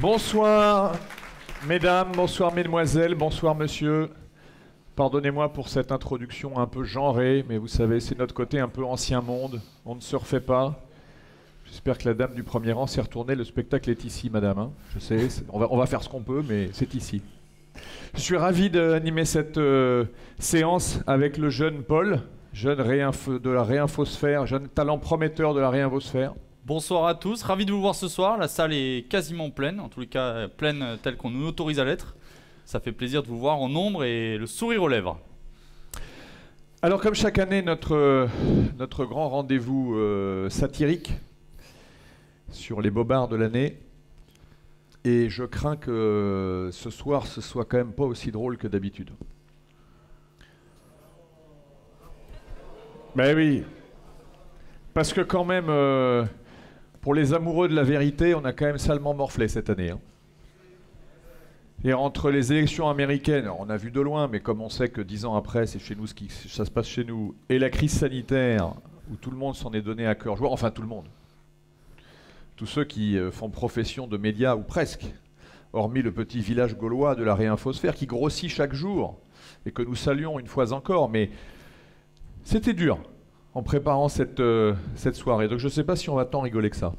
Bonsoir, mesdames, bonsoir, mesdemoiselles, bonsoir, monsieur. Pardonnez-moi pour cette introduction un peu genrée, mais vous savez, c'est notre côté un peu ancien monde. On ne se refait pas. J'espère que la dame du premier rang s'est retournée. Le spectacle est ici, madame. Hein. Je sais, on va faire ce qu'on peut, mais c'est ici. Je suis ravi d'animer cette séance avec le jeune Paul, jeune de la réinfosphère, jeune talent prometteur de la réinfosphère. Bonsoir à tous, ravi de vous voir ce soir. La salle est quasiment pleine, en tous les cas pleine telle qu'on nous autorise à l'être. Ça fait plaisir de vous voir en nombre et le sourire aux lèvres. Alors comme chaque année, notre grand rendez-vous satirique sur les bobards de l'année. Et je crains que ce soir, ce soit quand même pas aussi drôle que d'habitude. Ben oui, parce que quand même, pour les amoureux de la vérité, on a quand même salement morflé cette année. Hein. Et entre les élections américaines, on a vu de loin, mais comme on sait que 10 ans après, c'est chez nous ça se passe chez nous, et la crise sanitaire, où tout le monde s'en est donné à cœur joie, enfin tout le monde. Tous ceux qui font profession de médias, ou presque, hormis le petit village gaulois de la réinfosphère, qui grossit chaque jour, et que nous saluons une fois encore, mais c'était dur en préparant cette soirée. Donc je ne sais pas si on va tant rigoler que ça.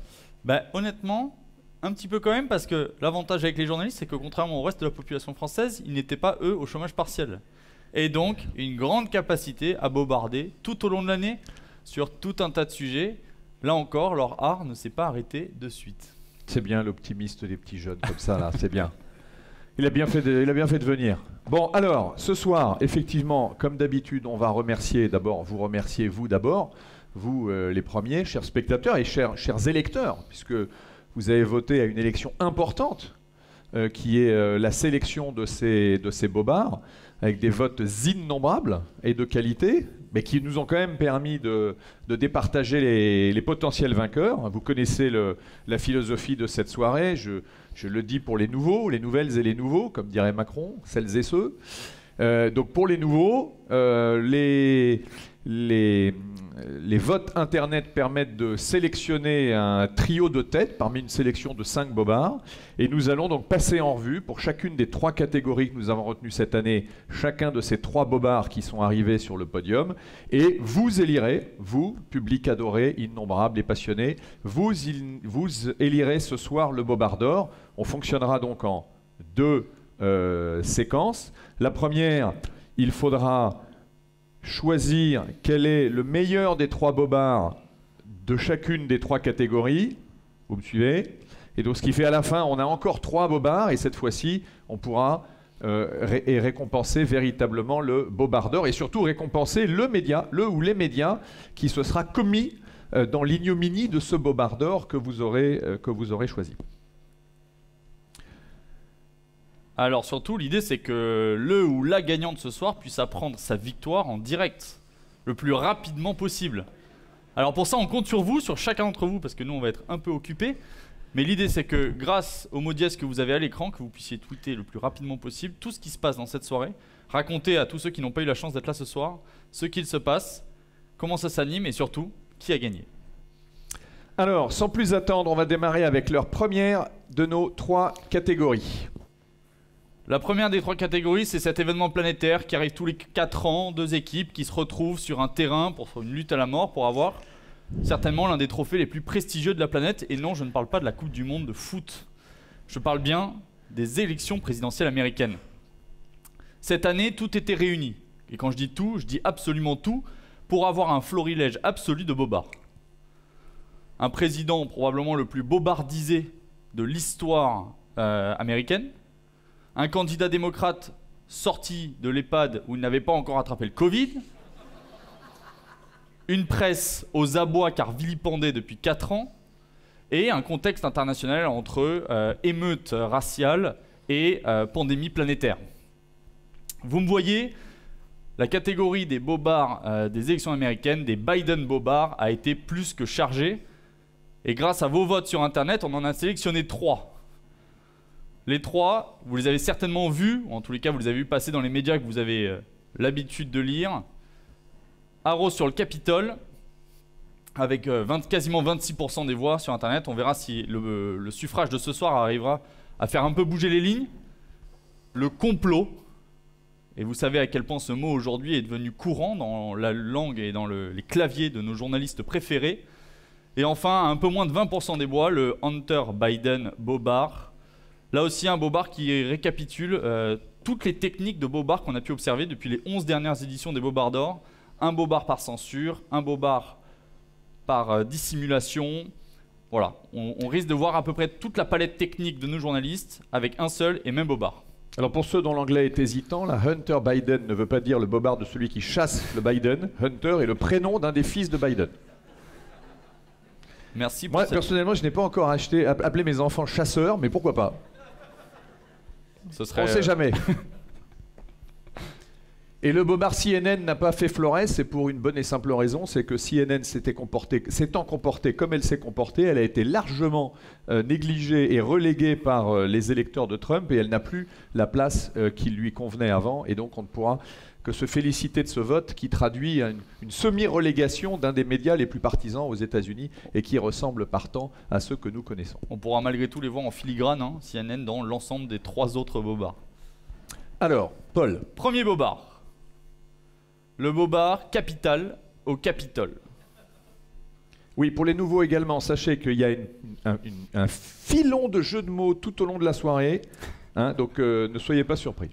Bah, honnêtement, un petit peu quand même, parce que l'avantage avec les journalistes, c'est que contrairement au reste de la population française, ils n'étaient pas, eux, au chômage partiel. Et donc, une grande capacité à bobarder tout au long de l'année sur tout un tas de sujets. Là encore, leur art ne s'est pas arrêté de suite. C'est bien l'optimiste des petits jeunes comme ça, là, c'est bien. Il a bien fait de venir. Bon, alors, ce soir, effectivement, comme d'habitude, on va remercier d'abord, vous d'abord, vous les premiers, chers spectateurs et chers électeurs, puisque vous avez voté à une élection importante, qui est la sélection de ces bobards, avec des votes innombrables et de qualité, mais qui nous ont quand même permis de départager les potentiels vainqueurs. Vous connaissez la philosophie de cette soirée, je le dis pour les nouveaux, les nouvelles et les nouveaux, comme dirait Macron, celles et ceux. Donc pour les nouveaux, les votes internet permettent de sélectionner un trio de têtes parmi une sélection de 5 bobards. Et nous allons donc passer en revue pour chacune des 3 catégories que nous avons retenues cette année, chacun de ces 3 bobards qui sont arrivés sur le podium. Et vous élirez, vous, public adoré, innombrable et passionné, vous élirez ce soir le bobard d'or. On fonctionnera donc en 2 séquences. La première, il faudra choisir quel est le meilleur des 3 bobards de chacune des 3 catégories. Vous me suivez? Et donc ce qui fait à la fin, on a encore 3 bobards et cette fois-ci, on pourra récompenser véritablement le bobard d'or et surtout récompenser le ou les médias qui se sera commis dans l'ignominie de ce bobard d'or que vous aurez choisi. Alors surtout, l'idée c'est que le ou la gagnante ce soir puisse apprendre sa victoire en direct, le plus rapidement possible. Alors pour ça, on compte sur vous, sur chacun d'entre vous, parce que nous on va être un peu occupés. Mais l'idée c'est que grâce au mot dièse que vous avez à l'écran, que vous puissiez tweeter le plus rapidement possible tout ce qui se passe dans cette soirée, raconter à tous ceux qui n'ont pas eu la chance d'être là ce soir ce qu'il se passe, comment ça s'anime et surtout, qui a gagné. Alors, sans plus attendre, on va démarrer avec leur première de nos 3 catégories. La première des 3 catégories, c'est cet événement planétaire qui arrive tous les 4 ans, 2 équipes qui se retrouvent sur un terrain pour une lutte à la mort pour avoir certainement l'un des trophées les plus prestigieux de la planète. Et non, je ne parle pas de la Coupe du Monde de foot. Je parle bien des élections présidentielles américaines. Cette année, tout était réuni. Et quand je dis tout, je dis absolument tout pour avoir un florilège absolu de bobards. Un président probablement le plus bobardisé de l'histoire américaine. Un candidat démocrate sorti de l'EHPAD où il n'avait pas encore attrapé le Covid. Une presse aux abois car vilipendée depuis 4 ans. Et un contexte international entre émeutes raciales et pandémie planétaire. Vous me voyez, la catégorie des bobards des élections américaines, des Biden bobards, a été plus que chargée. Et grâce à vos votes sur Internet, on en a sélectionné 3. Les 3, vous les avez certainement vus, ou en tous les cas vous les avez vus passer dans les médias que vous avez l'habitude de lire. Arros sur le Capitole, avec quasiment 26% des voix sur Internet. On verra si le suffrage de ce soir arrivera à faire un peu bouger les lignes. Le complot, et vous savez à quel point ce mot aujourd'hui est devenu courant dans la langue et dans les claviers de nos journalistes préférés. Et enfin, à un peu moins de 20% des voix, le Hunter Biden bobard. Là aussi, un bobard qui récapitule toutes les techniques de bobard qu'on a pu observer depuis les 11 dernières éditions des Bobards d'Or. Un bobard par censure, un bobard par dissimulation. Voilà, on risque de voir à peu près toute la palette technique de nos journalistes avec un seul et même bobard. Alors pour ceux dont l'anglais est hésitant, la Hunter Biden ne veut pas dire le bobard de celui qui chasse le Biden. Hunter est le prénom d'un des fils de Biden. Merci pour Moi, cette... personnellement, je n'ai pas encore appelé mes enfants chasseurs, mais pourquoi pas? Ce serait, On ne sait jamais. Et le bobard CNN n'a pas fait Flores, c'est pour une bonne et simple raison, c'est que CNN s'étant comportée comme elle s'est comportée, elle a été largement négligée et reléguée par les électeurs de Trump, et elle n'a plus la place qui lui convenait avant, et donc on ne pourra que se féliciter de ce vote qui traduit une semi-relégation d'un des médias les plus partisans aux États-Unis et qui ressemble partant à ceux que nous connaissons. On pourra malgré tout les voir en filigrane, hein, CNN, dans l'ensemble des 3 autres bobards. Alors, Paul. Premier bobard. Le bobard capital au Capitole. Oui, pour les nouveaux également, sachez qu'il y a un filon de jeux de mots tout au long de la soirée, hein, donc ne soyez pas surpris.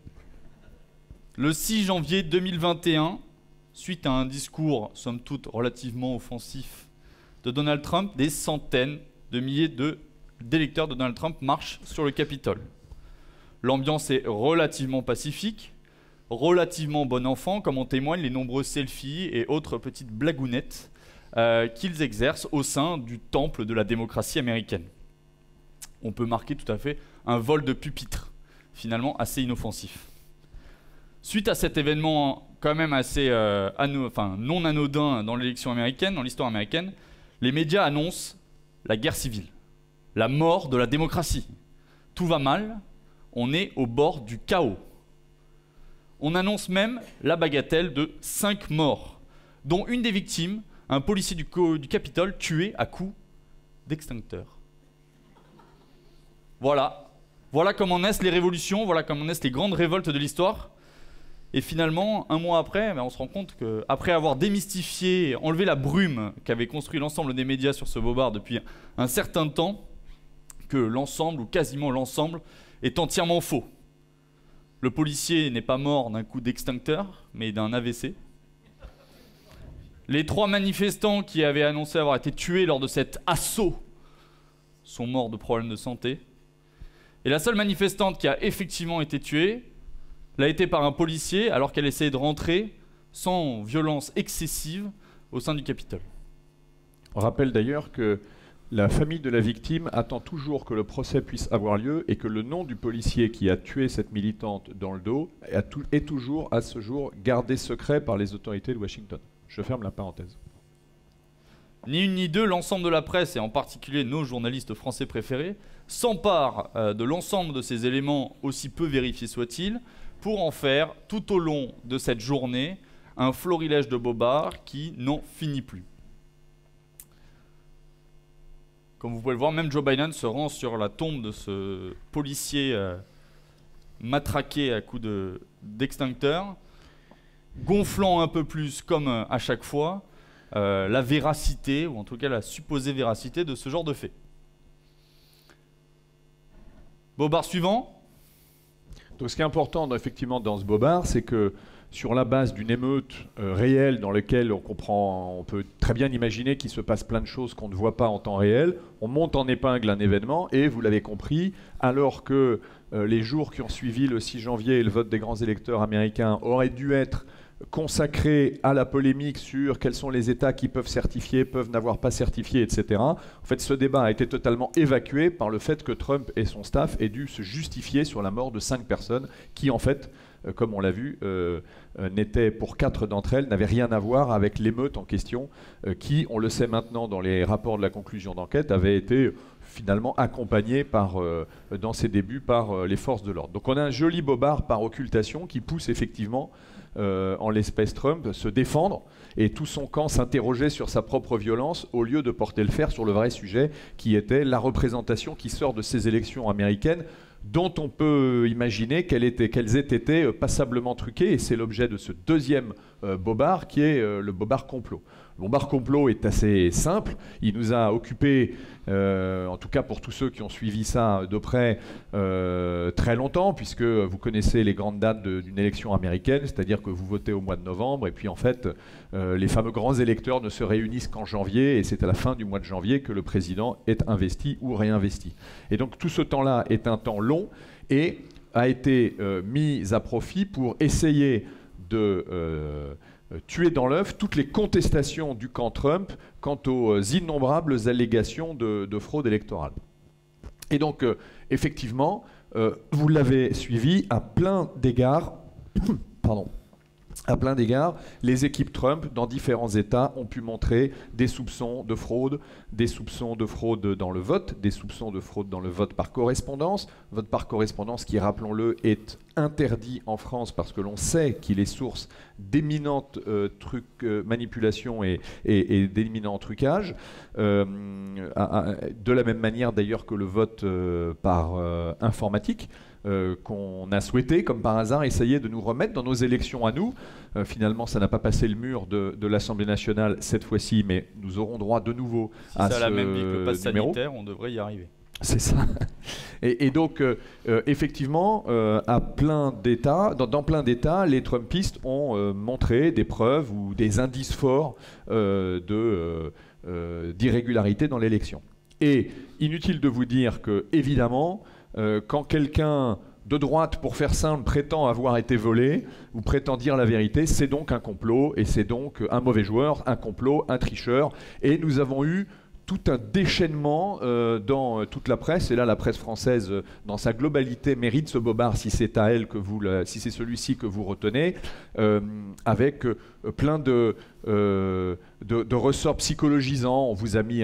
Le 6 janvier 2021, suite à un discours, somme toute, relativement offensif de Donald Trump, des centaines de milliers d'électeurs de Donald Trump marchent sur le Capitole. L'ambiance est relativement pacifique, relativement bon enfant, comme en témoignent les nombreux selfies et autres petites blagounettes qu'ils exercent au sein du temple de la démocratie américaine. On peut marquer tout à fait un vol de pupitre, finalement assez inoffensif. Suite à cet événement quand même assez non anodin dans l'élection américaine, dans l'histoire américaine, les médias annoncent la guerre civile, la mort de la démocratie. Tout va mal, on est au bord du chaos. On annonce même la bagatelle de 5 morts, dont une des victimes, un policier du Capitole tué à coups d'extincteur. Voilà comment naissent les révolutions, voilà comment naissent les grandes révoltes de l'histoire. Et finalement, un mois après, on se rend compte qu'après avoir démystifié, enlevé la brume qu'avait construit l'ensemble des médias sur ce bobard depuis un certain temps, que l'ensemble, ou quasiment l'ensemble, est entièrement faux. Le policier n'est pas mort d'un coup d'extincteur, mais d'un AVC. Les 3 manifestants qui avaient annoncé avoir été tués lors de cet assaut sont morts de problèmes de santé. Et la seule manifestante qui a effectivement été tuée l'a été par un policier alors qu'elle essayait de rentrer sans violence excessive au sein du Capitole. On rappelle d'ailleurs que la famille de la victime attend toujours que le procès puisse avoir lieu et que le nom du policier qui a tué cette militante dans le dos est toujours, à ce jour, gardé secret par les autorités de Washington. Je ferme la parenthèse. Ni une ni deux, l'ensemble de la presse, et en particulier nos journalistes français préférés, s'emparent de l'ensemble de ces éléments, aussi peu vérifiés soient-ils, pour en faire, tout au long de cette journée, un florilège de bobards qui n'en finit plus. Comme vous pouvez le voir, même Joe Biden se rend sur la tombe de ce policier matraqué à coups d'extincteur, gonflant un peu plus, comme à chaque fois, la véracité, ou en tout cas la supposée véracité de ce genre de fait. Bobard suivant. Donc ce qui est important effectivement dans ce bobard, c'est que sur la base d'une émeute réelle dans laquelle on peut très bien imaginer qu'il se passe plein de choses qu'on ne voit pas en temps réel, on monte en épingle un événement et, vous l'avez compris, alors que les jours qui ont suivi le 6 janvier et le vote des grands électeurs américains auraient dû être consacré à la polémique sur quels sont les États qui peuvent certifier, peuvent n'avoir pas certifié, etc. En fait, ce débat a été totalement évacué par le fait que Trump et son staff aient dû se justifier sur la mort de 5 personnes qui, en fait, comme on l'a vu, n'étaient, pour 4 d'entre elles, n'avaient rien à voir avec l'émeute en question, qui, on le sait maintenant dans les rapports de la conclusion d'enquête, avait été finalement accompagné dans ses débuts par les forces de l'ordre. Donc on a un joli bobard par occultation qui pousse effectivement en l'espèce Trump, se défendre et tout son camp s'interroger sur sa propre violence au lieu de porter le fer sur le vrai sujet qui était la représentation qui sort de ces élections américaines dont on peut imaginer qu'elles aient été passablement truquées, et c'est l'objet de ce deuxième bobard qui est le bobard complot. Le bobard complot est assez simple, il nous a occupé, en tout cas pour tous ceux qui ont suivi ça de près, très longtemps, puisque vous connaissez les grandes dates d'une élection américaine, c'est-à-dire que vous votez au mois de novembre, et puis en fait, les fameux grands électeurs ne se réunissent qu'en janvier, et c'est à la fin du mois de janvier que le président est investi ou réinvesti. Et donc tout ce temps-là est un temps long, et a été mis à profit pour essayer de tuer dans l'œuf toutes les contestations du camp Trump quant aux innombrables allégations de fraude électorale. Et donc, effectivement, vous l'avez suivi à plein d'égards, pardon, à plein d'égards, les équipes Trump dans différents États ont pu montrer des soupçons de fraude dans le vote, des soupçons de fraude dans le vote par correspondance. Vote par correspondance qui, rappelons-le, est interdit en France parce que l'on sait qu'il est source d'éminentes manipulations et d'éminents trucages. De la même manière d'ailleurs que le vote par informatique. Qu'on a souhaité, comme par hasard, essayer de nous remettre dans nos élections à nous. Finalement, ça n'a pas passé le mur de l'Assemblée nationale cette fois-ci, mais nous aurons droit de nouveau à ce numéro. Si ça a la même vie que le pass sanitaire, on devrait y arriver. C'est ça. Et donc, effectivement, à plein d'États, dans plein d'États, les Trumpistes ont montré des preuves ou des indices forts d'irrégularité dans l'élection. Et inutile de vous dire que, évidemment, quand quelqu'un de droite, pour faire simple, prétend avoir été volé ou prétend dire la vérité, c'est donc un complot et c'est donc un mauvais joueur, un complot, un tricheur. Et nous avons eu tout un déchaînement dans toute la presse, et là la presse française dans sa globalité mérite ce bobard si c'est à elle que si c'est celui-ci que vous retenez, avec plein de ressorts psychologisants. On vous a mis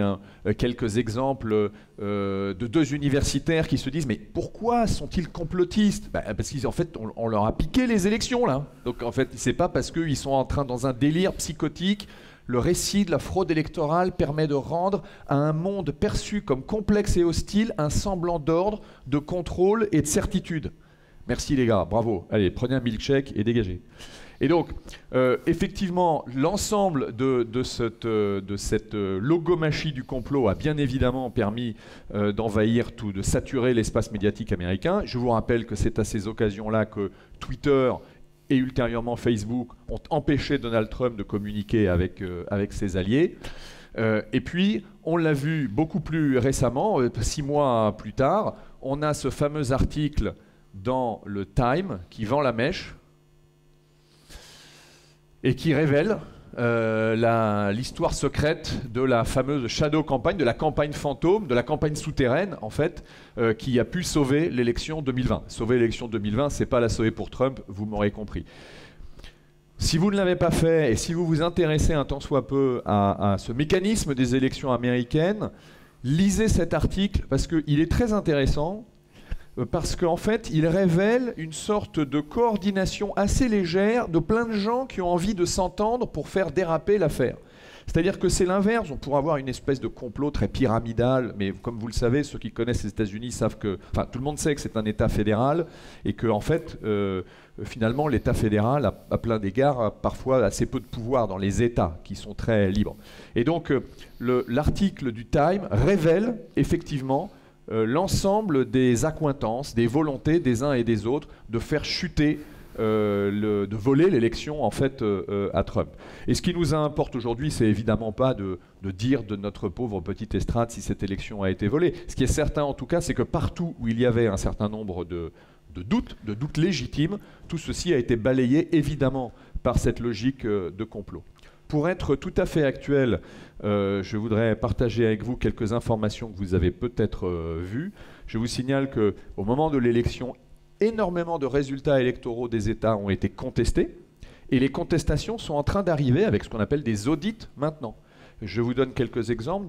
quelques exemples de deux universitaires qui se disent mais pourquoi sont-ils complotistes? Parce qu'en fait on leur a piqué les élections là. Donc en fait c'est pas parce qu'ils sont en train dans un délire psychotique. Le récit de la fraude électorale permet de rendre à un monde perçu comme complexe et hostile un semblant d'ordre, de contrôle et de certitude. Merci les gars, bravo. Allez, prenez un milkshake et dégagez. Et donc, effectivement, l'ensemble de cette logomachie du complot a bien évidemment permis d'envahir tout, de saturer l'espace médiatique américain. Je vous rappelle que c'est à ces occasions-là que Twitter et ultérieurement Facebook ont empêché Donald Trump de communiquer avec ses alliés. Et puis, on l'a vu beaucoup plus récemment, 6 mois plus tard, on a ce fameux article dans le Time qui vend la mèche et qui révèle l'histoire secrète de la fameuse shadow campagne, de la campagne fantôme, de la campagne souterraine, en fait, qui a pu sauver l'élection 2020. Sauver l'élection 2020, c'est pas la sauver pour Trump, vous m'aurez compris. Si vous ne l'avez pas fait, et si vous vous intéressez un tant soit peu à ce mécanisme des élections américaines, lisez cet article, parce qu'il est très intéressant, parce qu'en fait, il révèle une sorte de coordination assez légère de plein de gens qui ont envie de s'entendre pour faire déraper l'affaire. C'est-à-dire que c'est l'inverse, on pourrait avoir une espèce de complot très pyramidal, mais comme vous le savez, ceux qui connaissent les États-Unis savent que... Enfin, tout le monde sait que c'est un État fédéral, et que, en fait, finalement, l'État fédéral, à plein d'égards, a parfois assez peu de pouvoir dans les États, qui sont très libres. Et donc, l'article du Time révèle, effectivement, l'ensemble des accointances, des volontés des uns et des autres de faire chuter, de voler l'élection en fait à Trump. Et ce qui nous importe aujourd'hui, c'est évidemment pas de dire de notre pauvre petite estrade si cette élection a été volée. Ce qui est certain en tout cas, c'est que partout où il y avait un certain nombre de doutes légitimes, tout ceci a été balayé évidemment par cette logique de complot. Pour être tout à fait actuel, je voudrais partager avec vous quelques informations que vous avez peut-être vues. Je vous signale qu'au moment de l'élection, énormément de résultats électoraux des États ont été contestés, et les contestations sont en train d'arriver avec ce qu'on appelle des audits maintenant. Je vous donne quelques exemples.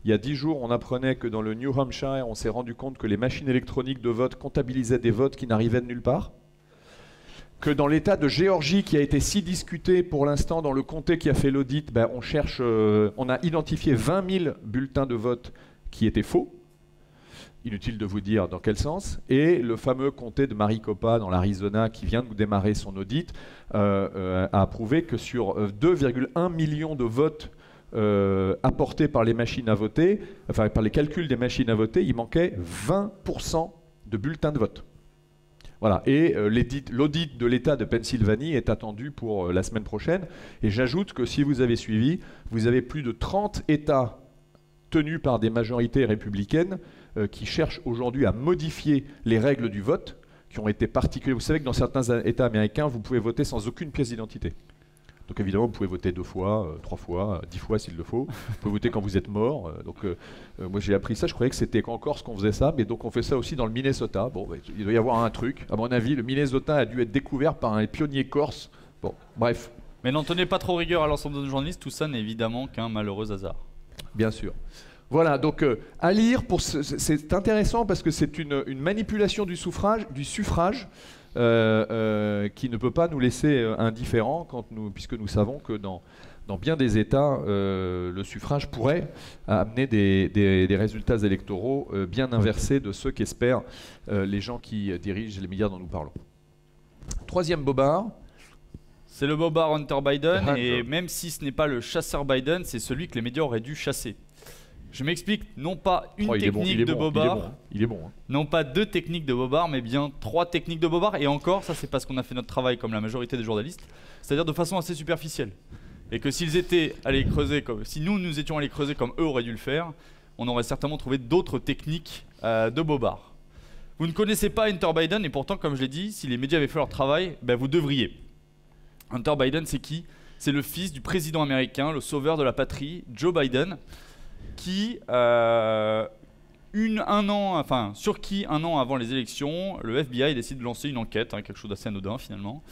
Il y a 10 jours, on apprenait que dans le New Hampshire, on s'est rendu compte que les machines électroniques de vote comptabilisaient des votes qui n'arrivaient de nulle part. Que dans l'État de Géorgie, qui a été si discuté pour l'instant dans le comté qui a fait l'audit, on a identifié 20 000 bulletins de vote qui étaient faux. inutile de vous dire dans quel sens, et le fameux comté de Maricopa dans l'Arizona qui vient de démarrer son audit a approuvé que sur 2,1 millions de votes apportés par les machines à voter, enfin par les calculs des machines à voter, il manquait 20% de bulletins de vote. Voilà, et l'audit de l'État de Pennsylvanie est attendu pour la semaine prochaine, et j'ajoute que si vous avez suivi, vous avez plus de 30 États tenus par des majorités républicaines qui cherchent aujourd'hui à modifier les règles du vote, qui ont été particulières. Vous savez que dans certains États américains, vous pouvez voter sans aucune pièce d'identité. Donc évidemment, vous pouvez voter 2 fois, 3 fois, 10 fois s'il le faut. Vous pouvez voter quand vous êtes mort. Moi j'ai appris ça, je croyais que c'était qu'en Corse qu'on faisait ça, mais donc on fait ça aussi dans le Minnesota. Bon, il doit y avoir un truc. À mon avis, le Minnesota a dû être découvert par un pionnier corse. Bon, bref. Mais n'en tenez pas trop rigueur à l'ensemble de nos journalistes, tout ça n'est évidemment qu'un malheureux hasard. Bien sûr. Voilà, donc à lire, c'est intéressant parce que c'est une manipulation du suffrage qui ne peut pas nous laisser indifférents puisque nous savons que dans bien des États, le suffrage pourrait amener des résultats électoraux bien inversés de ceux qu'espèrent les gens qui dirigent les médias dont nous parlons. Troisième bobard. C'est le bobard Hunter Biden, et même si ce n'est pas le chasseur Biden, c'est celui que les médias auraient dû chasser. Je m'explique, non pas une technique de bobard, il est bon, hein. Non pas 2 techniques de bobard, mais bien 3 techniques de bobard, et encore, ça c'est parce qu'on a fait notre travail comme la majorité des journalistes, c'est-à-dire de façon assez superficielle. Et que s'ils étaient allés creuser, si nous étions allés creuser comme eux auraient dû le faire, on aurait certainement trouvé d'autres techniques de bobard. Vous ne connaissez pas Hunter Biden, et pourtant, comme je l'ai dit, si les médias avaient fait leur travail, ben vous devriez. Hunter Biden, c'est qui? C'est le fils du président américain, le sauveur de la patrie, Joe Biden, qui, sur qui, un an avant les élections, le FBI décide de lancer une enquête, quelque chose d'assez anodin finalement,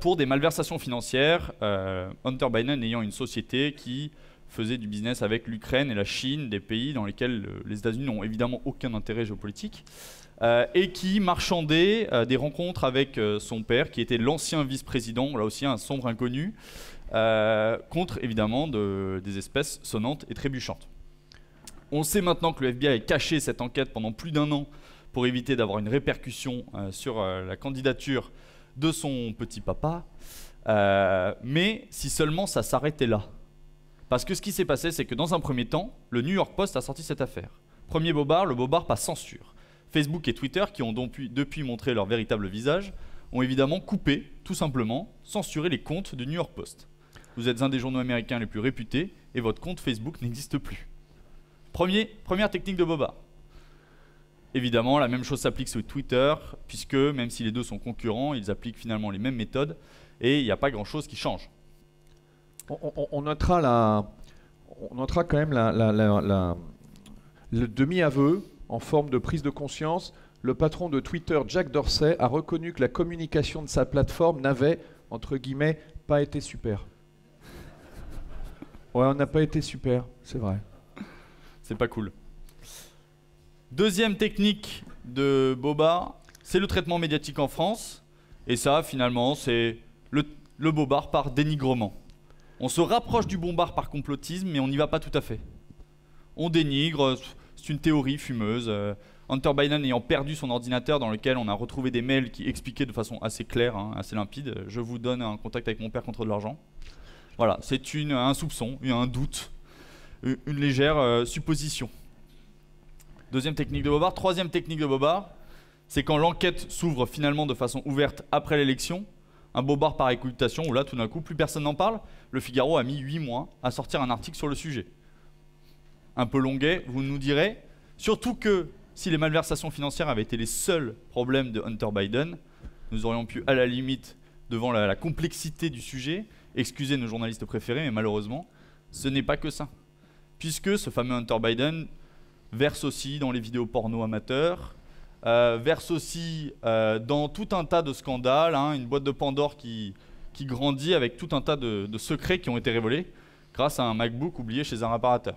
pour des malversations financières, Hunter Biden ayant une société qui faisait du business avec l'Ukraine et la Chine, des pays dans lesquels les États-Unis n'ont évidemment aucun intérêt géopolitique, et qui marchandait des rencontres avec son père, qui était l'ancien vice-président, là aussi un sombre inconnu, contre évidemment des espèces sonnantes et trébuchantes. On sait maintenant que le FBI a caché cette enquête pendant plus d'1 an pour éviter d'avoir une répercussion sur la candidature de son petit papa, mais si seulement ça s'arrêtait là. Parce que ce qui s'est passé, c'est que dans un premier temps, le New York Post a sorti cette affaire. Premier bobard, le bobard par censure. Facebook et Twitter, qui ont depuis montré leur véritable visage, ont évidemment coupé, tout simplement, censuré les comptes du New York Post. Vous êtes un des journaux américains les plus réputés et votre compte Facebook n'existe plus. Première technique de bobard. Évidemment, la même chose s'applique sur Twitter, puisque même si les deux sont concurrents, ils appliquent finalement les mêmes méthodes et il n'y a pas grand-chose qui change. On notera quand même le demi-aveu en forme de prise de conscience. Le patron de Twitter, Jack Dorsey, a reconnu que la communication de sa plateforme n'avait, entre guillemets, pas été super. Ouais, on n'a pas été super, c'est vrai. C'est pas cool. Deuxième technique de bobard, c'est le traitement médiatique en France. Et ça, finalement, c'est le bobard par dénigrement. On se rapproche du bobard par complotisme, mais on n'y va pas tout à fait. On dénigre, c'est une théorie fumeuse. Hunter Biden ayant perdu son ordinateur dans lequel on a retrouvé des mails qui expliquaient de façon assez claire, assez limpide, je vous donne un contact avec mon père contre de l'argent. Voilà, c'est un soupçon, un doute, une légère supposition. Deuxième technique de bobard. Troisième technique de bobard, c'est quand l'enquête s'ouvre finalement de façon ouverte après l'élection, un bobard par occultation où là tout d'un coup plus personne n'en parle. Le Figaro a mis 8 mois à sortir un article sur le sujet. Un peu longuet, vous nous direz, surtout que si les malversations financières avaient été les seuls problèmes de Hunter Biden, nous aurions pu à la limite, devant la complexité du sujet, excuser nos journalistes préférés, mais malheureusement, ce n'est pas que ça. Puisque ce fameux Hunter Biden verse aussi dans les vidéos porno amateurs, verse aussi dans tout un tas de scandales, une boîte de Pandore qui grandit avec tout un tas de secrets qui ont été révélés grâce à un MacBook oublié chez un réparateur.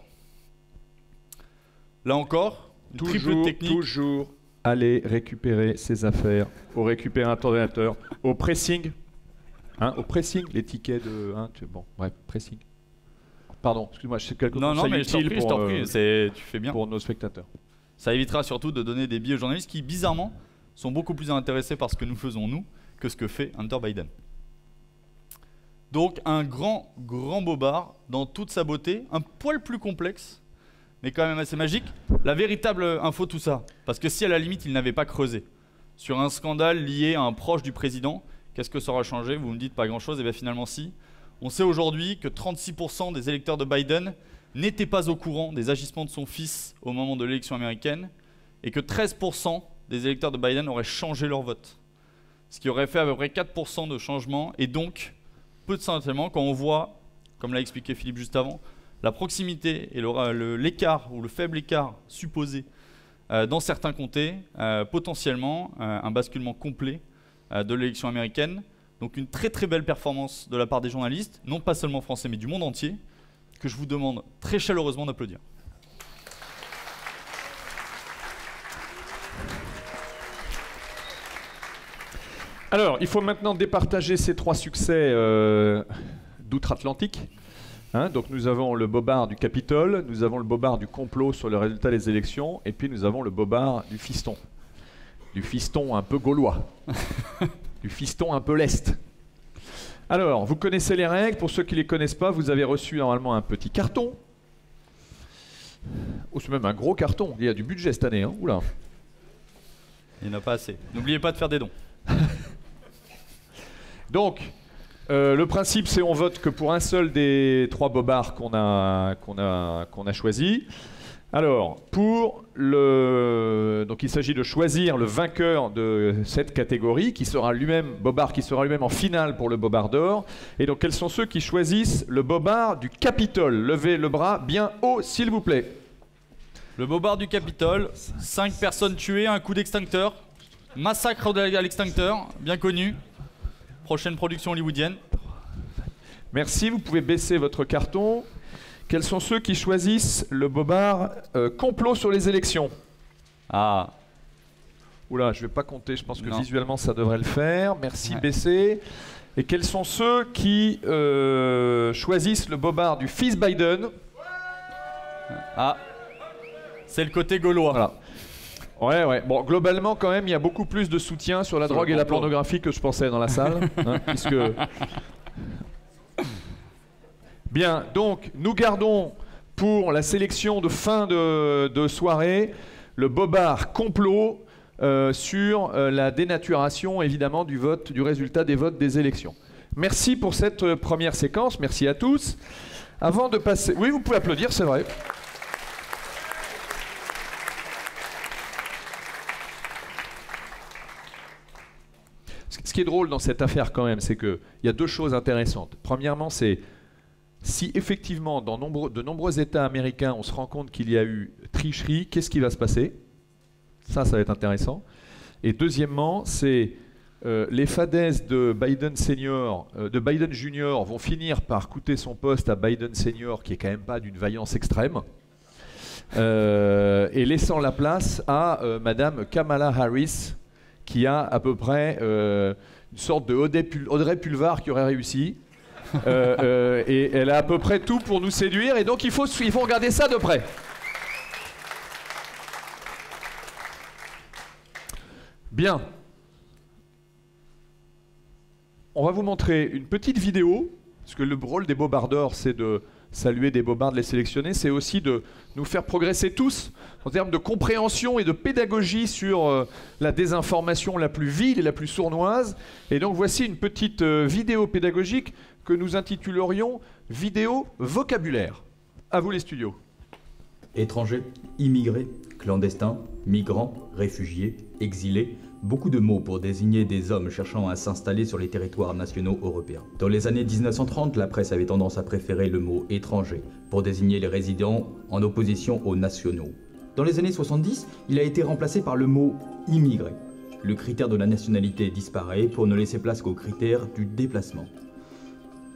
Là encore, triple technique. Toujours aller récupérer ses affaires au récupérateur, au pressing. Au pressing, les tickets de... bon, bref, pressing. Pardon, excuse-moi, je sais quelque chose mais utile je t'en prie, tu fais bien. Pour nos spectateurs. Ça évitera surtout de donner des billes aux journalistes qui, bizarrement, sont beaucoup plus intéressés par ce que nous faisons, nous, que ce que fait Hunter Biden. Donc un grand bobard dans toute sa beauté, un poil plus complexe, mais quand même assez magique. La véritable info, tout ça, parce que si à la limite il n'avait pas creusé sur un scandale lié à un proche du président, qu'est-ce que ça aura changé? Vous me dites pas grand-chose, et bien finalement si. On sait aujourd'hui que 36% des électeurs de Biden n'étaient pas au courant des agissements de son fils au moment de l'élection américaine, et que 13% des électeurs de Biden auraient changé leur vote. Ce qui aurait fait à peu près 4% de changement, et donc, peu de sentiment quand on voit, comme l'a expliqué Philippe juste avant, la proximité et l'écart, ou le faible écart supposé dans certains comtés, potentiellement un basculement complet de l'élection américaine. Donc une très très belle performance de la part des journalistes, non pas seulement français mais du monde entier, que je vous demande très chaleureusement d'applaudir. Alors, il faut maintenant départager ces 3 succès d'outre-Atlantique. Donc nous avons le bobard du Capitole, nous avons le bobard du complot sur le résultat des élections, et puis nous avons le bobard du fiston. Du fiston un peu gaulois. Du fiston un peu leste. Alors, vous connaissez les règles. Pour ceux qui ne les connaissent pas, vous avez reçu normalement un petit carton. Ou c'est même un gros carton. Il y a du budget cette année. Oula. Il n'y en a pas assez. N'oubliez pas de faire des dons. Donc, le principe, c'est on vote que pour un seul des 3 bobards qu'on a choisi. Alors, donc il s'agit de choisir le vainqueur de cette catégorie, qui sera lui-même bobard, qui sera lui-même en finale pour le bobard d'or. Et donc, quels sont ceux qui choisissent le bobard du Capitole? Levez le bras bien haut, s'il vous plaît. Le bobard du Capitole, 5 personnes tuées, un coup d'extincteur, massacre à l'extincteur, bien connu. Prochaine production hollywoodienne. Merci, vous pouvez baisser votre carton. Quels sont ceux qui choisissent le bobard complot sur les élections? Ah. Oula, je ne vais pas compter, je pense que visuellement ça devrait le faire. Merci, baisser. Et quels sont ceux qui choisissent le bobard du fils Biden? Ah. C'est le côté gaulois. Voilà. Ouais. Bon, globalement, quand même, il y a beaucoup plus de soutien sur la drogue et la pornographie que je pensais dans la salle. Puisque... Bien, donc, nous gardons pour la sélection de fin de soirée le bobard complot sur la dénaturation, évidemment, du résultat des votes des élections. Merci pour cette première séquence. Merci à tous. Avant de passer... Oui, vous pouvez applaudir, c'est vrai. Ce qui est drôle dans cette affaire quand même, c'est qu'il y a 2 choses intéressantes. Premièrement, c'est si effectivement dans de nombreux États américains on se rend compte qu'il y a eu tricherie, qu'est-ce qui va se passer? Ça va être intéressant. Et deuxièmement, c'est les fadaises de Biden Senior, de Biden Junior vont finir par coûter son poste à Biden Senior, qui est quand même pas d'une vaillance extrême, et laissant la place à Madame Kamala Harris, qui a à peu près une sorte de Audrey Pulvar qui aurait réussi. Et elle a à peu près tout pour nous séduire, et donc il faut regarder ça de près. Bien. On va vous montrer une petite vidéo, parce que le rôle des bobardeurs, c'est de saluer des bobards, de les sélectionner, c'est aussi de nous faire progresser tous en termes de compréhension et de pédagogie sur la désinformation la plus vile et la plus sournoise. Et donc voici une petite vidéo pédagogique que nous intitulerions « Vidéo vocabulaire ». À vous les studios. Étrangers, immigrés, clandestins, migrants, réfugiés, exilés, beaucoup de mots pour désigner des hommes cherchant à s'installer sur les territoires nationaux européens. Dans les années 1930, la presse avait tendance à préférer le mot « étranger » pour désigner les résidents en opposition aux nationaux. Dans les années 70, il a été remplacé par le mot « immigré ». Le critère de la nationalité disparaît pour ne laisser place qu'au critère du déplacement.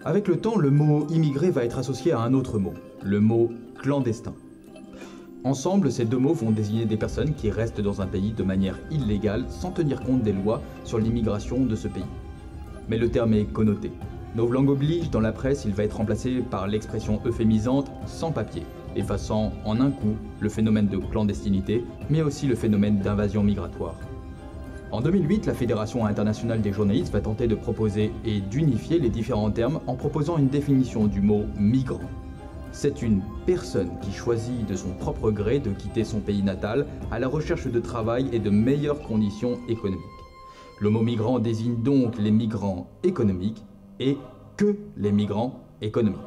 Avec le temps, le mot « immigré » va être associé à un autre mot, le mot « clandestin ». Ensemble, ces 2 mots vont désigner des personnes qui restent dans un pays de manière illégale sans tenir compte des lois sur l'immigration de ce pays. Mais le terme est connoté. Nos langues obligent, dans la presse, il va être remplacé par l'expression euphémisante « sans papier ». effaçant en un coup le phénomène de clandestinité, mais aussi le phénomène d'invasion migratoire. En 2008, la Fédération internationale des journalistes va tenter de proposer et d'unifier les différents termes en proposant une définition du mot « migrant ». C'est une personne qui choisit de son propre gré de quitter son pays natal à la recherche de travail et de meilleures conditions économiques. Le mot migrant désigne donc les migrants économiques et que les migrants économiques.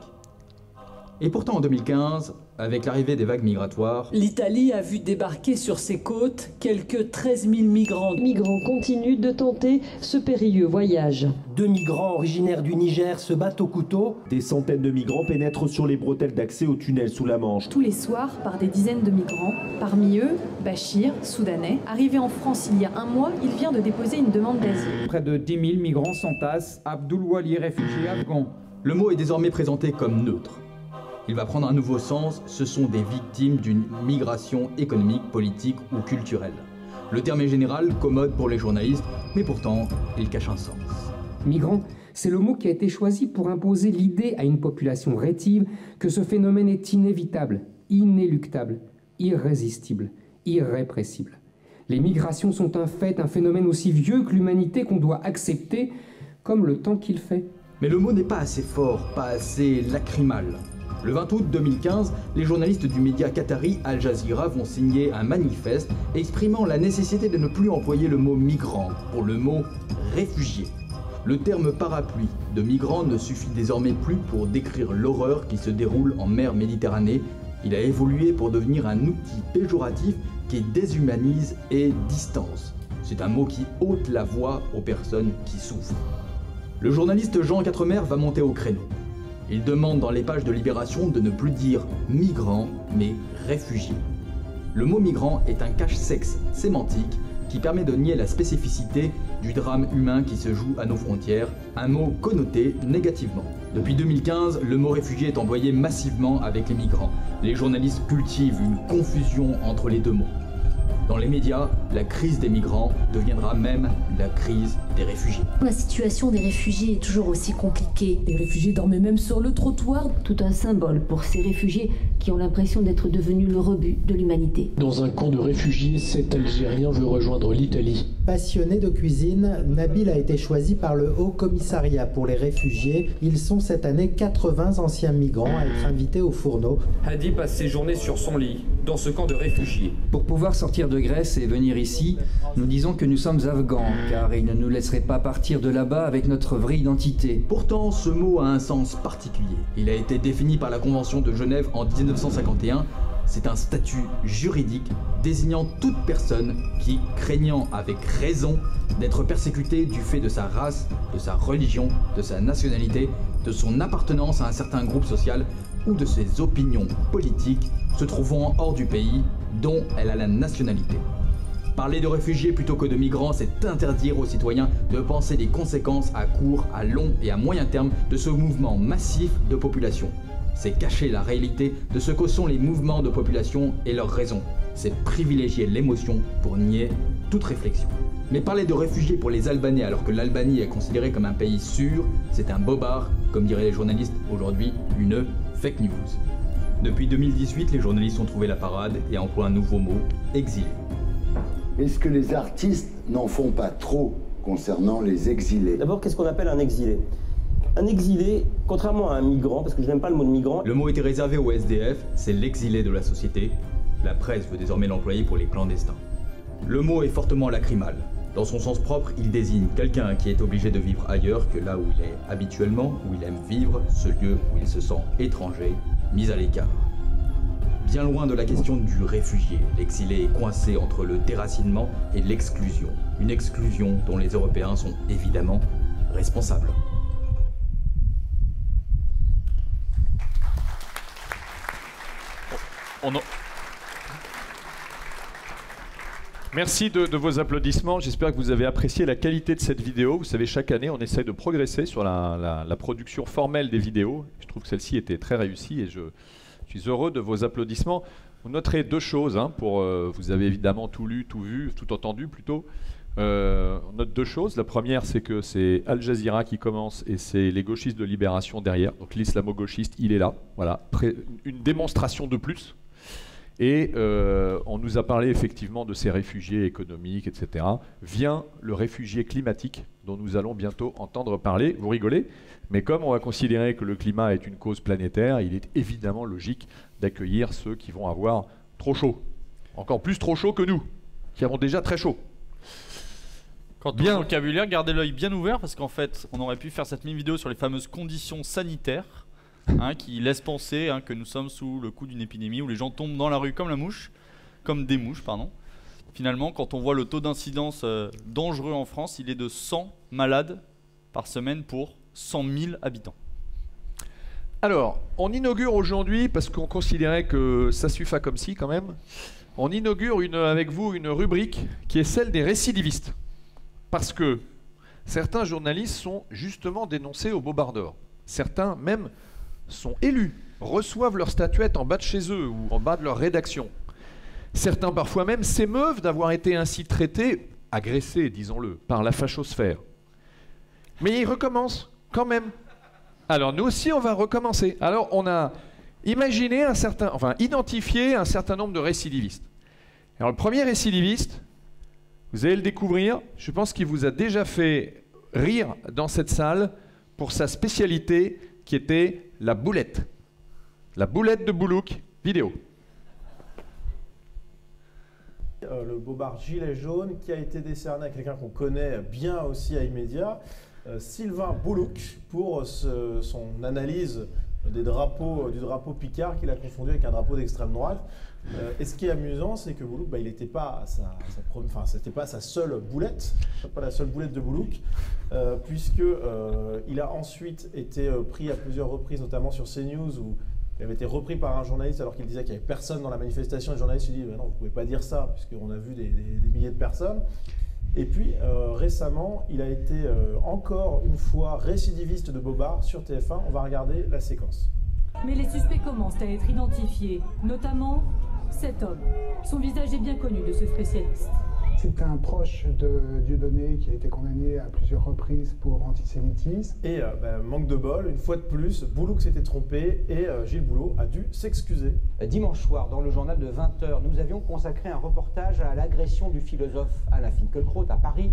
Et pourtant en 2015, avec l'arrivée des vagues migratoires, l'Italie a vu débarquer sur ses côtes quelques 13 000 migrants. Migrants continuent de tenter ce périlleux voyage. 2 migrants originaires du Niger se battent au couteau. Des centaines de migrants pénètrent sur les bretelles d'accès au tunnel sous la Manche. Tous les soirs, par des dizaines de migrants. Parmi eux, Bachir, soudanais. Arrivé en France il y a un mois, il vient de déposer une demande d'asile. Près de 10 000 migrants s'entassent. Abdul Wali, réfugié afghan. Le mot est désormais présenté comme neutre. Il va prendre un nouveau sens, ce sont des victimes d'une migration économique, politique ou culturelle. Le terme est général, commode pour les journalistes, mais pourtant, il cache un sens. Migrant, c'est le mot qui a été choisi pour imposer l'idée à une population rétive que ce phénomène est inévitable, inéluctable, irrésistible, irrépressible. Les migrations sont un fait, un phénomène aussi vieux que l'humanité qu'on doit accepter comme le temps qu'il fait. Mais le mot n'est pas assez fort, pas assez lacrymal. Le 20 août 2015, les journalistes du média qatari Al Jazeera vont signer un manifeste exprimant la nécessité de ne plus employer le mot migrant pour le mot réfugié. Le terme parapluie de migrant ne suffit désormais plus pour décrire l'horreur qui se déroule en mer Méditerranée. Il a évolué pour devenir un outil péjoratif qui déshumanise et distance. C'est un mot qui ôte la voix aux personnes qui souffrent. Le journaliste Jean Quatremer va monter au créneau. Il demande dans les pages de Libération de ne plus dire migrant, mais réfugié. Le mot migrant est un cache-sexe sémantique qui permet de nier la spécificité du drame humain qui se joue à nos frontières, un mot connoté négativement. Depuis 2015, le mot réfugié est employé massivement avec les migrants. Les journalistes cultivent une confusion entre les deux mots. Dans les médias, la crise des migrants deviendra même la crise des réfugiés. La situation des réfugiés est toujours aussi compliquée. Les réfugiés dormaient même sur le trottoir. Tout un symbole pour ces réfugiés qui ont l'impression d'être devenus le rebut de l'humanité. Dans un camp de réfugiés, cet Algérien veut rejoindre l'Italie. Passionné de cuisine, Nabil a été choisi par le Haut Commissariat pour les réfugiés. Ils sont cette année 80 anciens migrants à être invités au fourneau. Hadi passe ses journées sur son lit, dans ce camp de réfugiés. Pour pouvoir sortir de Grèce et venir ici, nous disons que nous sommes afghans, car ils ne nous laisseraient pas partir de là-bas avec notre vraie identité. Pourtant, ce mot a un sens particulier. Il a été défini par la Convention de Genève en 1951. C'est un statut juridique désignant toute personne qui, craignant avec raison d'être persécutée du fait de sa race, de sa religion, de sa nationalité, de son appartenance à un certain groupe social ou de ses opinions politiques, se trouvant hors du pays dont elle a la nationalité. Parler de réfugiés plutôt que de migrants, c'est interdire aux citoyens de penser les conséquences à court, à long et à moyen terme de ce mouvement massif de population. C'est cacher la réalité de ce que sont les mouvements de population et leurs raisons. C'est privilégier l'émotion pour nier toute réflexion. Mais parler de réfugiés pour les Albanais alors que l'Albanie est considérée comme un pays sûr, c'est un bobard, comme diraient les journalistes aujourd'hui, une fake news. Depuis 2018, les journalistes ont trouvé la parade et emploient un nouveau mot, exilé. Est-ce que les artistes n'en font pas trop concernant les exilés? D'abord, qu'est-ce qu'on appelle un exilé? Un exilé, contrairement à un migrant, parce que je n'aime pas le mot de migrant... Le mot était réservé au SDF, c'est l'exilé de la société. La presse veut désormais l'employer pour les clandestins. Le mot est fortement lacrymal. Dans son sens propre, il désigne quelqu'un qui est obligé de vivre ailleurs que là où il est habituellement, où il aime vivre, ce lieu où il se sent étranger, mis à l'écart. Bien loin de la question du réfugié, l'exilé est coincé entre le déracinement et l'exclusion. Une exclusion dont les Européens sont évidemment responsables. Merci de vos applaudissements. J'espère que vous avez apprécié la qualité de cette vidéo. Vous savez, chaque année, on essaie de progresser sur la production formelle des vidéos. Je trouve que celle-ci était très réussie et je suis heureux de vos applaudissements. Vous noterez deux choses. Vous avez évidemment tout lu, tout vu, tout entendu plutôt. On note deux choses. La première, c'est que c'est Al Jazeera qui commence et c'est les gauchistes de Libération derrière. Donc l'islamo-gauchiste, il est là. Voilà, une démonstration de plus. Et on nous a parlé effectivement de ces réfugiés économiques, etc. Vient le réfugié climatique dont nous allons bientôt entendre parler. Vous rigolez, mais comme on va considérer que le climat est une cause planétaire, il est évidemment logique d'accueillir ceux qui vont avoir trop chaud. Encore plus trop chaud que nous, qui avons déjà très chaud. Quant au vocabulaire, gardez l'œil bien ouvert parce qu'en fait, on aurait pu faire cette mini vidéo sur les fameuses conditions sanitaires qui laissent penser que nous sommes sous le coup d'une épidémie où les gens tombent dans la rue comme des mouches, pardon. Finalement, quand on voit le taux d'incidence dangereux en France, il est de 100 malades par semaine pour 100 000 habitants. Alors, on inaugure aujourd'hui, parce qu'on considérait que ça suffit comme si quand même, on inaugure avec vous une rubrique qui est celle des récidivistes. Parce que certains journalistes sont justement dénoncés au Bobardor. Certains même sont élus, reçoivent leur statuette en bas de chez eux ou en bas de leur rédaction. Certains parfois même s'émeuvent d'avoir été ainsi traités, agressés, disons-le, par la fachosphère. Mais ils recommencent quand même. Alors nous aussi on va recommencer. Alors on a imaginé identifié un certain nombre de récidivistes. Alors le premier récidiviste, vous allez le découvrir, je pense qu'il vous a déjà fait rire dans cette salle pour sa spécialité qui était la boulette. La boulette de Boulouk, vidéo. Le Bobard Gilet jaune qui a été décerné à quelqu'un qu'on connaît bien aussi à Immédiat, Sylvain Boulouk, pour son analyse du drapeau Picard qu'il a confondu avec un drapeau d'extrême droite. Et ce qui est amusant, c'est que Boulouk, il n'était pas c'était pas sa seule boulette, pas la seule boulette de Boulouk, puisque il a ensuite été pris à plusieurs reprises, notamment sur CNews, où il avait été repris par un journaliste alors qu'il disait qu'il n'y avait personne dans la manifestation. Le journaliste lui dit non, vous ne pouvez pas dire ça, puisqu'on a vu des milliers de personnes. Et puis récemment, il a été encore une fois récidiviste de Bobard sur TF1. On va regarder la séquence. Mais les suspects commencent à être identifiés, notamment cet homme. Son visage est bien connu de ce spécialiste. C'est un proche de Dieudonné qui a été condamné à plusieurs reprises pour antisémitisme. Et manque de bol, une fois de plus, Boulouk s'était trompé et Gilles Boulot a dû s'excuser. Dimanche soir, dans le journal de 20h, nous avions consacré un reportage à l'agression du philosophe Alain Finkielkraut à Paris.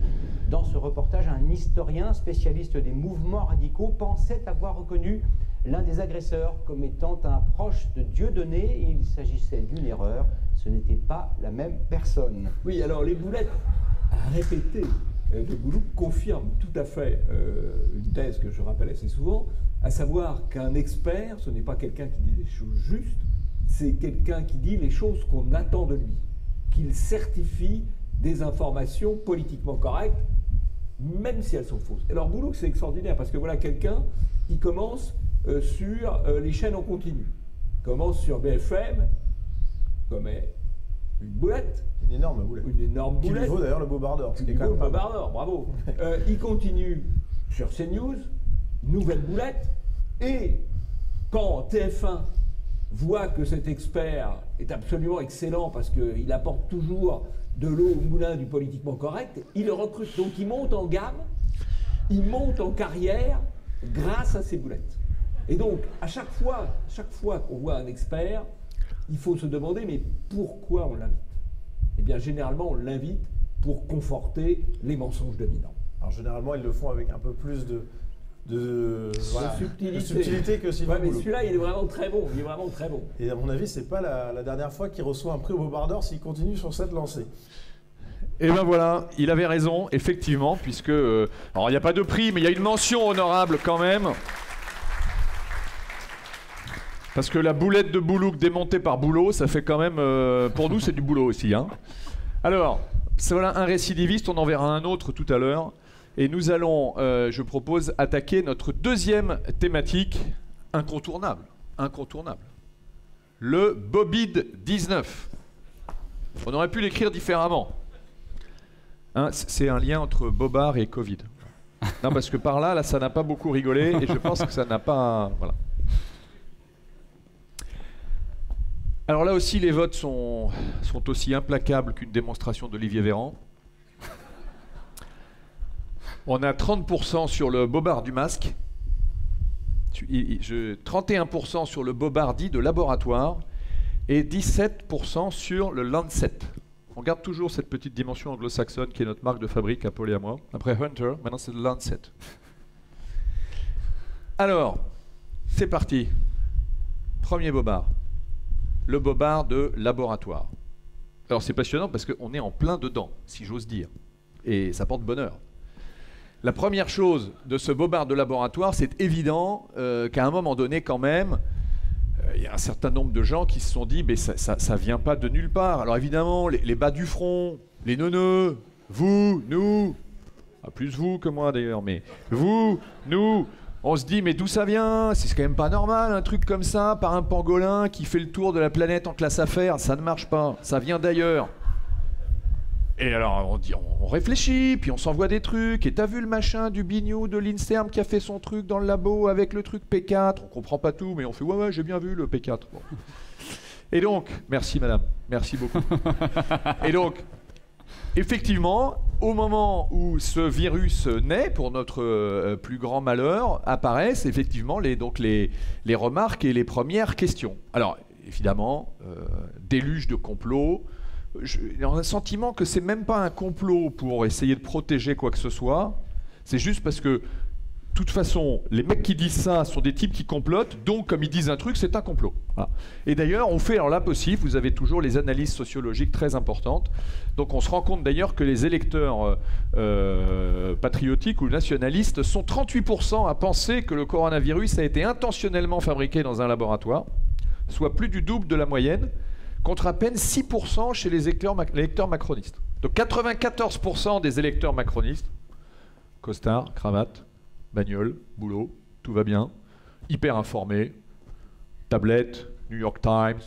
Dans ce reportage, un historien spécialiste des mouvements radicaux pensait avoir reconnu l'un des agresseurs comme étant un proche de Dieudonné. Il s'agissait d'une erreur. Ce n'était pas la même personne. Oui, alors les boulettes répétées de Boulouk confirment tout à fait une thèse que je rappelle assez souvent, à savoir qu'un expert, ce n'est pas quelqu'un qui dit des choses justes, c'est quelqu'un qui dit les choses qu'on attend de lui, qu'il certifie des informations politiquement correctes, même si elles sont fausses. Alors Boulouk, c'est extraordinaire, parce que voilà quelqu'un qui commence sur les chaînes en continu, commence sur BFM, comme une boulette. Une énorme boulette. Une énorme boulette. Qui lui vaut d'ailleurs le Bobardor. Qui lui vaut le Bobardor, bravo. Il continue sur CNews, nouvelle boulette, et quand TF1 voit que cet expert est absolument excellent parce qu'il apporte toujours de l'eau au moulin du politiquement correct, il le recrute. Donc il monte en gamme, il monte en carrière grâce à ces boulettes. Et donc, à chaque fois qu'on voit un expert, il faut se demander, mais pourquoi on l'invite? Eh bien, généralement, on l'invite pour conforter les mensonges dominants. Alors, généralement, ils le font avec un peu plus de subtilité que Sylvain Boulouk. Mais celui-là, il est vraiment très bon. Il est vraiment très bon. Et à mon avis, c'est pas la dernière fois qu'il reçoit un prix au Bobardor s'il continue sur cette lancée. Et ben voilà, il avait raison, effectivement, puisque... alors, il n'y a pas de prix, mais il y a une mention honorable quand même. Parce que la boulette de Boulouk démontée par Boulot, ça fait quand même... pour nous, c'est du boulot aussi. Hein. Alors, voilà un récidiviste, on en verra un autre tout à l'heure. Et nous allons, je propose, attaquer notre deuxième thématique incontournable. Incontournable. Le Bobide-19. On aurait pu l'écrire différemment. Hein, c'est un lien entre Bobard et Covid. Non, parce que par là, ça n'a pas beaucoup rigolé. Et je pense que ça n'a pas... Voilà. Alors là aussi, les votes sont aussi implacables qu'une démonstration d'Olivier Véran. On a 30% sur le bobard du masque, 31% sur le bobard dit de laboratoire et 17% sur le Lancet. On garde toujours cette petite dimension anglo-saxonne qui est notre marque de fabrique à Paul et à moi. Après Hunter, maintenant c'est le Lancet. Alors, c'est parti. Premier bobard. Le bobard de laboratoire. Alors c'est passionnant parce qu'on est en plein dedans, si j'ose dire. Et ça porte bonheur. La première chose de ce bobard de laboratoire, c'est évident qu'à un moment donné quand même, il y a un certain nombre de gens qui se sont dit, mais ça vient pas de nulle part. Alors évidemment, les bas du front, les neuneux, vous, nous, plus vous que moi d'ailleurs, mais vous, nous, on se dit, mais d'où ça vient? C'est quand même pas normal, un truc comme ça, par un pangolin qui fait le tour de la planète en classe affaires, ça ne marche pas, ça vient d'ailleurs. Et alors on réfléchit, puis on s'envoie des trucs, et t'as vu le machin du Bignou de l'Inserm qui a fait son truc dans le labo avec le truc P4, on comprend pas tout, mais on fait ouais j'ai bien vu le P4. Bon. Et donc, merci madame, merci beaucoup. Et donc, effectivement, au moment où ce virus naît, pour notre plus grand malheur, apparaissent effectivement les remarques et les premières questions. Alors, évidemment, déluge de complots. J'ai un sentiment que c'est même pas un complot pour essayer de protéger quoi que ce soit. C'est juste parce que, de toute façon, les mecs qui disent ça sont des types qui complotent, donc comme ils disent un truc, c'est un complot. Voilà. Et d'ailleurs, on fait, alors là possible, vous avez toujours les analyses sociologiques très importantes. Donc on se rend compte d'ailleurs que les électeurs patriotiques ou nationalistes sont 38% à penser que le coronavirus a été intentionnellement fabriqué dans un laboratoire, soit plus du double de la moyenne, contre à peine 6% chez les électeurs macronistes. Donc 94% des électeurs macronistes, costard, cravate, bagnole, boulot, tout va bien, hyper informés, tablette, New York Times,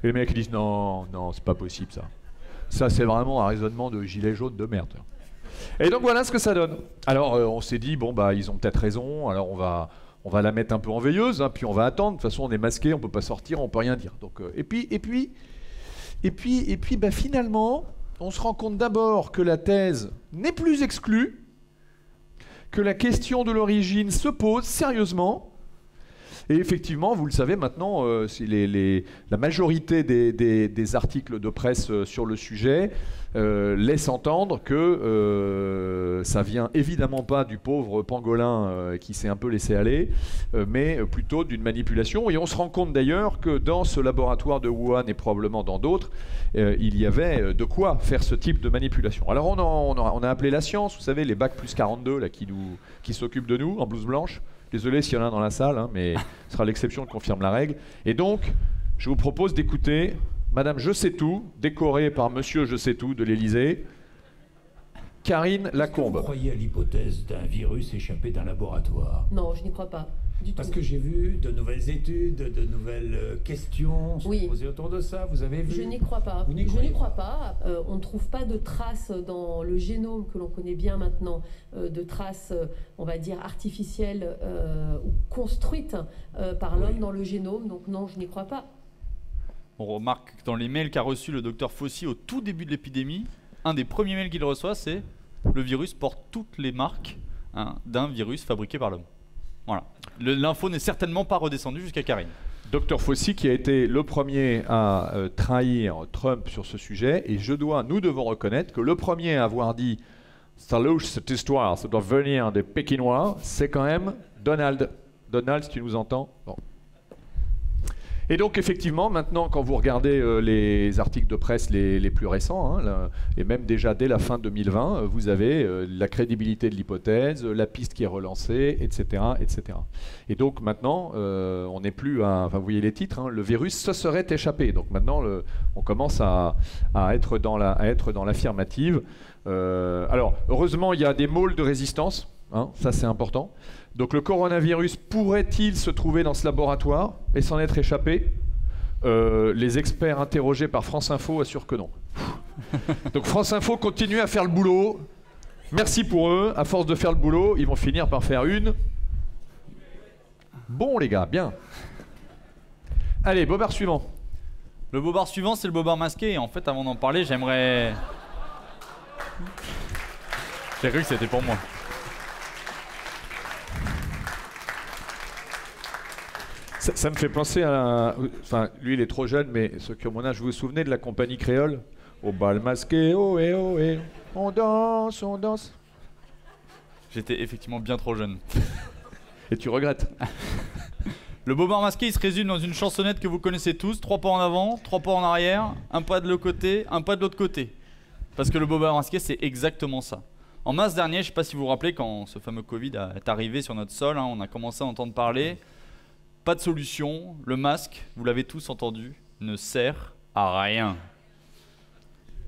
et les mecs disent non, c'est pas possible ça. Ça c'est vraiment un raisonnement de gilet jaune de merde. Et donc voilà ce que ça donne. Alors on s'est dit, bon bah ils ont peut-être raison, alors on va la mettre un peu en veilleuse, hein, puis on va attendre. De toute façon, on est masqué, on peut pas sortir, on peut rien dire. Donc, et puis, bah, finalement, on se rend compte d'abord que la thèse n'est plus exclue, que la question de l'origine se pose sérieusement. Et effectivement, vous le savez maintenant, la majorité des articles de presse sur le sujet laissent entendre que ça vient évidemment pas du pauvre pangolin qui s'est un peu laissé aller, mais plutôt d'une manipulation. Et on se rend compte d'ailleurs que dans ce laboratoire de Wuhan et probablement dans d'autres, il y avait de quoi faire ce type de manipulation. Alors on a appelé la science, vous savez, les bacs plus 42 là, qui s'occupent de nous en blouse blanche. Désolé s'il y en a dans la salle, hein, mais ce sera l'exception qui confirme la règle. Et donc, je vous propose d'écouter Madame Je sais tout, décorée par Monsieur Je sais tout de l'Élysée, Karine Lacombe. Vous croyez à l'hypothèse d'un virus échappé d'un laboratoire? Non, je n'y crois pas. Parce que j'ai vu de nouvelles études, de nouvelles questions se poser autour de ça. Vous avez vu? Je n'y crois pas. Vous n'y je croyez n'y crois pas. On ne trouve pas de traces dans le génome que l'on connaît bien maintenant, de traces, on va dire, artificielles ou construites par l'homme dans le génome. Donc non, je n'y crois pas. On remarque que dans les mails qu'a reçu le docteur Fauci au tout début de l'épidémie, un des premiers mails qu'il reçoit, c'est « Le virus porte toutes les marques d'un virus fabriqué par l'homme ». Voilà. L'info n'est certainement pas redescendue jusqu'à Karine. Dr Fauci qui a été le premier à trahir Trump sur ce sujet, et nous devons reconnaître que le premier à avoir dit « Salut, cette histoire, ça doit venir des Pékinois », c'est quand même Donald. Donald, si tu nous entends. Bon. Et donc effectivement, maintenant, quand vous regardez les articles de presse les plus récents, hein, et même déjà dès la fin 2020, vous avez la crédibilité de l'hypothèse, la piste qui est relancée, etc., etc. Et donc maintenant, on n'est plus à... Enfin, vous voyez les titres, hein, le virus se serait échappé. Donc maintenant, on commence à être dans l'affirmative. Alors, heureusement, il y a des môles de résistance, hein, ça c'est important. Donc le coronavirus pourrait-il se trouver dans ce laboratoire et s'en être échappé? Les experts interrogés par France Info assurent que non. Donc France Info continue à faire le boulot. Merci pour eux. À force de faire le boulot, ils vont finir par faire une. Bon les gars, bien. Allez, bobard suivant. Le bobard suivant, c'est le bobard masqué. Et en fait, avant d'en parler, j'aimerais... J'ai cru que c'était pour moi. Ça me fait penser à... Enfin, lui, il est trop jeune, mais ceux qui ont mon âge, vous vous souvenez de la compagnie créole? Au bal masqué, oh et oh et on danse, on danse. J'étais effectivement bien trop jeune. Et tu regrettes? Le bobard masqué, il se résume dans une chansonnette que vous connaissez tous. 3 pas en avant, 3 pas en arrière, un pas de l'autre côté, un pas de l'autre côté. Parce que le bobard masqué, c'est exactement ça. En mars dernier, je ne sais pas si vous vous rappelez, quand ce fameux Covid est arrivé sur notre sol, hein, on a commencé à entendre parler. Pas de solution, le masque, vous l'avez tous entendu, ne sert à rien.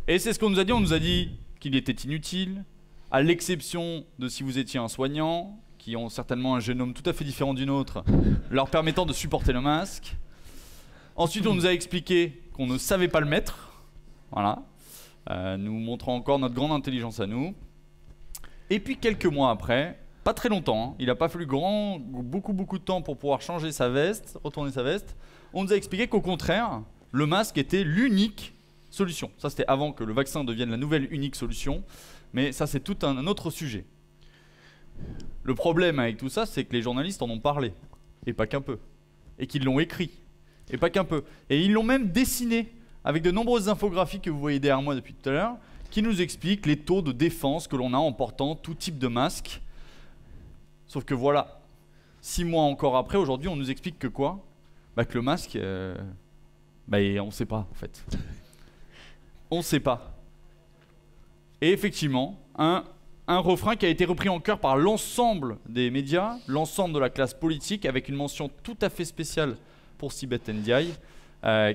Et c'est ce qu'on nous a dit. On nous a dit qu'il était inutile, à l'exception de si vous étiez un soignant, qui ont certainement un génome tout à fait différent du nôtre, leur permettant de supporter le masque. Ensuite, on nous a expliqué qu'on ne savait pas le mettre, voilà, nous montrant encore notre grande intelligence à nous. Et puis quelques mois après, pas très longtemps, hein, il n'a pas fallu beaucoup de temps pour pouvoir changer sa veste, retourner sa veste, on nous a expliqué qu'au contraire, le masque était l'unique solution. Ça, c'était avant que le vaccin devienne la nouvelle unique solution, mais ça, c'est tout un autre sujet. Le problème avec tout ça, c'est que les journalistes en ont parlé, et pas qu'un peu, et qu'ils l'ont écrit, et pas qu'un peu, et ils l'ont même dessiné, avec de nombreuses infographies que vous voyez derrière moi depuis tout à l'heure, qui nous expliquent les taux de défense que l'on a en portant tout type de masque. Sauf que voilà, 6 mois encore après, aujourd'hui, on nous explique que quoi? Bah que le masque, on ne sait pas en fait. On ne sait pas. Et effectivement, un refrain qui a été repris en chœur par l'ensemble des médias, l'ensemble de la classe politique, avec une mention tout à fait spéciale pour Sibeth Ndiaye,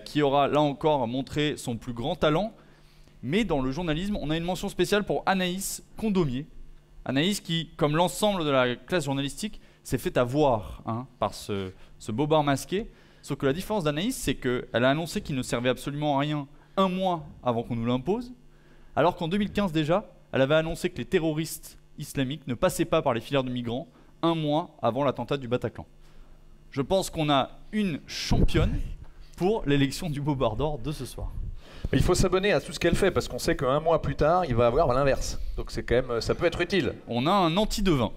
qui aura là encore montré son plus grand talent. Mais dans le journalisme, on a une mention spéciale pour Anaïs Condomier. Anaïs qui, comme l'ensemble de la classe journalistique, s'est fait avoir par ce bobard masqué. Sauf que la différence d'Anaïs, c'est qu'elle a annoncé qu'il ne servait absolument à rien 1 mois avant qu'on nous l'impose, alors qu'en 2015 déjà, elle avait annoncé que les terroristes islamiques ne passaient pas par les filières de migrants 1 mois avant l'attentat du Bataclan. Je pense qu'on a une championne pour l'élection du Bobard d'or de ce soir. Il faut s'abonner à tout ce qu'elle fait, parce qu'on sait qu'un mois plus tard, il va avoir l'inverse. Donc c'est quand même, ça peut être utile. On a un anti-devin.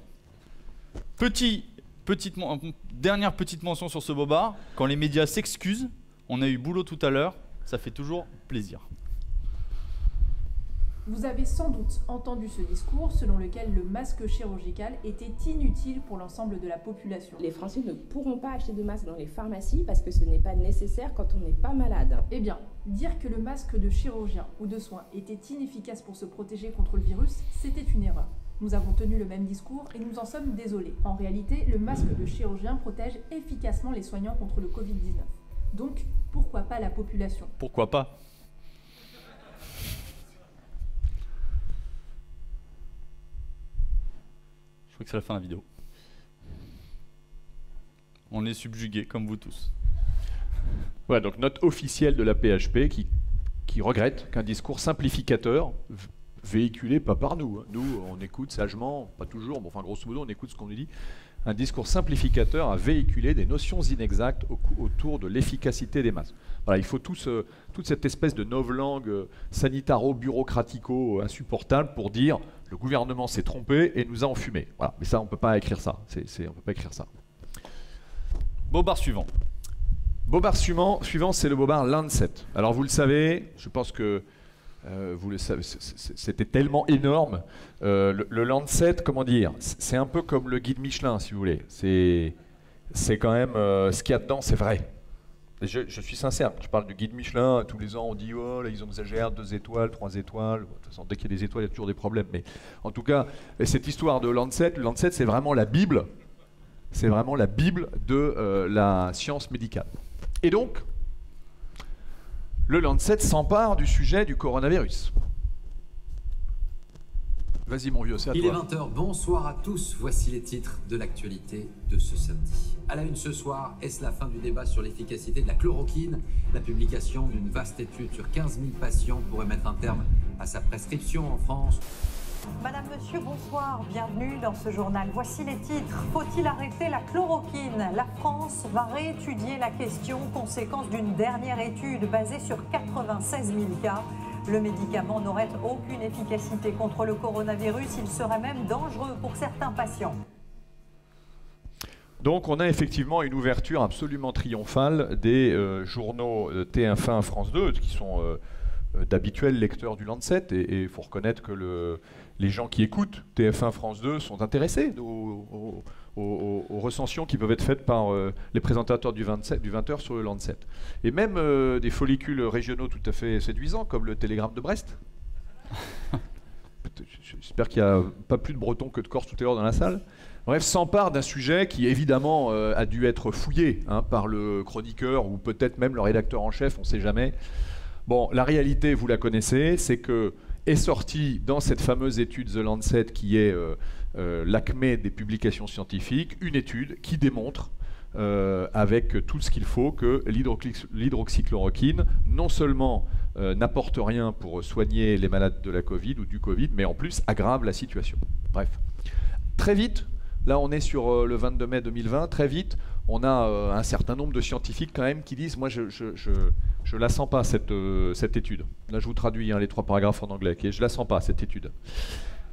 Dernière petite mention sur ce Bobard, quand les médias s'excusent, on a eu boulot tout à l'heure, ça fait toujours plaisir. Vous avez sans doute entendu ce discours selon lequel le masque chirurgical était inutile pour l'ensemble de la population. Les Français ne pourront pas acheter de masques dans les pharmacies parce que ce n'est pas nécessaire quand on n'est pas malade. Eh bien, dire que le masque de chirurgien ou de soins était inefficace pour se protéger contre le virus, c'était une erreur. Nous avons tenu le même discours et nous en sommes désolés. En réalité, le masque de chirurgien protège efficacement les soignants contre le Covid-19. Donc, pourquoi pas la population? Pourquoi pas? Je crois que c'est la fin de la vidéo. On est subjugués, comme vous tous. Voilà, donc note officielle de la PHP qui regrette qu'un discours simplificateur, véhiculé pas par nous, nous on écoute sagement, pas toujours, bon, enfin grosso modo on écoute ce qu'on nous dit, un discours simplificateur a véhiculé des notions inexactes autour de l'efficacité des masques. Voilà, il faut toute cette espèce de novlangue sanitaro-bureaucratico insupportable pour dire le gouvernement s'est trompé et nous a enfumés. Voilà, mais ça on peut pas écrire ça. On peut pas écrire ça. Bobard suivant. Bobard suivant, c'est le Bobard Lancet. Alors vous le savez, je pense que vous le savez, c'était tellement énorme. Le Lancet, comment dire, c'est un peu comme le guide Michelin, si vous voulez. C'est quand même ce qu'il y a dedans, c'est vrai. Je suis sincère. Je parle du guide Michelin. Tous les ans, on dit oh là, ils exagèrent, 2 étoiles, 3 étoiles. De toute façon, dès qu'il y a des étoiles, il y a toujours des problèmes. Mais en tout cas, cette histoire de Lancet, le Lancet, c'est vraiment la Bible. C'est vraiment la Bible de la science médicale. Et donc, le Lancet s'empare du sujet du coronavirus. Vas-y mon vieux, c'est à toi. Il est 20h, bonsoir à tous. Voici les titres de l'actualité de ce samedi. À la une ce soir, est-ce la fin du débat sur l'efficacité de la chloroquine? La publication d'une vaste étude sur 15 000 patients pourrait mettre un terme à sa prescription en France. Madame, monsieur, bonsoir, bienvenue dans ce journal. Voici les titres. Faut-il arrêter la chloroquine? La France va réétudier la question, conséquence d'une dernière étude basée sur 96 000 cas. Le médicament n'aurait aucune efficacité contre le coronavirus, il serait même dangereux pour certains patients. Donc on a effectivement une ouverture absolument triomphale des journaux TF1 France 2, qui sont d'habituels lecteurs du Lancet, et il faut reconnaître que les gens qui écoutent TF1 France 2 sont intéressés aux recensions qui peuvent être faites par les présentateurs du 20h sur le Lancet. Et même des follicules régionaux tout à fait séduisants, comme le Télégramme de Brest. J'espère qu'il n'y a pas plus de Bretons que de Corse tout à l'heure dans la salle. Bref, s'empare d'un sujet qui évidemment a dû être fouillé par le chroniqueur ou peut-être même le rédacteur en chef, on ne sait jamais. Bon, la réalité, vous la connaissez, c'est que est sortie dans cette fameuse étude The Lancet qui est l'acmé des publications scientifiques, une étude qui démontre avec tout ce qu'il faut que l'hydroxychloroquine non seulement n'apporte rien pour soigner les malades de la Covid ou du Covid, mais en plus aggrave la situation. Bref, très vite, là on est sur le 22 mai 2020, très vite on a un certain nombre de scientifiques quand même qui disent moi je la sens pas cette étude. Là je vous traduis les 3 paragraphes en anglais, okay, je la sens pas cette étude.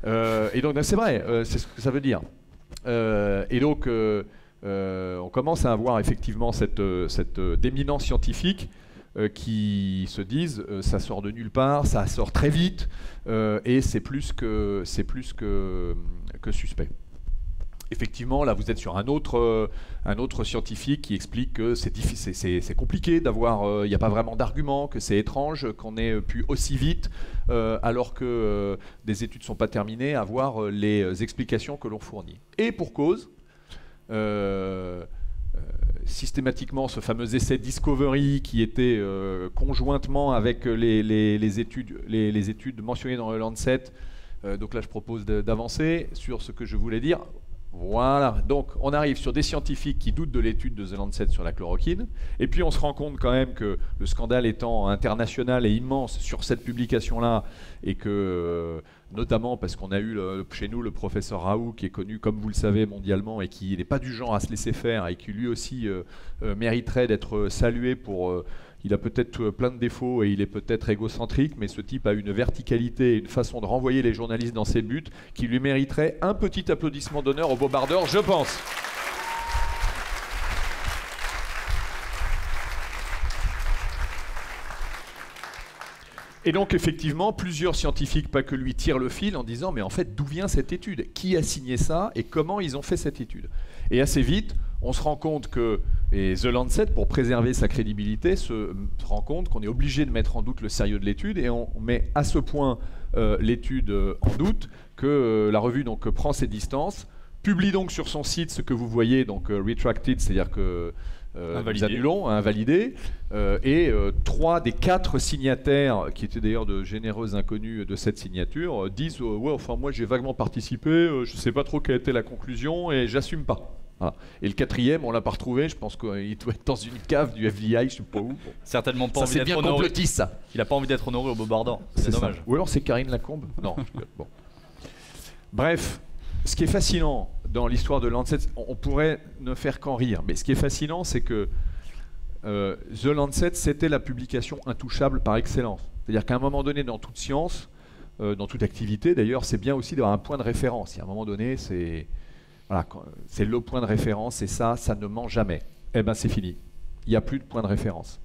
Et donc c'est vrai, c'est ce que ça veut dire. Et donc on commence à avoir effectivement cette d'éminents scientifiques qui se disent ça sort de nulle part, ça sort très vite et c'est plus que suspect. Effectivement, là, vous êtes sur un autre scientifique qui explique que c'est compliqué d'avoir, il n'y a pas vraiment d'argument, que c'est étrange qu'on ait pu aussi vite, alors que des études ne sont pas terminées, avoir les explications que l'on fournit. Et pour cause, systématiquement, ce fameux essai Discovery qui était conjointement avec les études mentionnées dans le Lancet, donc là, je propose d'avancer sur ce que je voulais dire. Voilà, donc on arrive sur des scientifiques qui doutent de l'étude de The Lancet sur la chloroquine, et puis on se rend compte quand même que le scandale étant international et immense sur cette publication-là, et que notamment parce qu'on a eu chez nous le professeur Raoult, qui est connu, comme vous le savez, mondialement, et qui n'est pas du genre à se laisser faire, et qui lui aussi mériterait d'être salué pour... il a peut-être plein de défauts et il est peut-être égocentrique, mais ce type a une verticalité et une façon de renvoyer les journalistes dans ses buts qui lui mériterait un petit applaudissement d'honneur au Bobardeur, je pense. Et donc effectivement, plusieurs scientifiques, pas que lui, tirent le fil en disant mais en fait d'où vient cette étude? Qui a signé ça et comment ils ont fait cette étude? Et assez vite, on se rend compte que et The Lancet, pour préserver sa crédibilité, se rend compte qu'on est obligé de mettre en doute le sérieux de l'étude, et on met à ce point l'étude en doute que la revue donc prend ses distances, publie donc sur son site ce que vous voyez, donc retracted, c'est-à-dire que nous annulons, invalidé, et 3 des 4 signataires, qui étaient d'ailleurs de généreux inconnus de cette signature, disent ouais, enfin moi j'ai vaguement participé, je ne sais pas trop quelle était la conclusion et j'assume pas. Voilà. Et le 4e, on l'a pas retrouvé, je pense qu'il doit être dans une cave du FBI, je sais pas où. Bon. Certainement pas ça, envie d'être honoré. Ça. Il a pas envie d'être honoré au Bobardeur, c'est dommage. Ou alors c'est Karine Lacombe. Non. Bon. Bref, ce qui est fascinant dans l'histoire de Lancet, on pourrait ne faire qu'en rire, mais ce qui est fascinant, c'est que The Lancet, c'était la publication intouchable par excellence. C'est-à-dire qu'à un moment donné, dans toute science, dans toute activité, d'ailleurs, c'est bien aussi d'avoir un point de référence. Et à un moment donné, c'est le point de référence, et ça ne ment jamais. Eh bien, c'est fini. Il n'y a plus de point de référence.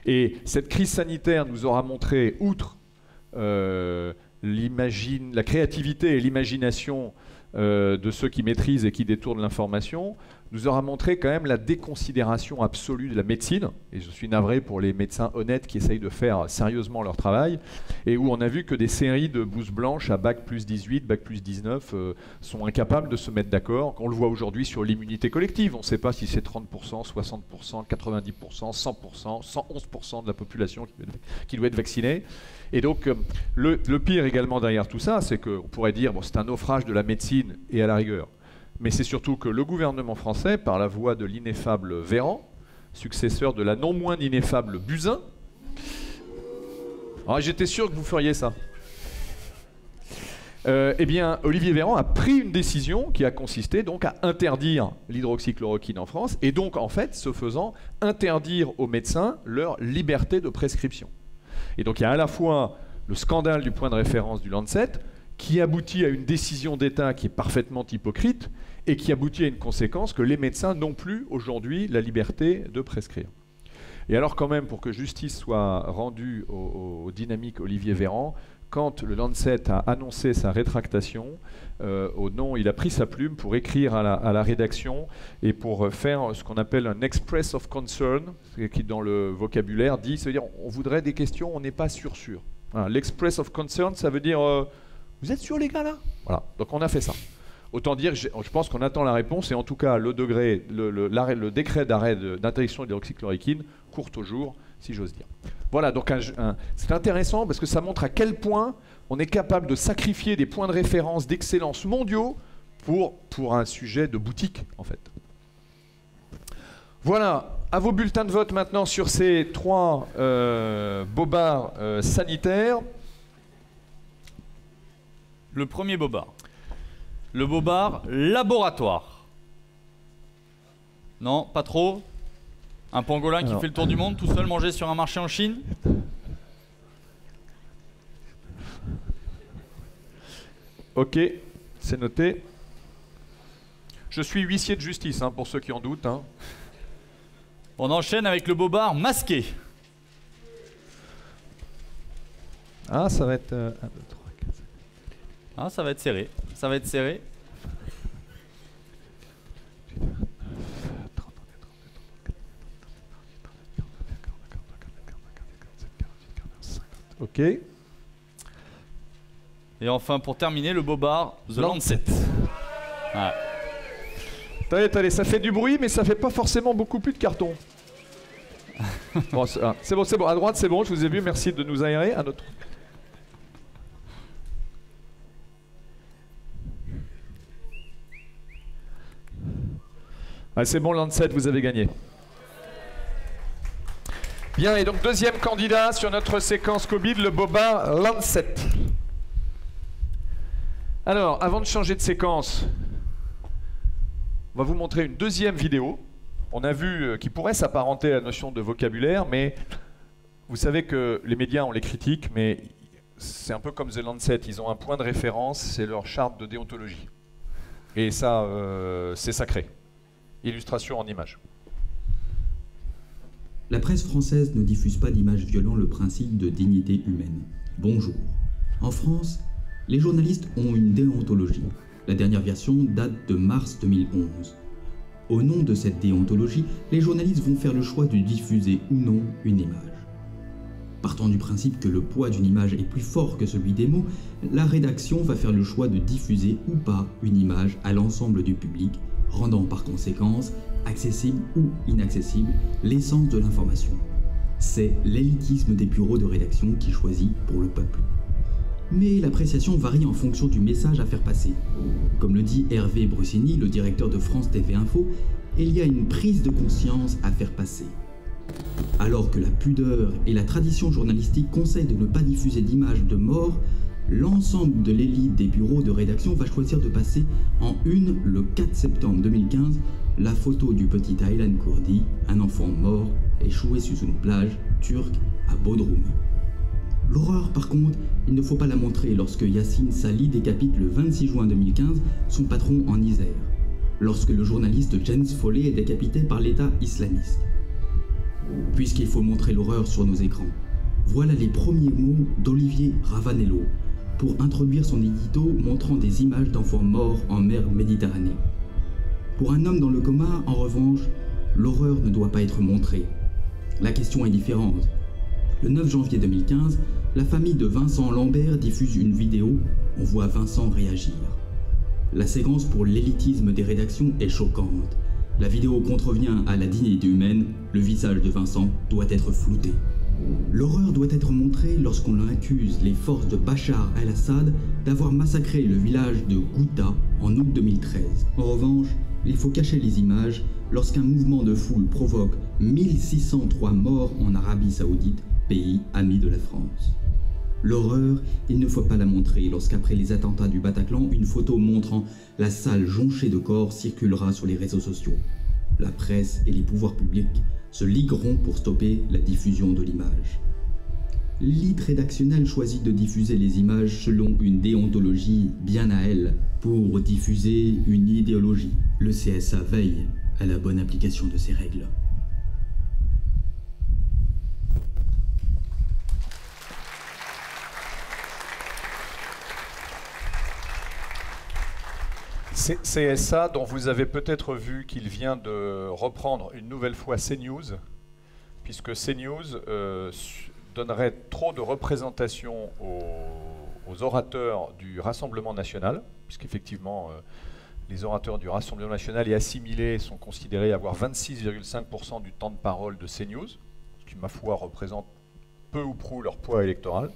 Et cette crise sanitaire nous aura montré, outre la créativité et l'imagination de ceux qui maîtrisent et qui détournent l'information, nous aura montré quand même la déconsidération absolue de la médecine, et je suis navré pour les médecins honnêtes qui essayent de faire sérieusement leur travail, et où on a vu que des séries de blouses blanches à bac plus 18, bac plus 19 sont incapables de se mettre d'accord. On le voit aujourd'hui sur l'immunité collective, on ne sait pas si c'est 30%, 60%, 90%, 100%, 111% de la population qui doit être vaccinée. Et donc le pire également derrière tout ça, c'est qu'on pourrait dire bon, c'est un naufrage de la médecine et à la rigueur. Mais c'est surtout que le gouvernement français, par la voix de l'ineffable Véran, successeur de la non moins ineffable Buzyn, j'étais sûr que vous feriez ça. Eh bien, Olivier Véran a pris une décision qui a consisté donc à interdire l'hydroxychloroquine en France, et donc en fait, ce faisant, interdire aux médecins leur liberté de prescription. Et donc il y a à la fois le scandale du point de référence du Lancet, qui aboutit à une décision d'État qui est parfaitement hypocrite et qui aboutit à une conséquence que les médecins n'ont plus aujourd'hui la liberté de prescrire. Et alors quand même, pour que justice soit rendue au dynamique Olivier Véran, quand le Lancet a annoncé sa rétractation, il a pris sa plume pour écrire à la rédaction et pour faire ce qu'on appelle un express of concern, qui dans le vocabulaire dit, ça veut dire on voudrait des questions, on n'est pas sûr. Voilà, l'express of concern, ça veut dire vous êtes sûrs les gars là? Voilà, donc on a fait ça. Autant dire, je pense qu'on attend la réponse et en tout cas le décret d'arrêt d'interdiction de l'hydroxychloroquine court au jour, si j'ose dire. Voilà, donc c'est intéressant parce que ça montre à quel point on est capable de sacrifier des points de référence d'excellence mondiaux pour un sujet de boutique, en fait. Voilà, à vos bulletins de vote maintenant sur ces 3 bobards sanitaires. Le premier bobard. Le bobard laboratoire. Non, pas trop. Un pangolin qui fait le tour du monde tout seul manger sur un marché en Chine. Ok, c'est noté. Je suis huissier de justice, pour ceux qui en doutent. On enchaîne avec le bobard masqué. Ah, ça va être... 1, 2, 3, 4. Ah, ça va être serré. Ça va être serré. Ok. Et enfin, pour terminer, le bobard The Lancet. Ouais. Attendez, ça fait du bruit, mais ça fait pas forcément beaucoup plus de carton. Bon, c'est bon. À droite, c'est bon, je vous ai vu. Merci de nous aérer. Un autre. Ah, c'est bon, Lancet, vous avez gagné. Bien, et donc deuxième candidat sur notre séquence Covid, le bobard Lancet. Alors, avant de changer de séquence, on va vous montrer une deuxième vidéo. On a vu qui pourrait s'apparenter à la notion de vocabulaire, mais vous savez que les médias, on les critique, mais c'est un peu comme The Lancet, ils ont un point de référence, c'est leur charte de déontologie. Et ça, c'est sacré. Illustration en images. La presse française ne diffuse pas d'images violant le principe de dignité humaine. Bonjour. En France, les journalistes ont une déontologie. La dernière version date de mars 2011. Au nom de cette déontologie, les journalistes vont faire le choix de diffuser ou non une image. Partant du principe que le poids d'une image est plus fort que celui des mots, la rédaction va faire le choix de diffuser ou pas une image à l'ensemble du public, rendant par conséquence accessible ou inaccessible l'essence de l'information. C'est l'élitisme des bureaux de rédaction qui choisit pour le peuple. Mais l'appréciation varie en fonction du message à faire passer. Comme le dit Hervé Brussini, le directeur de France TV Info, il y a une prise de conscience à faire passer. Alors que la pudeur et la tradition journalistique conseillent de ne pas diffuser d'images de morts, l'ensemble de l'élite des bureaux de rédaction va choisir de passer en une, le 4 septembre 2015, la photo du petit Aylan Kurdi, un enfant mort, échoué sur une plage turque à Bodrum. L'horreur, par contre, il ne faut pas la montrer lorsque Yassine Sali décapite le 26 juin 2015 son patron en Isère, lorsque le journaliste James Foley est décapité par l'État islamiste. Puisqu'il faut montrer l'horreur sur nos écrans, voilà les premiers mots d'Olivier Ravanello pour introduire son édito montrant des images d'enfants morts en mer Méditerranée. Pour un homme dans le coma, en revanche, l'horreur ne doit pas être montrée. La question est différente. Le 9 janvier 2015, la famille de Vincent Lambert diffuse une vidéo, on voit Vincent réagir. La séquence pour l'élitisme des rédactions est choquante. La vidéo contrevient à la dignité humaine, le visage de Vincent doit être flouté. L'horreur doit être montrée lorsqu'on accuse les forces de Bachar el-Assad d'avoir massacré le village de Ghouta en août 2013. En revanche, il faut cacher les images lorsqu'un mouvement de foule provoque 1603 morts en Arabie Saoudite, pays ami de la France. L'horreur, il ne faut pas la montrer lorsqu'après les attentats du Bataclan, une photo montrant la salle jonchée de corps circulera sur les réseaux sociaux. La presse et les pouvoirs publics se ligueront pour stopper la diffusion de l'image. l'élite rédactionnelle choisit de diffuser les images selon une déontologie bien à elle, pour diffuser une idéologie. Le CSA veille à la bonne application de ces règles. CSA, dont vous avez peut-être vu qu'il vient de reprendre une nouvelle fois CNews, puisque CNews donnerait trop de représentation aux orateurs du Rassemblement national, puisqu'effectivement les orateurs du Rassemblement national et assimilés sont considérés avoir 26,5% du temps de parole de CNews, ce qui, ma foi, représente peu ou prou leur poids électoral.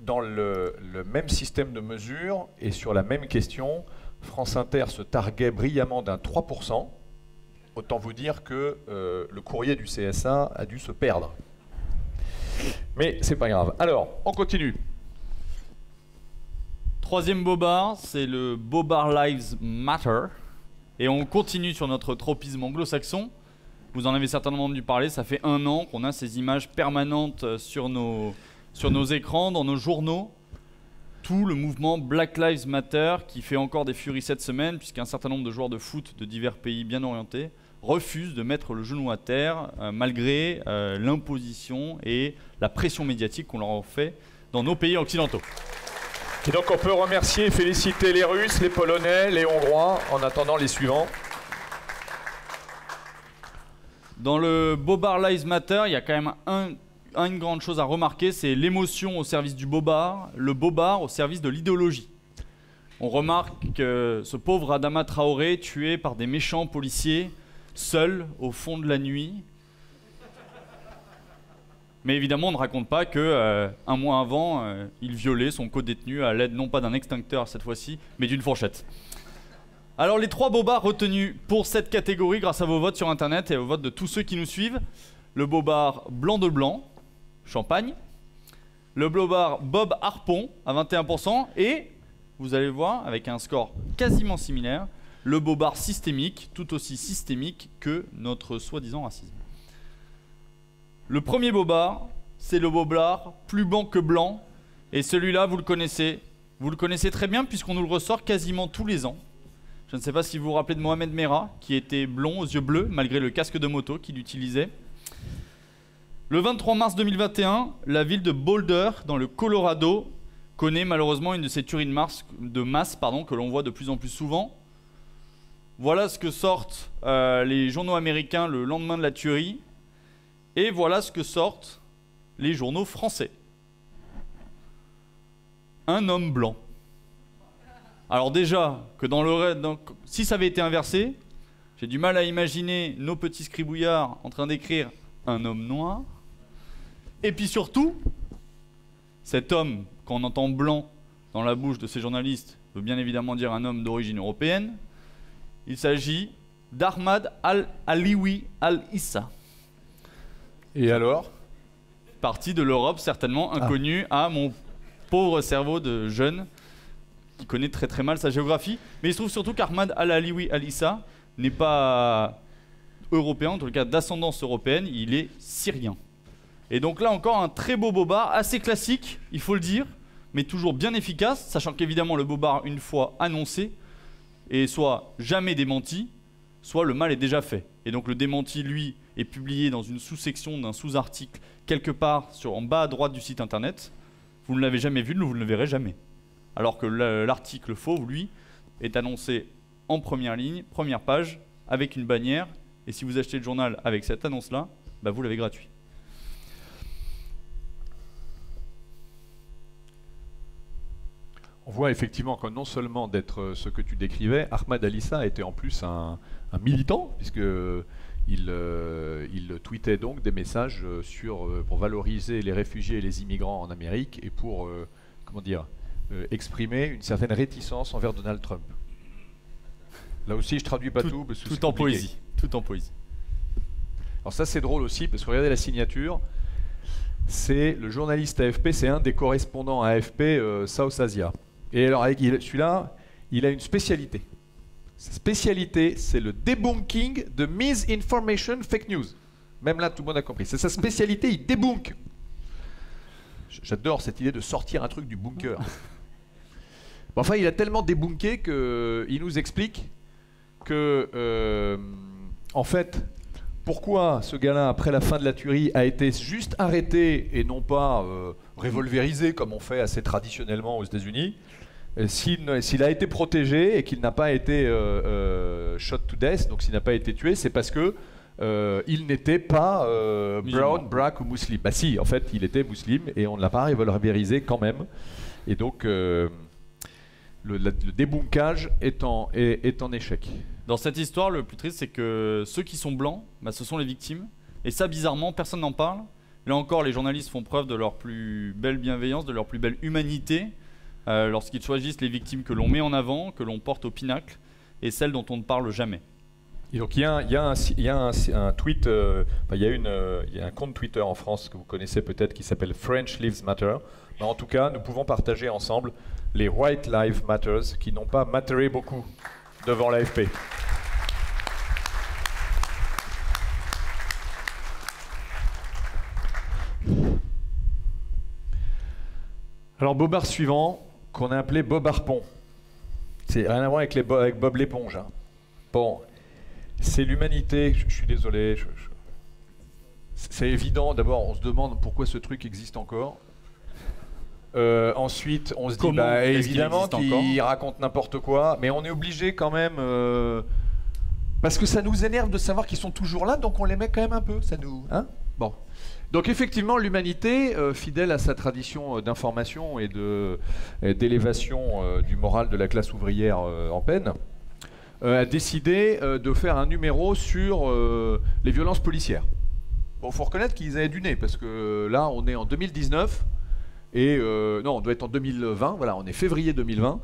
Dans le même système de mesure et sur la même question, France Inter se targuait brillamment d'un 3%. Autant vous dire que le courrier du CSA a dû se perdre. Mais c'est pas grave. Alors, on continue. Troisième bobard, c'est le Bobard Lives Matter. Et on continue sur notre tropisme anglo-saxon. Vous en avez certainement entendu parler, ça fait 1 an qu'on a ces images permanentes sur nos écrans, dans nos journaux. Tout le mouvement Black Lives Matter qui fait encore des furies cette semaine, puisqu'un certain nombre de joueurs de foot de divers pays bien orientés refusent de mettre le genou à terre malgré l'imposition et la pression médiatique qu'on leur fait dans nos pays occidentaux. Et donc on peut remercier et féliciter les Russes, les Polonais, les Hongrois, en attendant les suivants. Dans le Bobard Lives Matter, il y a quand même une grande chose à remarquer, c'est l'émotion au service du bobard, le bobard au service de l'idéologie. On remarque que ce pauvre Adama Traoré, tué par des méchants policiers, seul au fond de la nuit. Mais évidemment, on ne raconte pas que 1 mois avant, il violait son co-détenu à l'aide non pas d'un extincteur cette fois-ci, mais d'une fourchette. Alors les 3 bobards retenus pour cette catégorie grâce à vos votes sur internet et aux votes de tous ceux qui nous suivent. Le bobard blanc de blanc, Champagne. Le bobard Bob Harpon à 21%. Et, vous allez voir, avec un score quasiment similaire, le bobard systémique, tout aussi systémique que notre soi-disant racisme. Le premier bobard, c'est le bobard plus blanc que blanc. Et celui-là, vous le connaissez. Vous le connaissez très bien puisqu'on nous le ressort quasiment tous les ans. Je ne sais pas si vous vous rappelez de Mohamed Merah, qui était blond aux yeux bleus, malgré le casque de moto qu'il utilisait. Le 23 mars 2021, la ville de Boulder, dans le Colorado, connaît malheureusement une de ces tueries de masse que l'on voit de plus en plus souvent. Voilà ce que sortent les journaux américains le lendemain de la tuerie. Et voilà ce que sortent les journaux français. Un homme blanc. Alors déjà, que si ça avait été inversé, j'ai du mal à imaginer nos petits scribouillards en train d'écrire un homme noir. Et puis surtout, cet homme, quand on entend blanc dans la bouche de ces journalistes, veut bien évidemment dire un homme d'origine européenne. Il s'agit d'Ahmad Al-Aliwi Al-Issa. Et alors ? Parti de l'Europe, certainement inconnu à mon pauvre cerveau de jeune qui connaît très très mal sa géographie. Mais il se trouve surtout qu'Ahmad Al-Aliwi Al-Issa n'est pas européen, en tout cas d'ascendance européenne, il est syrien. Et donc là encore un très beau bobard, assez classique, il faut le dire, mais toujours bien efficace, sachant qu'évidemment le bobard, une fois annoncé, est soit jamais démenti, soit le mal est déjà fait. Et donc le démenti, lui, est publié dans une sous-section d'un sous-article, quelque part en bas à droite du site internet. Vous ne l'avez jamais vu, vous ne le verrez jamais. Alors que l'article fauve, lui, est annoncé en première ligne, première page, avec une bannière. Et si vous achetez le journal avec cette annonce-là, bah vous l'avez gratuit. On voit effectivement que non seulement d'être ce que tu décrivais, Ahmad Al-Issa était en plus un militant, puisqu'il tweetait donc des messages pour valoriser les réfugiés et les immigrants en Amérique et pour exprimer une certaine réticence envers Donald Trump. Là aussi, je traduis pas tout parce que tout en poésie. Tout en poésie. Alors ça, c'est drôle aussi, parce que regardez la signature. C'est le journaliste AFP, c'est un des correspondants AFP South Asia. Et alors, celui-là, il a une spécialité. Sa spécialité, c'est le debunking de misinformation fake news. Même là, tout le monde a compris. C'est sa spécialité, il débunk. J'adore cette idée de sortir un truc du bunker. Bon, enfin, il a tellement débunké qu'il nous explique que, en fait, pourquoi ce gars-là, après la fin de la tuerie, a été juste arrêté et non pas revolverisé comme on fait assez traditionnellement aux États-Unis. S'il a été protégé et qu'il n'a pas été shot to death, donc s'il n'a pas été tué, c'est parce que il n'était pas brown, black ou musulman. Bah si, en fait, il était musulman et on ne l'a pas revolverisé quand même. Et donc, le débunkage est en échec. Dans cette histoire, le plus triste, c'est que ceux qui sont blancs, bah, ce sont les victimes. Et ça, bizarrement, personne n'en parle. Là encore, les journalistes font preuve de leur plus belle bienveillance, de leur plus belle humanité, lorsqu'ils choisissent les victimes que l'on met en avant, que l'on porte au pinacle, et celles dont on ne parle jamais. Et donc il y a un tweet, il y a un compte Twitter en France que vous connaissez peut-être qui s'appelle French Lives Matter. Mais en tout cas, nous pouvons partager ensemble les White Lives Matters qui n'ont pas matteré beaucoup devant l'AFP. Alors Bobard suivant, qu'on a appelé Bob Harpon. C'est rien à voir avec Bob l'éponge. Hein. Bon, c'est l'humanité, je suis désolé. C'est évident, d'abord on se demande pourquoi ce truc existe encore. Ensuite on se dit, bah, évidemment qu'il raconte n'importe quoi, mais on est obligé quand même... parce que ça nous énerve de savoir qu'ils sont toujours là, donc on les met quand même un peu, ça nous... Hein, bon. Donc effectivement, l'humanité, fidèle à sa tradition d'information et d'élévation du moral de la classe ouvrière en peine, a décidé de faire un numéro sur les violences policières. Bon, faut reconnaître qu'ils avaient du nez, parce que là, on est en 2019, et non, on doit être en 2020, voilà, on est février 2020,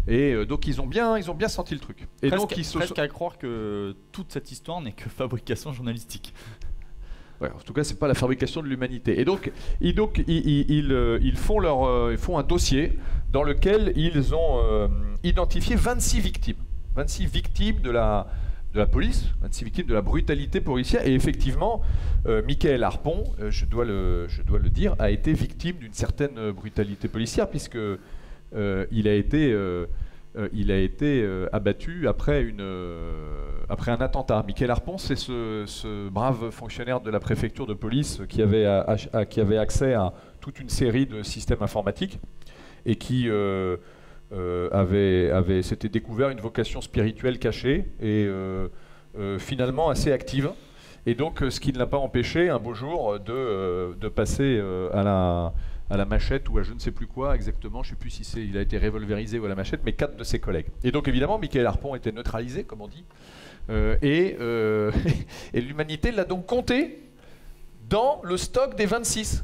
et donc ils ont bien senti le truc. Et presque, donc, presque à croire que toute cette histoire n'est que fabrication journalistique. Ouais, en tout cas, c'est pas la fabrication de l'humanité. Et donc, ils font un dossier dans lequel ils ont identifié 26 victimes. 26 victimes de la police, 26 victimes de la brutalité policière. Et effectivement, Michael Harpon, je dois le dire, a été victime d'une certaine brutalité policière, puisque il a été abattu après un attentat. Michael Harpon, c'est ce brave fonctionnaire de la préfecture de police qui avait accès à toute une série de systèmes informatiques et qui s'était découvert une vocation spirituelle cachée et finalement assez active. Et donc, ce qui ne l'a pas empêché, un beau jour, de passer à la machette ou à je ne sais plus quoi exactement, je ne sais plus si il a été revolverisé ou à la machette, mais 4 de ses collègues. Et donc évidemment, Michael Harpon était neutralisé, comme on dit, et l'humanité l'a donc compté dans le stock des 26.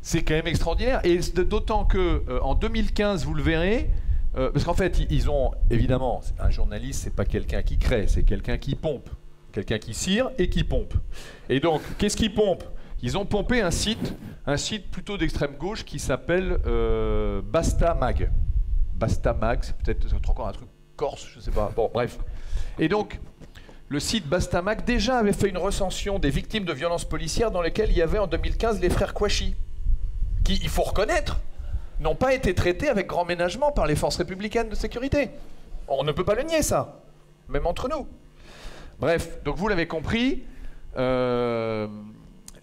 C'est quand même extraordinaire, et d'autant que en 2015, vous le verrez, parce qu'en fait, ils ont, évidemment, un journaliste, c'est pas quelqu'un qui crée, c'est quelqu'un qui pompe, quelqu'un qui cire et qui pompe. Et donc, qu'est-ce qu'ils pompent ? Ils ont pompé un site plutôt d'extrême gauche qui s'appelle Basta Mag. Basta Mag, c'est peut-être encore un truc corse, je sais pas. Bon, bref. Et donc, le site Basta Mag déjà avait fait une recension des victimes de violences policières dans lesquelles il y avait en 2015 les frères Kouachi, qui, il faut reconnaître, n'ont pas été traités avec grand ménagement par les forces républicaines de sécurité. On ne peut pas le nier, ça, même entre nous. Bref, donc vous l'avez compris,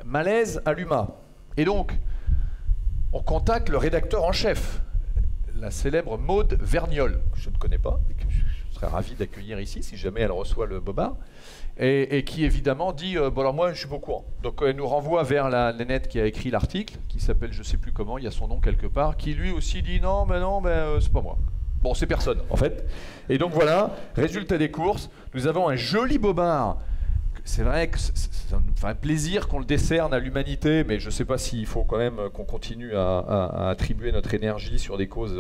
malaise à l'UMA. Et donc, on contacte le rédacteur en chef, la célèbre Maude Vergnol, que je ne connais pas, et que je serais ravi d'accueillir ici, si jamais elle reçoit le Bobard, et qui évidemment dit bon alors moi je suis pas au courant. Donc elle nous renvoie vers la nénette qui a écrit l'article, qui s'appelle je sais plus comment, il y a son nom quelque part, qui lui aussi dit non, c'est pas moi. Bon, c'est personne en fait. Et donc voilà, résultat des courses, nous avons un joli Bobard. C'est vrai que ça nous fait un plaisir qu'on le décerne à l'humanité, mais je ne sais pas s'il faut quand même qu'on continue à attribuer notre énergie sur des causes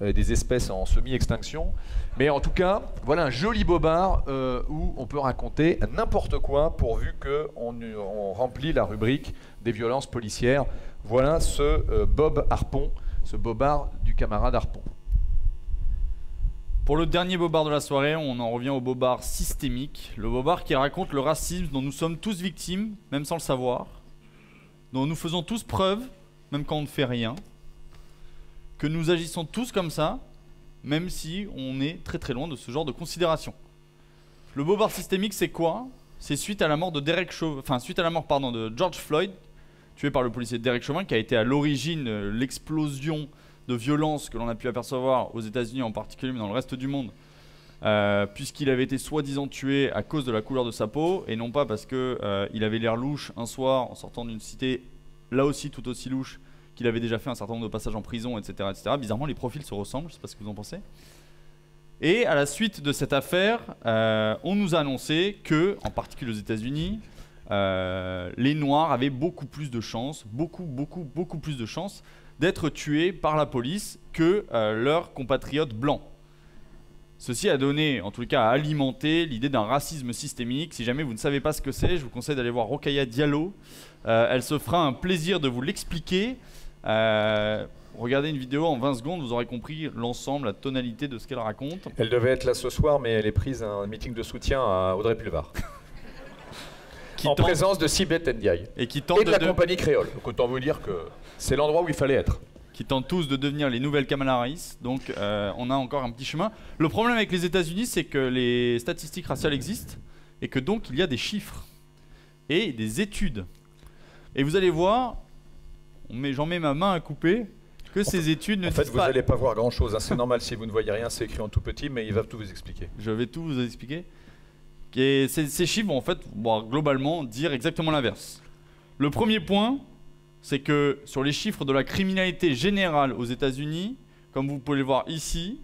des espèces en semi-extinction. Mais en tout cas, voilà un joli Bobard où on peut raconter n'importe quoi pourvu qu'on remplit la rubrique des violences policières. Voilà ce Bob Harpon, ce Bobard du camarade Harpon. Pour le dernier Bobard de la soirée, on en revient au Bobard systémique, le Bobard qui raconte le racisme dont nous sommes tous victimes, même sans le savoir. dont nous faisons tous preuve, même quand on ne fait rien, que nous agissons tous comme ça, même si on est très très loin de ce genre de considération. Le bobard systémique, c'est quoi? C'est suite à la mort de de George Floyd, tué par le policier Derek Chauvin, qui a été à l'origine de l'explosion de violence que l'on a pu apercevoir aux États-Unis en particulier, mais dans le reste du monde, puisqu'il avait été soi-disant tué à cause de la couleur de sa peau, et non pas parce qu'il avait l'air louche un soir en sortant d'une cité, là aussi tout aussi louche, qu'il avait déjà fait un certain nombre de passages en prison, etc., etc. Bizarrement, les profils se ressemblent, je ne sais pas ce que vous en pensez. Et à la suite de cette affaire, on nous a annoncé que, en particulier aux États-Unis, les Noirs avaient beaucoup plus de chances, beaucoup plus de chances d'être tués par la police que leurs compatriotes blancs. Ceci a donné, en tout cas a alimenté l'idée d'un racisme systémique. Si jamais vous ne savez pas ce que c'est, je vous conseille d'aller voir Rokhaya Diallo. Elle se fera un plaisir de vous l'expliquer. Regardez une vidéo en 20 secondes, vous aurez compris l'ensemble, la tonalité de ce qu'elle raconte. Elle devait être là ce soir, mais elle est prise à un meeting de soutien à Audrey Pulvar. Présence de Sibeth Ndiaye et de la compagnie créole. Donc autant vous dire que c'est l'endroit où il fallait être. Qui tentent tous de devenir les nouvelles Kamala Harris, donc on a encore un petit chemin. Le problème avec les États-Unis, c'est que les statistiques raciales existent et que donc il y a des chiffres et des études. Et vous allez voir, j'en mets ma main à couper, que ces études ne disent pas... En fait, vous n'allez pas voir grand-chose, hein. C'est normal si vous ne voyez rien, c'est écrit en tout petit, mais il va tout vous expliquer. Je vais tout vous expliquer. Et ces chiffres vont en fait globalement dire exactement l'inverse. Le premier point, c'est que sur les chiffres de la criminalité générale aux États-Unis, comme vous pouvez le voir ici,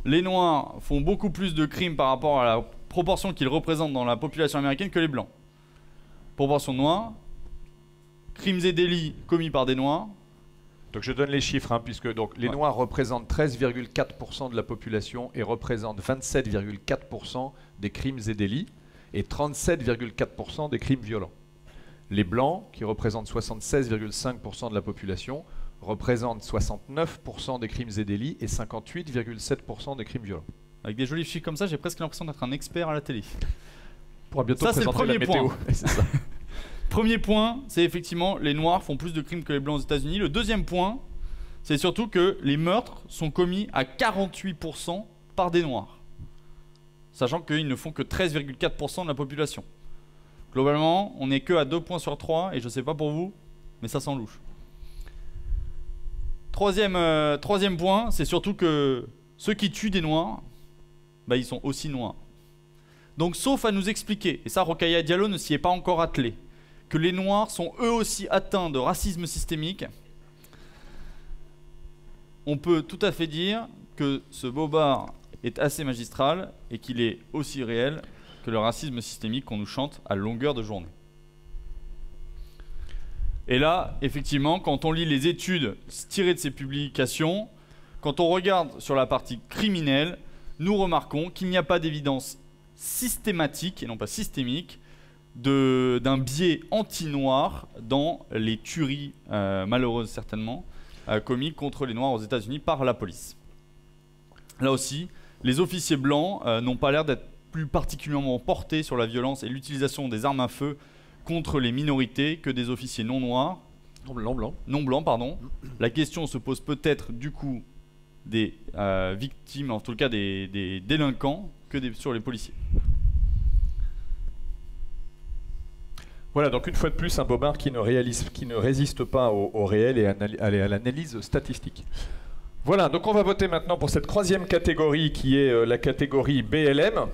les Noirs font beaucoup plus de crimes par rapport à la proportion qu'ils représentent dans la population américaine que les Blancs. Proportion noire, crimes et délits commis par des Noirs. Donc je donne les chiffres, hein, puisque donc, les Noirs représentent 13,4% de la population et représentent 27,4% des crimes et délits et 37,4% des crimes violents. Les Blancs, qui représentent 76,5% de la population, représentent 69% des crimes et délits et 58,7% des crimes violents. Avec des jolis chiffres comme ça, j'ai presque l'impression d'être un expert à la télé. On pourra bientôt présenter la météo. C'est ça. Premier point, c'est effectivement les Noirs font plus de crimes que les Blancs aux États-Unis. Le deuxième point, c'est surtout que les meurtres sont commis à 48% par des Noirs, sachant qu'ils ne font que 13,4% de la population. Globalement, on n'est que à 2 points sur 3, et je ne sais pas pour vous, mais ça sent louche. Troisième point, c'est surtout que ceux qui tuent des Noirs, ils sont aussi Noirs. Donc sauf à nous expliquer, et ça Rokhaya Diallo ne s'y est pas encore attelé, que les Noirs sont eux aussi atteints de racisme systémique, on peut tout à fait dire que ce bobard est assez magistral et qu'il est aussi réel que le racisme systémique qu'on nous chante à longueur de journée. Et là, effectivement, quand on lit les études tirées de ces publications, quand on regarde sur la partie criminelle, nous remarquons qu'il n'y a pas d'évidence systématique, et non pas systémique, d'un biais anti-noir dans les tueries, malheureuses certainement, commis contre les Noirs aux États-Unis par la police. Là aussi, les officiers blancs n'ont pas l'air d'être plus particulièrement portés sur la violence et l'utilisation des armes à feu contre les minorités que des officiers non noirs. Non blancs, pardon. La question se pose peut-être du coup des victimes, en tout cas des délinquants, que sur les policiers. Voilà, donc une fois de plus, un bobard qui ne résiste pas au réel et à l'analyse statistique. Voilà, donc on va voter maintenant pour cette troisième catégorie qui est la catégorie BLM.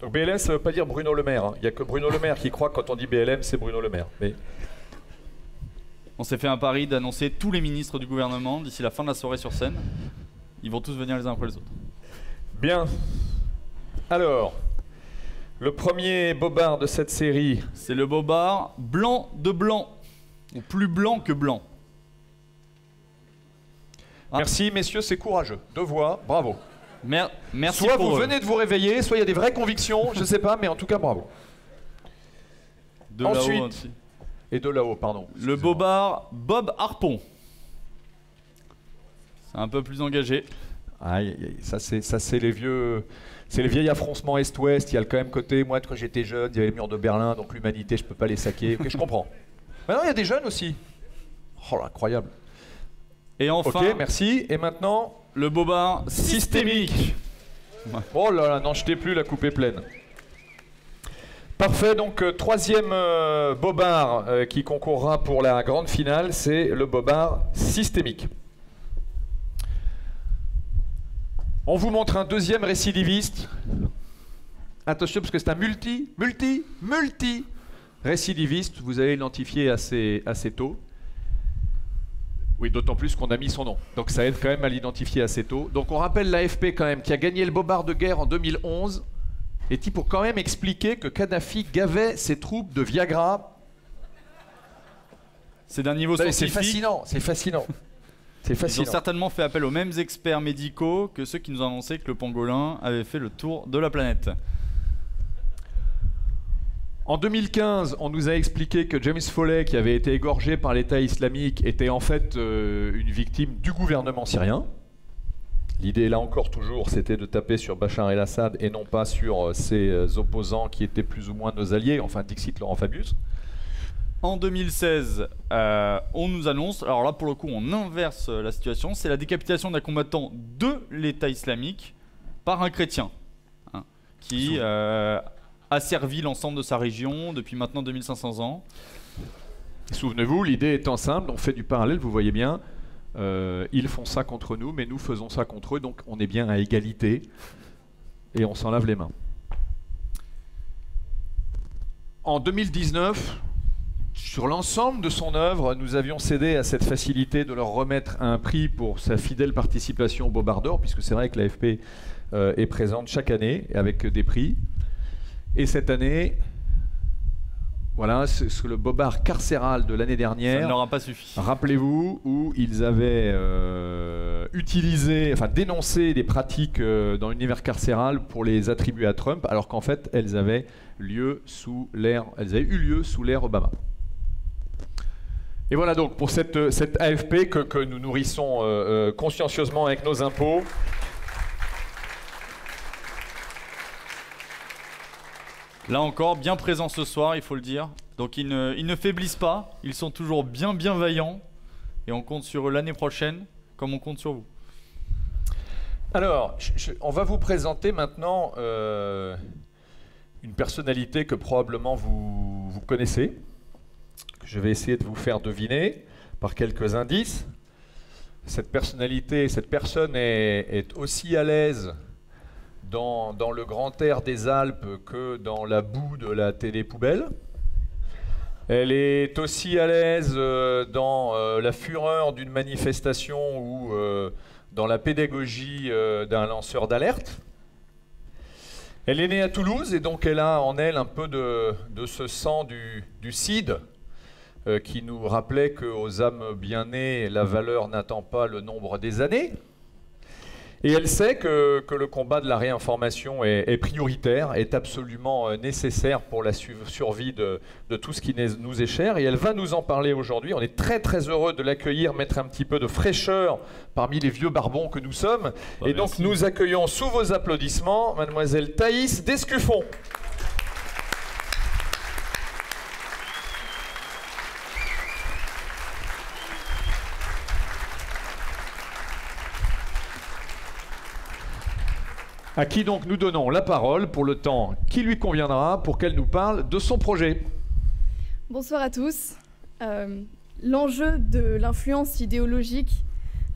Donc BLM, ça ne veut pas dire Bruno Le Maire. Il n'y a que Bruno Le Maire qui croit que quand on dit BLM, c'est Bruno Le Maire. Mais... On s'est fait un pari d'annoncer tous les ministres du gouvernement d'ici la fin de la soirée sur scène. Ils vont tous venir les uns après les autres. Bien. Alors, le premier bobard de cette série... C'est le bobard blanc de blanc. Ou plus blanc que blanc. Merci messieurs, c'est courageux. 2 voix, bravo. Merci soit pour vous venez de vous réveiller, soit il y a des vraies convictions, je ne sais pas, mais en tout cas bravo. Ensuite, et de là-haut, pardon. Le bobard Bob Harpon. C'est un peu plus engagé. Ça c'est les vieux... C'est les vieilles affroncements Est-Ouest, il y a le quand même côté, moi quand j'étais jeune, il y avait les murs de Berlin, donc l'humanité je peux pas les saquer. Ok, je comprends. Maintenant, il y a des jeunes aussi. Oh là, incroyable. Et enfin, ok, merci. Et maintenant, le bobard systémique. Oh là là, n'en jetez plus, la coupe est pleine. Parfait, donc troisième bobard qui concourra pour la grande finale, c'est le bobard systémique. On vous montre un deuxième récidiviste. Attention, parce que c'est un multi récidiviste. Vous allez l'identifier assez tôt. Oui, d'autant plus qu'on a mis son nom. Donc ça aide quand même à l'identifier assez tôt. Donc on rappelle l'AFP quand même, qui a gagné le bobard de guerre en 2011. Et pour quand même expliquer que Kadhafi gavait ses troupes de Viagra. C'est d'un niveau scientifique. C'est fascinant, c'est fascinant. C'est fascinant. Ils ont certainement fait appel aux mêmes experts médicaux que ceux qui nous ont annoncé que le pangolin avait fait le tour de la planète. En 2015, on nous a expliqué que James Foley, qui avait été égorgé par l'État islamique, était en fait une victime du gouvernement syrien. L'idée, là encore toujours, c'était de taper sur Bachar el-Assad et non pas sur ses opposants qui étaient plus ou moins nos alliés, enfin Dixit Laurent Fabius. En 2016, on nous annonce, alors là pour le coup on inverse la situation, c'est la décapitation d'un combattant de l'État islamique par un chrétien, hein, qui a servi l'ensemble de sa région depuis maintenant 2500 ans. Souvenez-vous, l'idée étant simple, on fait du parallèle, vous voyez bien, ils font ça contre nous, mais nous faisons ça contre eux, donc on est bien à égalité, et on s'en lave les mains. En 2019, sur l'ensemble de son œuvre, nous avions cédé à cette facilité de leur remettre un prix pour sa fidèle participation au Bobard d'Or, puisque c'est vrai que l'AFP est présente chaque année avec des prix. Et cette année, voilà, c'est le Bobard carcéral de l'année dernière. Ça n'aura pas suffi. Rappelez-vous, où ils avaient dénoncé des pratiques dans l'univers carcéral pour les attribuer à Trump, alors qu'en fait, elles avaient eu lieu sous l'ère Obama. Et voilà donc pour cette AFP que nous nourrissons consciencieusement avec nos impôts. Là encore, bien présents ce soir, il faut le dire. Donc ils ne faiblissent pas, ils sont toujours bien vaillants. Et on compte sur eux l'année prochaine, comme on compte sur vous. Alors, on va vous présenter maintenant une personnalité que probablement vous connaissez. Je vais essayer de vous faire deviner par quelques indices. Cette personnalité, cette personne est aussi à l'aise dans le grand air des Alpes que dans la boue de la télé-poubelle. Elle est aussi à l'aise dans la fureur d'une manifestation ou dans la pédagogie d'un lanceur d'alerte. Elle est née à Toulouse et donc elle a en elle un peu de ce sang du Cid qui nous rappelait qu'aux âmes bien nées, la valeur n'attend pas le nombre des années. Et elle sait que le combat de la réinformation est prioritaire, est absolument nécessaire pour la survie de tout ce qui nous est cher. Et elle va nous en parler aujourd'hui. On est très heureux de l'accueillir, mettre un petit peu de fraîcheur parmi les vieux barbons que nous sommes. Et donc nous accueillons sous vos applaudissements mademoiselle Thaïs Descuffon. À qui donc nous donnons la parole pour le temps qui lui conviendra pour qu'elle nous parle de son projet. Bonsoir à tous. L'enjeu de l'influence idéologique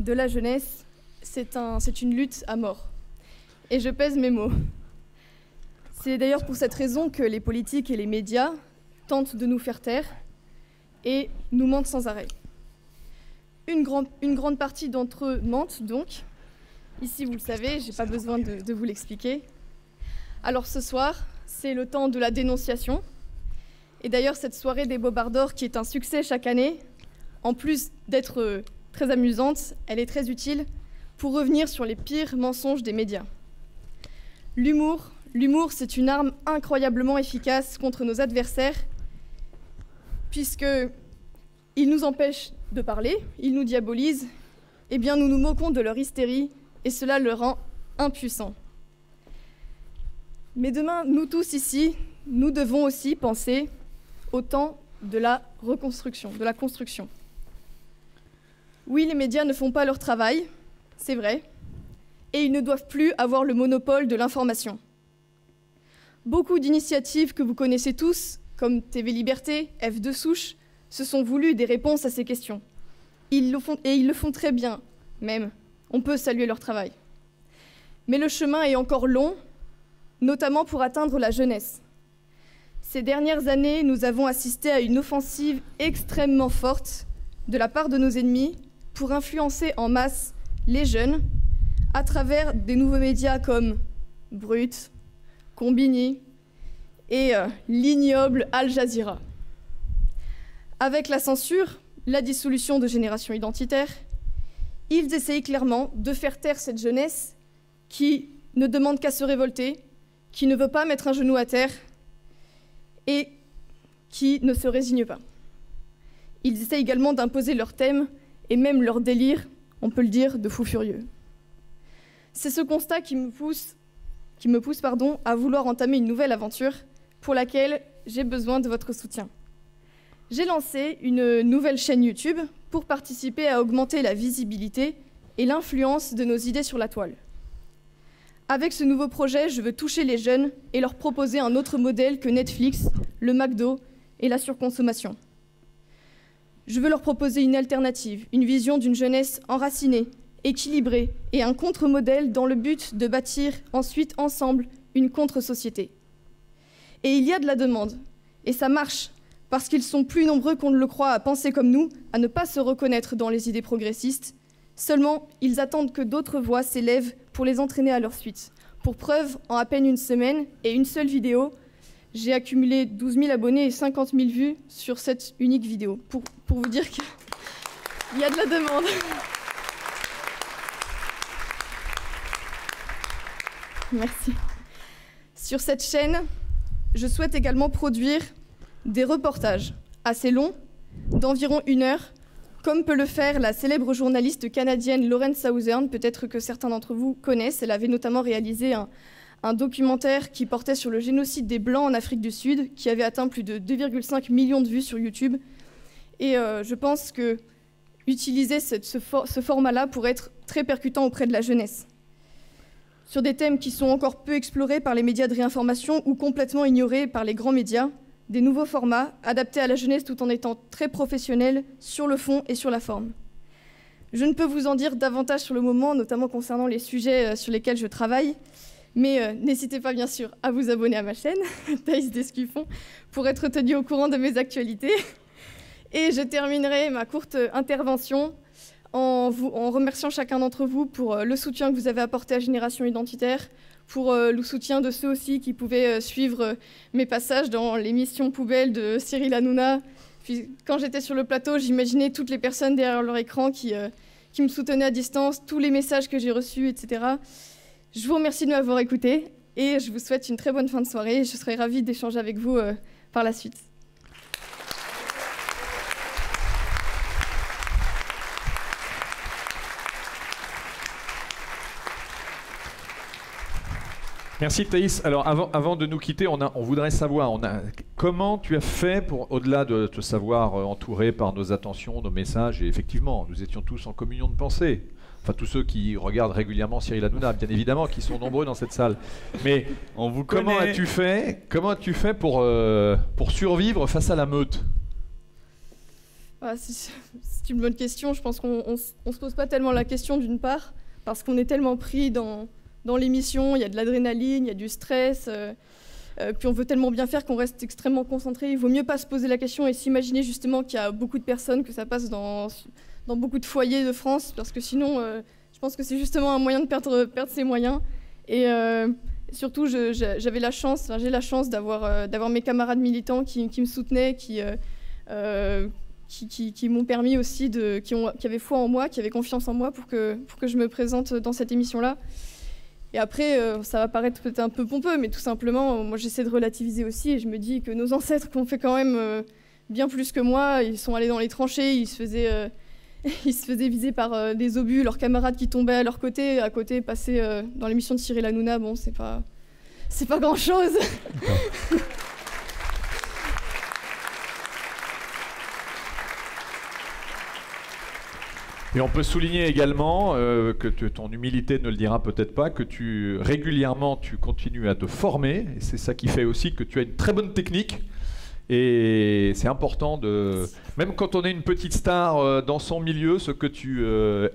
de la jeunesse, c'est une lutte à mort. Et je pèse mes mots. C'est d'ailleurs pour cette raison que les politiques et les médias tentent de nous faire taire et nous mentent sans arrêt. Une grande partie d'entre eux mentent donc. Ici, vous le savez, je n'ai pas besoin de vous l'expliquer. Alors ce soir, c'est le temps de la dénonciation. Et d'ailleurs, cette soirée des Bobards d'Or, qui est un succès chaque année, en plus d'être très amusante, elle est très utile pour revenir sur les pires mensonges des médias. L'humour, c'est une arme incroyablement efficace contre nos adversaires, puisqu'ils nous empêchent de parler, ils nous diabolisent, eh bien nous nous moquons de leur hystérie, et cela le rend impuissant. Mais demain, nous tous ici, nous devons aussi penser au temps de la reconstruction, de la construction. Oui, les médias ne font pas leur travail, c'est vrai, et ils ne doivent plus avoir le monopole de l'information. Beaucoup d'initiatives que vous connaissez tous, comme TV Liberté, F2 Souche, se sont voulues des réponses à ces questions. Ils le font très bien, même. On peut saluer leur travail. Mais le chemin est encore long, notamment pour atteindre la jeunesse. Ces dernières années, nous avons assisté à une offensive extrêmement forte de la part de nos ennemis pour influencer en masse les jeunes à travers des nouveaux médias comme Brut, Combini et l'ignoble Al Jazeera. Avec la censure, la dissolution de Génération Identitaire, ils essayent clairement de faire taire cette jeunesse qui ne demande qu'à se révolter, qui ne veut pas mettre un genou à terre et qui ne se résigne pas. Ils essaient également d'imposer leur thème et même leur délire, on peut le dire, de fous furieux. C'est ce constat qui me pousse à vouloir entamer une nouvelle aventure pour laquelle j'ai besoin de votre soutien. J'ai lancé une nouvelle chaîne YouTube pour participer à augmenter la visibilité et l'influence de nos idées sur la toile. Avec ce nouveau projet, je veux toucher les jeunes et leur proposer un autre modèle que Netflix, le McDo et la surconsommation. Je veux leur proposer une alternative, une vision d'une jeunesse enracinée, équilibrée et un contre-modèle dans le but de bâtir ensuite ensemble une contre-société. Et il y a de la demande, et ça marche, parce qu'ils sont plus nombreux qu'on ne le croit à penser comme nous, à ne pas se reconnaître dans les idées progressistes. Seulement, ils attendent que d'autres voix s'élèvent pour les entraîner à leur suite. Pour preuve, en à peine une semaine et une seule vidéo, j'ai accumulé 12 000 abonnés et 50 000 vues sur cette unique vidéo. Pour vous dire qu'il y a de la demande. Merci. Sur cette chaîne, je souhaite également produire des reportages assez longs, d'environ 1 heure, comme peut le faire la célèbre journaliste canadienne Lauren Southern, peut-être que certains d'entre vous connaissent. Elle avait notamment réalisé un documentaire qui portait sur le génocide des Blancs en Afrique du Sud, qui avait atteint plus de 2,5 millions de vues sur YouTube. Et je pense que utiliser ce format-là pourrait être très percutant auprès de la jeunesse. Sur des thèmes qui sont encore peu explorés par les médias de réinformation ou complètement ignorés par les grands médias, des nouveaux formats adaptés à la jeunesse tout en étant très professionnels sur le fond et sur la forme. Je ne peux vous en dire davantage sur le moment, notamment concernant les sujets sur lesquels je travaille, mais n'hésitez pas bien sûr à vous abonner à ma chaîne, Thaïs Descuffon, pour être tenu au courant de mes actualités. Et je terminerai ma courte intervention en remerciant chacun d'entre vous pour le soutien que vous avez apporté à Génération Identitaire, pour le soutien de ceux aussi qui pouvaient suivre mes passages dans l'émission Poubelle de Cyril Hanouna. Puis, quand j'étais sur le plateau, j'imaginais toutes les personnes derrière leur écran qui me soutenaient à distance, tous les messages que j'ai reçus, etc. Je vous remercie de m'avoir écouté et je vous souhaite une très bonne fin de soirée. Je serai ravie d'échanger avec vous par la suite. Merci Thaïs. Alors avant de nous quitter, on voudrait savoir comment tu as fait pour, au-delà de te savoir entouré par nos attentions, nos messages, et effectivement, nous étions tous en communion de pensée. Enfin, tous ceux qui regardent régulièrement Cyril Hanouna, bien évidemment, qui sont nombreux dans cette salle. Mais comment as-tu fait pour survivre face à la meute ? C'est une bonne question. Je pense qu'on ne se pose pas tellement la question, d'une part, parce qu'on est tellement pris dans l'émission, il y a de l'adrénaline, il y a du stress, puis on veut tellement bien faire qu'on reste extrêmement concentré. Il vaut mieux pas se poser la question et s'imaginer justement qu'il y a beaucoup de personnes, que ça passe dans beaucoup de foyers de France, parce que sinon, je pense que c'est justement un moyen de perdre ses moyens. Et surtout, j'ai la chance d'avoir mes camarades militants qui me soutenaient, qui m'ont permis aussi, qui avaient foi en moi, qui avaient confiance en moi pour que je me présente dans cette émission-là. Et après, ça va paraître peut-être un peu pompeux, mais tout simplement, moi j'essaie de relativiser aussi et je me dis que nos ancêtres qui ont fait quand même bien plus que moi, ils sont allés dans les tranchées, ils se faisaient viser par des obus, leurs camarades qui tombaient à côté, passer dans l'émission de Cyril Hanouna, bon, c'est pas grand-chose. Et on peut souligner également que ton humilité ne le dira peut-être pas, que régulièrement tu continues à te former, et c'est ça qui fait aussi que tu as une très bonne technique. Et c'est important même quand on est une petite star dans son milieu, ce que tu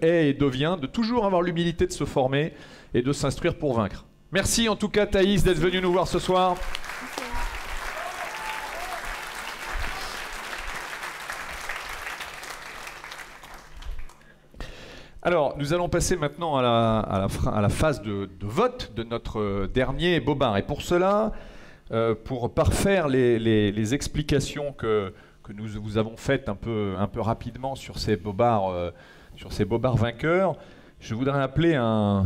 es et deviens, de toujours avoir l'humilité de se former et de s'instruire pour vaincre. Merci en tout cas Thaïs d'être venue nous voir ce soir. Alors, nous allons passer maintenant à la phase de vote de notre dernier bobard. Et pour cela, pour parfaire les explications que nous vous avons faites un peu rapidement sur ces bobards vainqueurs, je voudrais appeler un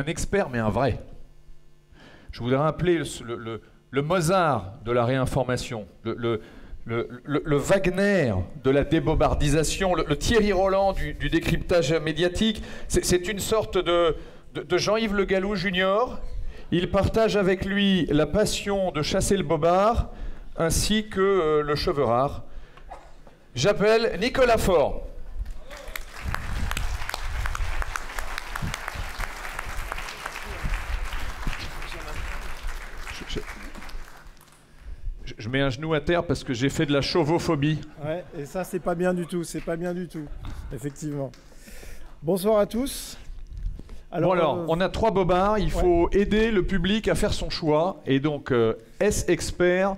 expert, mais un vrai. Je voudrais appeler le Mozart de la réinformation, le Wagner de la débobardisation, le Thierry Roland du décryptage médiatique. C'est une sorte de Jean-Yves Le Gallou Junior. Il partage avec lui la passion de chasser le bobard ainsi que le cheveu rare. J'appelle Nicolas Faure. Je mets un genou à terre parce que j'ai fait de la chauvophobie. Ouais, et ça, c'est pas bien du tout. C'est pas bien du tout, effectivement. Bonsoir à tous. Alors, on a 3 bobards. Il faut aider le public à faire son choix. Et donc, S-Expert,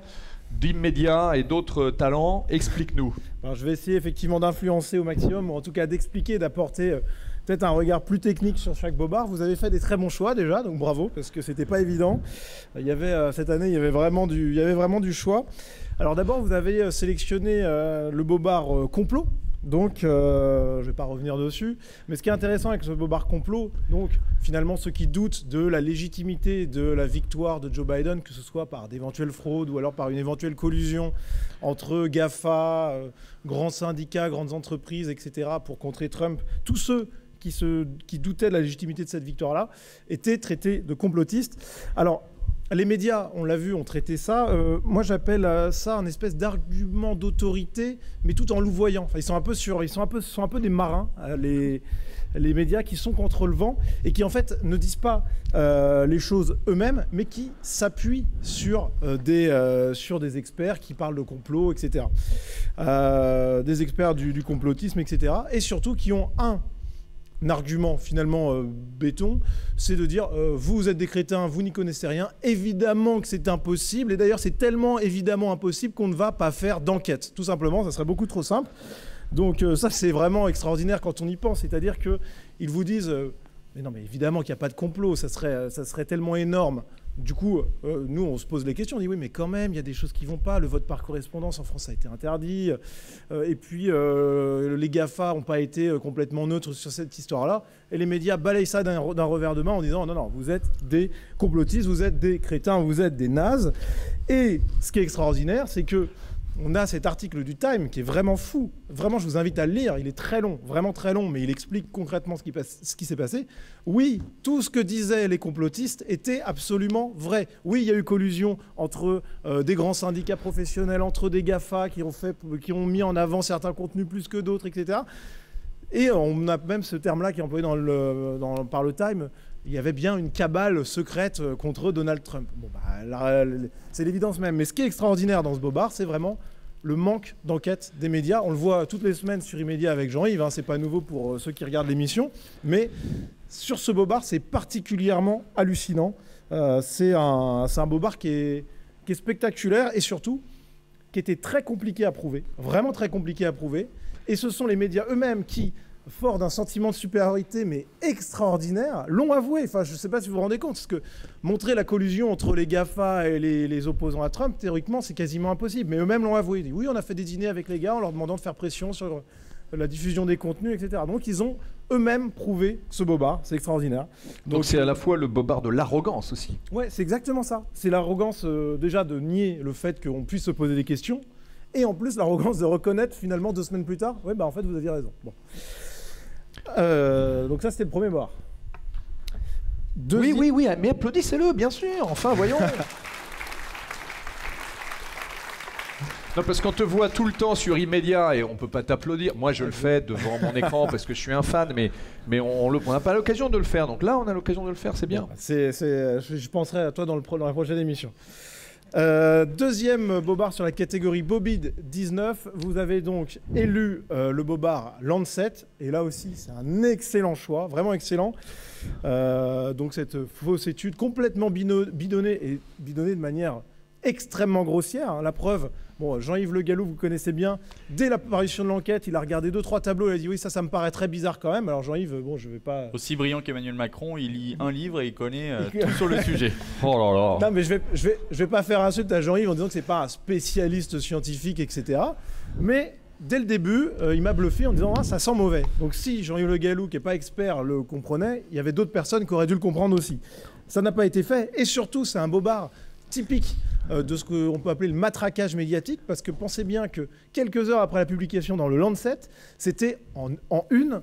d'Immédiat et d'autres talents, explique-nous. Alors, je vais essayer effectivement d'influencer au maximum, ou en tout cas d'expliquer, d'apporter peut-être un regard plus technique sur chaque bobard. Vous avez fait des très bons choix déjà, donc bravo, parce que c'était pas évident. Cette année, il y avait vraiment du choix. Alors d'abord, vous avez sélectionné le bobard complot. Donc, je ne vais pas revenir dessus. Mais ce qui est intéressant avec ce bobard complot, donc finalement ceux qui doutent de la légitimité de la victoire de Joe Biden, que ce soit par d'éventuelles fraudes ou alors par une éventuelle collusion entre GAFA, grands syndicats, grandes entreprises, etc., pour contrer Trump, tous ceux qui doutaient de la légitimité de cette victoire-là étaient traités de complotistes. Alors, les médias, on l'a vu, ont traité ça. Moi, j'appelle ça un espèce d'argument d'autorité, mais tout en louvoyant. Enfin, ils sont un peu des marins, les médias qui sont contre le vent et qui en fait ne disent pas les choses eux-mêmes, mais qui s'appuient sur des experts qui parlent de complot, etc. Des experts du complotisme, etc. Et surtout qui ont un argument finalement béton, c'est de dire vous êtes des crétins, vous n'y connaissez rien, évidemment que c'est impossible, et d'ailleurs c'est tellement évidemment impossible qu'on ne va pas faire d'enquête, tout simplement, ça serait beaucoup trop simple. Donc ça c'est vraiment extraordinaire quand on y pense, c'est-à-dire qu'ils vous disent mais non mais évidemment qu'il n'y a pas de complot, ça serait tellement énorme. Du coup, nous, on se pose les questions, on dit oui, mais quand même, il y a des choses qui ne vont pas. Le vote par correspondance en France a été interdit. Et puis, les GAFA n'ont pas été complètement neutres sur cette histoire-là. Et les médias balayent ça d'un revers de main en disant non, vous êtes des complotistes, vous êtes des crétins, vous êtes des nazes. Et ce qui est extraordinaire, c'est que on a cet article du Time qui est vraiment fou. Vraiment, je vous invite à le lire. Il est très long, vraiment très long, mais il explique concrètement ce qui s'est passé. Oui, tout ce que disaient les complotistes était absolument vrai. Oui, il y a eu collusion entre des grands syndicats professionnels, entre des GAFA qui ont mis en avant certains contenus plus que d'autres, etc. Et on a même ce terme-là qui est employé par le Time. Il y avait bien une cabale secrète contre Donald Trump. Bon, c'est l'évidence même. Mais ce qui est extraordinaire dans ce bobard, c'est vraiment le manque d'enquête des médias. On le voit toutes les semaines sur Immédiat avec Jean-Yves. C'est pas nouveau pour ceux qui regardent l'émission. Mais sur ce bobard, c'est particulièrement hallucinant. C'est un bobard qui est spectaculaire et surtout qui était très compliqué à prouver. Vraiment très compliqué à prouver. Et ce sont les médias eux-mêmes qui, fort d'un sentiment de supériorité, mais extraordinaire, l'ont avoué. Enfin, je ne sais pas si vous vous rendez compte, parce que montrer la collusion entre les GAFA et les opposants à Trump, théoriquement, c'est quasiment impossible. Mais eux-mêmes l'ont avoué. Ils disent, oui, on a fait des dîners avec les gars en leur demandant de faire pression sur la diffusion des contenus, etc. Donc, ils ont eux-mêmes prouvé ce bobard. C'est extraordinaire. Donc, c'est à la fois le bobard de l'arrogance aussi. Ouais, c'est exactement ça. C'est l'arrogance, déjà, de nier le fait qu'on puisse se poser des questions. Et en plus, l'arrogance de reconnaître, finalement, 2 semaines plus tard, ouais, en fait, vous aviez raison. Bon. Donc ça, c'était le premier bobard. Oui, mais applaudissez-le, bien sûr. Enfin, voyons. Non, parce qu'on te voit tout le temps sur Immédiat et on peut pas t'applaudir. Moi, je le fais devant mon écran parce que je suis un fan, mais on n'a pas l'occasion de le faire. Donc là, on a l'occasion de le faire, c'est bien. Je penserai à toi dans la prochaine émission. Deuxième bobard sur la catégorie Bobide 19. Vous avez donc élu le bobard Lancet. Et là aussi, c'est un excellent choix, vraiment excellent. Donc cette fausse étude complètement bidonnée de manière extrêmement grossière, hein. La preuve, bon, Jean-Yves Le Gallou, vous connaissez bien, dès l'apparition de l'enquête, il a regardé 2-3 tableaux, il a dit oui, ça me paraît très bizarre quand même. Alors Jean-Yves, bon, je vais pas... Aussi brillant qu'Emmanuel Macron, il lit un livre et il connaît tout sur le sujet. Oh là là. Non, mais je vais pas faire insulte à Jean-Yves en disant que c'est pas un spécialiste scientifique, etc. Mais dès le début, il m'a bluffé en disant ça sent mauvais. Donc si Jean-Yves Le Gallou, qui n'est pas expert, le comprenait, il y avait d'autres personnes qui auraient dû le comprendre aussi. Ça n'a pas été fait. Et surtout, c'est un bobard typique de ce qu'on peut appeler le matraquage médiatique, parce que pensez bien que quelques heures après la publication dans le Lancet, c'était en une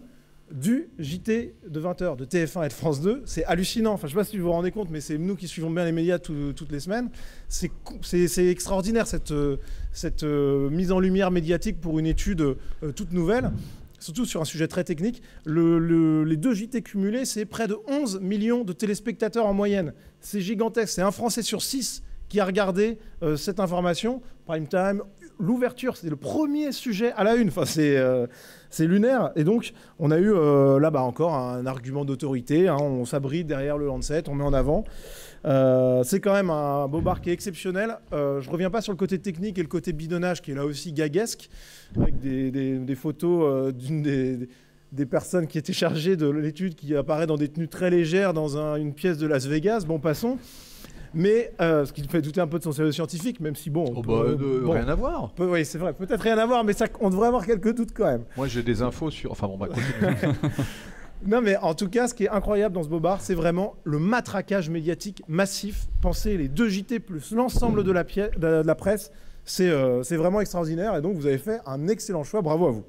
du JT de 20h de TF1 et de France 2. C'est hallucinant. Enfin, je ne sais pas si vous vous rendez compte, mais c'est nous qui suivons bien les médias toutes les semaines. C'est extraordinaire cette mise en lumière médiatique pour une étude toute nouvelle, surtout sur un sujet très technique. Les deux JT cumulés, c'est près de 11 millions de téléspectateurs en moyenne. C'est gigantesque. C'est un Français sur 6 qui a regardé cette information. Prime time, l'ouverture, c'était le premier sujet à la une. Enfin, c'est lunaire. Et donc, on a eu là-bas encore un argument d'autorité. Hein. On s'abrite derrière le Lancet, on met en avant. C'est quand même un bobard qui est exceptionnel. Je ne reviens pas sur le côté technique et le côté bidonnage qui est là aussi gaguesque, avec des photos d'une des personnes qui étaient chargées de l'étude qui apparaît dans des tenues très légères dans une pièce de Las Vegas. Bon, passons. Mais ce qui fait douter un peu de son sérieux scientifique, même si bon... rien à voir. Oui, c'est vrai, peut-être rien à voir, mais on devrait avoir quelques doutes quand même. Moi, j'ai des infos sur... Enfin bon, bah, continue. Non, mais en tout cas, ce qui est incroyable dans ce bobard, c'est vraiment le matraquage médiatique massif. Pensez les deux JT plus l'ensemble de la presse. C'est vraiment extraordinaire. Et donc, vous avez fait un excellent choix. Bravo à vous.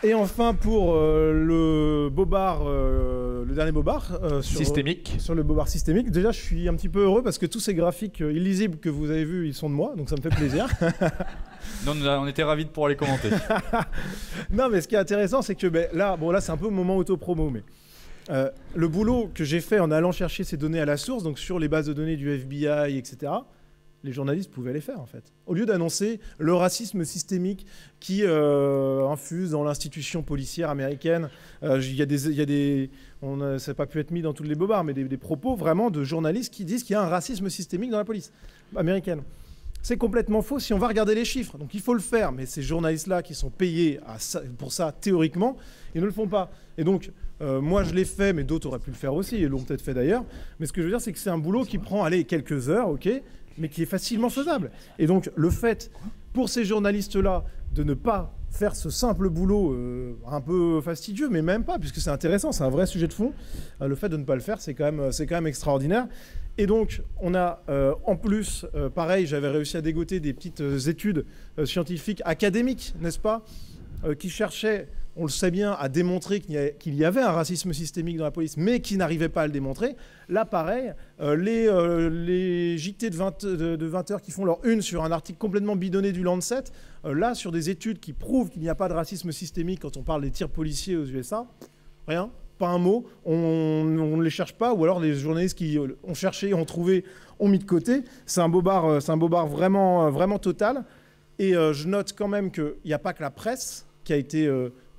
Et enfin, pour le bobard, le dernier bobard systémique. Sur le bobard systémique, déjà je suis un petit peu heureux parce que tous ces graphiques illisibles que vous avez vus, ils sont de moi, donc ça me fait plaisir. Non, on était ravis de pouvoir les commenter. Non, mais ce qui est intéressant, c'est que là c'est un peu le moment auto-promo, mais le boulot que j'ai fait en allant chercher ces données à la source, donc sur les bases de données du FBI, etc., les journalistes pouvaient les faire en fait. Au lieu d'annoncer le racisme systémique qui infuse dans l'institution policière américaine, ça n'a pas pu être mis dans tous les bobards, mais des propos vraiment de journalistes qui disent qu'il y a un racisme systémique dans la police américaine. C'est complètement faux si on va regarder les chiffres. Donc il faut le faire, mais ces journalistes-là qui sont payés pour ça théoriquement, ils ne le font pas. Et donc moi je l'ai fait, mais d'autres auraient pu le faire aussi, et l'ont peut-être fait d'ailleurs. Mais ce que je veux dire, c'est que c'est un boulot qui prend quelques heures, ok, mais qui est facilement faisable. Et donc, le fait, pour ces journalistes-là, de ne pas faire ce simple boulot un peu fastidieux, mais même pas, puisque c'est intéressant, c'est un vrai sujet de fond, le fait de ne pas le faire, c'est quand même extraordinaire. Et donc, on a, en plus, pareil, j'avais réussi à dégoter des petites études scientifiques académiques, n'est-ce pas, qui cherchaient, on le sait bien, à démontrer qu'il y avait un racisme systémique dans la police, mais qui n'arrivaient pas à le démontrer. Là, pareil, les JT de 20 heures qui font leur une sur un article complètement bidonné du Lancet, là, sur des études qui prouvent qu'il n'y a pas de racisme systémique quand on parle des tirs policiers aux USA, rien, pas un mot, on ne les cherche pas, ou alors les journalistes qui ont cherché, ont trouvé, ont mis de côté. C'est un bobard vraiment, vraiment total. Et je note quand même qu'il n'y a pas que la presse qui a été...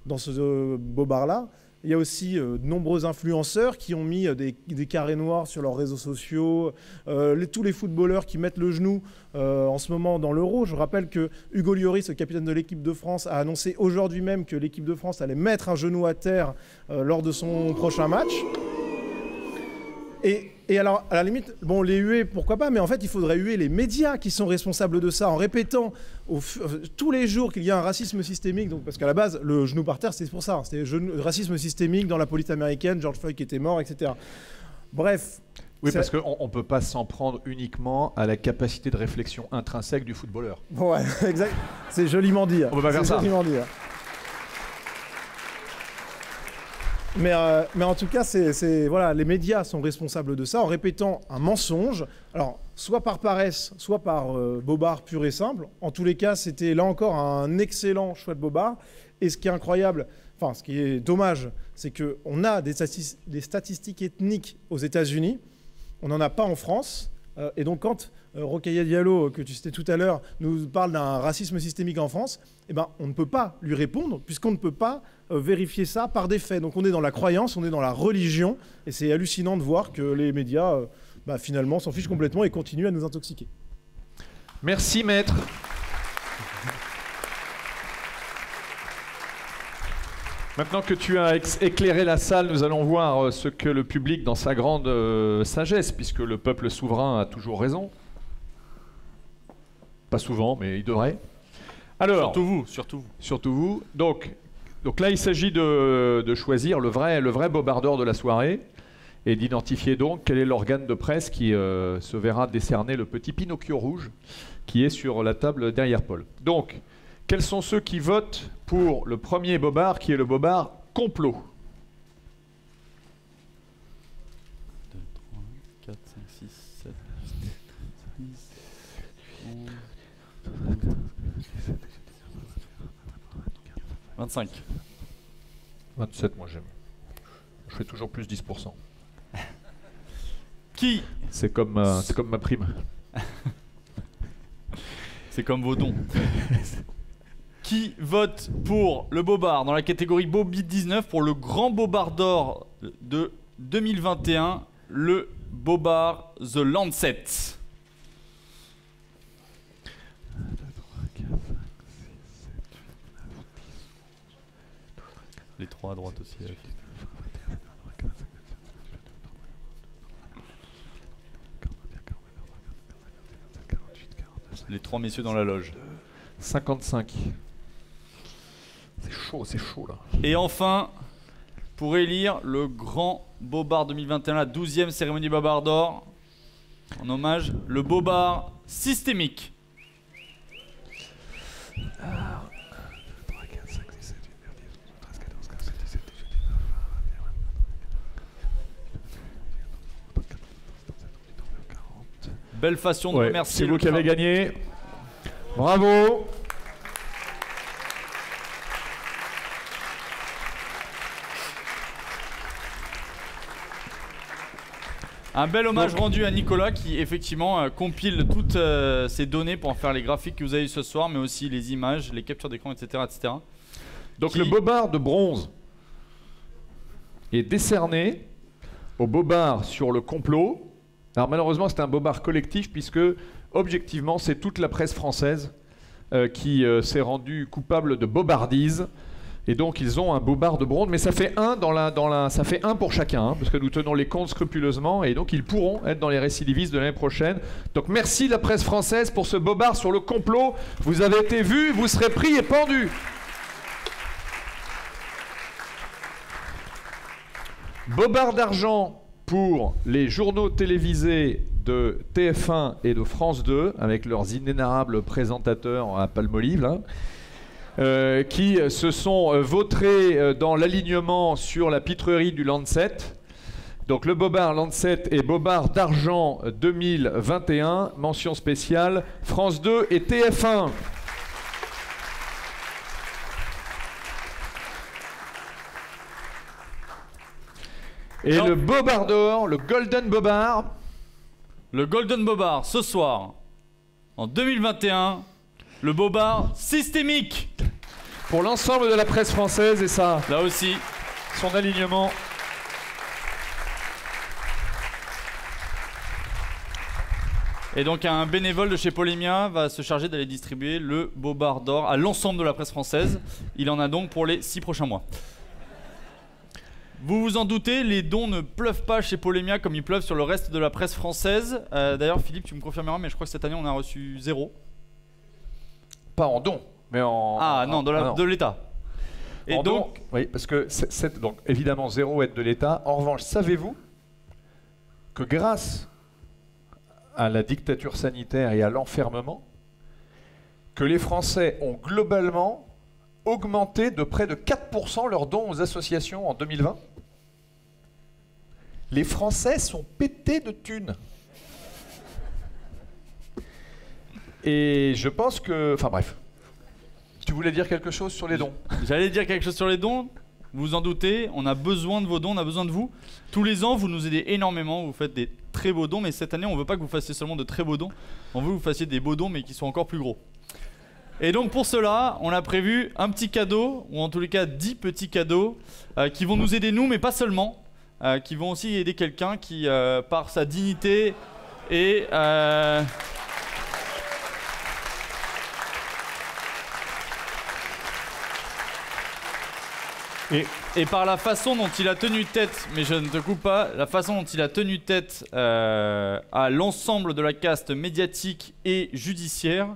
dans ce bobard-là, il y a aussi de nombreux influenceurs qui ont mis des carrés noirs sur leurs réseaux sociaux, tous les footballeurs qui mettent le genou en ce moment dans l'Euro. Je rappelle que Hugo Lloris, le capitaine de l'équipe de France, a annoncé aujourd'hui même que l'équipe de France allait mettre un genou à terre lors de son prochain match. Et alors, à la limite, bon, les huer, pourquoi pas, mais en fait, il faudrait huer les médias qui sont responsables de ça en répétant tous les jours qu'il y a un racisme systémique. Donc, parce qu'à la base, le genou par terre, c'était pour ça. C'était le racisme systémique dans la police américaine, George Floyd qui était mort, etc. Bref. Oui, parce qu'on ne peut pas s'en prendre uniquement à la capacité de réflexion intrinsèque du footballeur. Ouais, exact. C'est joliment dit. On ne peut pas faire ça. Joliment dit. Mais en tout cas, voilà, les médias sont responsables de ça en répétant un mensonge. Alors, soit par paresse, soit par bobard pur et simple. En tous les cas, c'était là encore un excellent choix de bobard. Et ce qui est incroyable, enfin, ce qui est dommage, c'est qu'on a des statistiques ethniques aux États-Unis. On n'en a pas en France. Et donc, quand Rokhaya Diallo, que tu citais tout à l'heure, nous parle d'un racisme systémique en France, eh ben, on ne peut pas lui répondre puisqu'on ne peut pas vérifier ça par des faits. Donc on est dans la croyance, on est dans la religion, et c'est hallucinant de voir que les médias, finalement, s'en fichent complètement et continuent à nous intoxiquer. Merci, maître. Maintenant que tu as éclairé la salle, nous allons voir ce que le public, dans sa grande sagesse, puisque le peuple souverain a toujours raison. Pas souvent, mais il devrait. Alors, surtout vous. Donc là, il s'agit de choisir le vrai bobardeur de la soirée et d'identifier donc quel est l'organe de presse qui se verra décerner le petit Pinocchio rouge qui est sur la table derrière Paul. Donc, quels sont ceux qui votent pour le premier bobard qui est le bobard complot? 2, 3, 4, 5, 6, 7, 8, 11, 25. 27, moi j'aime. Je fais toujours plus 10%. Qui? C'est comme ma prime. C'est comme vos dons. Qui vote pour le bobard dans la catégorie Bobby 19 pour le grand bobard d'or de 2021, le bobard The Lancet? 1, 2, 3, 4, 5, 6, 7, 8, 9, 10. Les 3 à droite aussi. Les 3 messieurs dans la loge. 55. C'est chaud là. Et enfin, pour élire le grand bobard 2021, la 12e cérémonie bobard d'or, en hommage, le bobard systémique. 1, 2, 3, 4, 5, 6, 7, 8, 9, 10, 11, 13, 14, 15, 16, 17, 18, 19, 20, 21, 22, 40. Belle façon de remercier. C'est vous qui avez gagné. Bravo. Un bel hommage rendu à Nicolas qui effectivement compile toutes ces données pour en faire les graphiques que vous avez eu ce soir, mais aussi les images, les captures d'écran, etc., etc. Donc le bobard de bronze est décerné au bobard sur le complot. Alors malheureusement c'est un bobard collectif puisque objectivement c'est toute la presse française qui s'est rendue coupable de bobardise. Et donc ils ont un bobard de bronze, mais ça fait un ça fait un pour chacun, hein, parce que nous tenons les comptes scrupuleusement, et donc ils pourront être dans les récidivistes de l'année prochaine. Donc merci la presse française pour ce bobard sur le complot. Vous avez été vus, vous serez pris et pendus. Bobard d'argent pour les journaux télévisés de TF1 et de France 2, avec leurs inénarrables présentateurs à Palmolive, là. Qui se sont vautrés dans l'alignement sur la pitrerie du Lancet. Donc le bobard Lancet et bobard d'argent 2021, mention spéciale France 2 et TF1. Et le bobard d'or, le Golden Bobard. Le Golden Bobard, ce soir, en 2021, le bobard systémique. Pour l'ensemble de la presse française, et ça, là aussi, son alignement. Et donc un bénévole de chez Polémia va se charger d'aller distribuer le bobard d'or à l'ensemble de la presse française. Il en a donc pour les 6 prochains mois. Vous vous en doutez, les dons ne pleuvent pas chez Polémia comme ils pleuvent sur le reste de la presse française. D'ailleurs, Philippe, tu me confirmeras, mais je crois que cette année, on a reçu 0. Pas en dons, mais en... Ah non, de l'État. Et donc, don, oui, parce que donc évidemment 0 aide de l'État. En revanche, savez-vous que grâce à la dictature sanitaire et à l'enfermement, que les Français ont globalement augmenté de près de 4% leurs dons aux associations en 2020? Les Français sont pétés de thunes. Et je pense que... Enfin bref. Tu voulais dire quelque chose sur les dons? J'allais dire quelque chose sur les dons. Vous vous en doutez, on a besoin de vos dons, on a besoin de vous. Tous les ans, vous nous aidez énormément, vous faites des très beaux dons, mais cette année, on veut pas que vous fassiez seulement de très beaux dons, on veut que vous fassiez des beaux dons, mais qui soient encore plus gros. Et donc pour cela, on a prévu un petit cadeau, ou en tous les cas 10 petits cadeaux, qui vont nous aider nous, mais pas seulement, qui vont aussi aider quelqu'un qui, par sa dignité et... Et par la façon dont il a tenu tête, mais je ne te coupe pas, la façon dont il a tenu tête à l'ensemble de la caste médiatique et judiciaire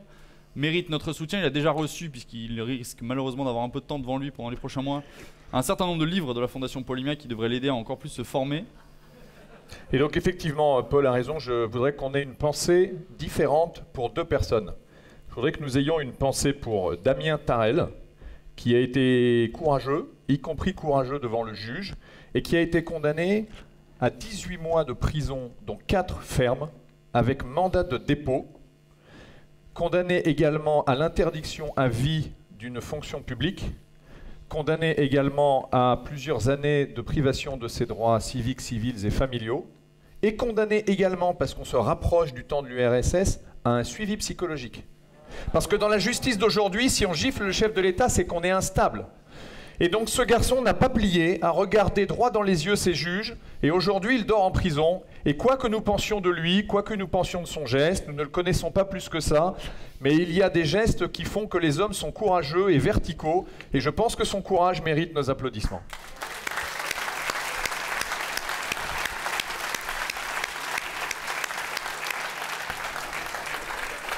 mérite notre soutien. Il a déjà reçu, puisqu'il risque malheureusement d'avoir un peu de temps devant lui pendant les prochains mois, un certain nombre de livres de la Fondation Polymia qui devraient l'aider à encore plus se former. Et donc effectivement, Paul a raison, je voudrais qu'on ait une pensée différente pour deux personnes. Je voudrais que nous ayons une pensée pour Damien Tarel, qui a été courageux, y compris courageux devant le juge, et qui a été condamné à 18 mois de prison, dont 4 fermes, avec mandat de dépôt, condamné également à l'interdiction à vie d'une fonction publique, condamné également à plusieurs années de privation de ses droits civiques, civils et familiaux, et condamné également, parce qu'on se rapproche du temps de l'URSS, à un suivi psychologique. Parce que dans la justice d'aujourd'hui, si on gifle le chef de l'État, c'est qu'on est instable. Et donc ce garçon n'a pas plié, a regardé droit dans les yeux ses juges, et aujourd'hui il dort en prison. Et quoi que nous pensions de lui, quoi que nous pensions de son geste, nous ne le connaissons pas plus que ça, mais il y a des gestes qui font que les hommes sont courageux et verticaux, et je pense que son courage mérite nos applaudissements.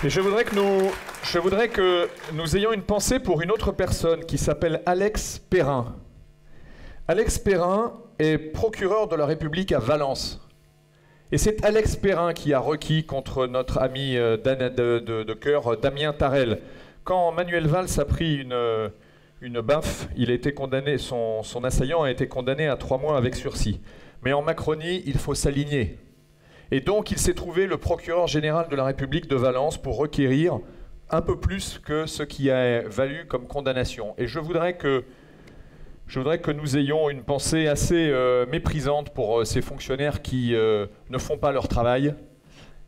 Et je voudrais que nous ayons une pensée pour une autre personne qui s'appelle Alex Perrin. Alex Perrin est procureur de la République à Valence. Et c'est Alex Perrin qui a requis contre notre ami de cœur Damien Tarel. Quand Manuel Valls a pris une baffe, il a été condamné, son assaillant a été condamné à 3 mois avec sursis. Mais en Macronie, il faut s'aligner. Et donc, il s'est trouvé le procureur général de la République de Valence pour requérir un peu plus que ce qui a valu comme condamnation. Et je voudrais que nous ayons une pensée assez méprisante pour ces fonctionnaires qui ne font pas leur travail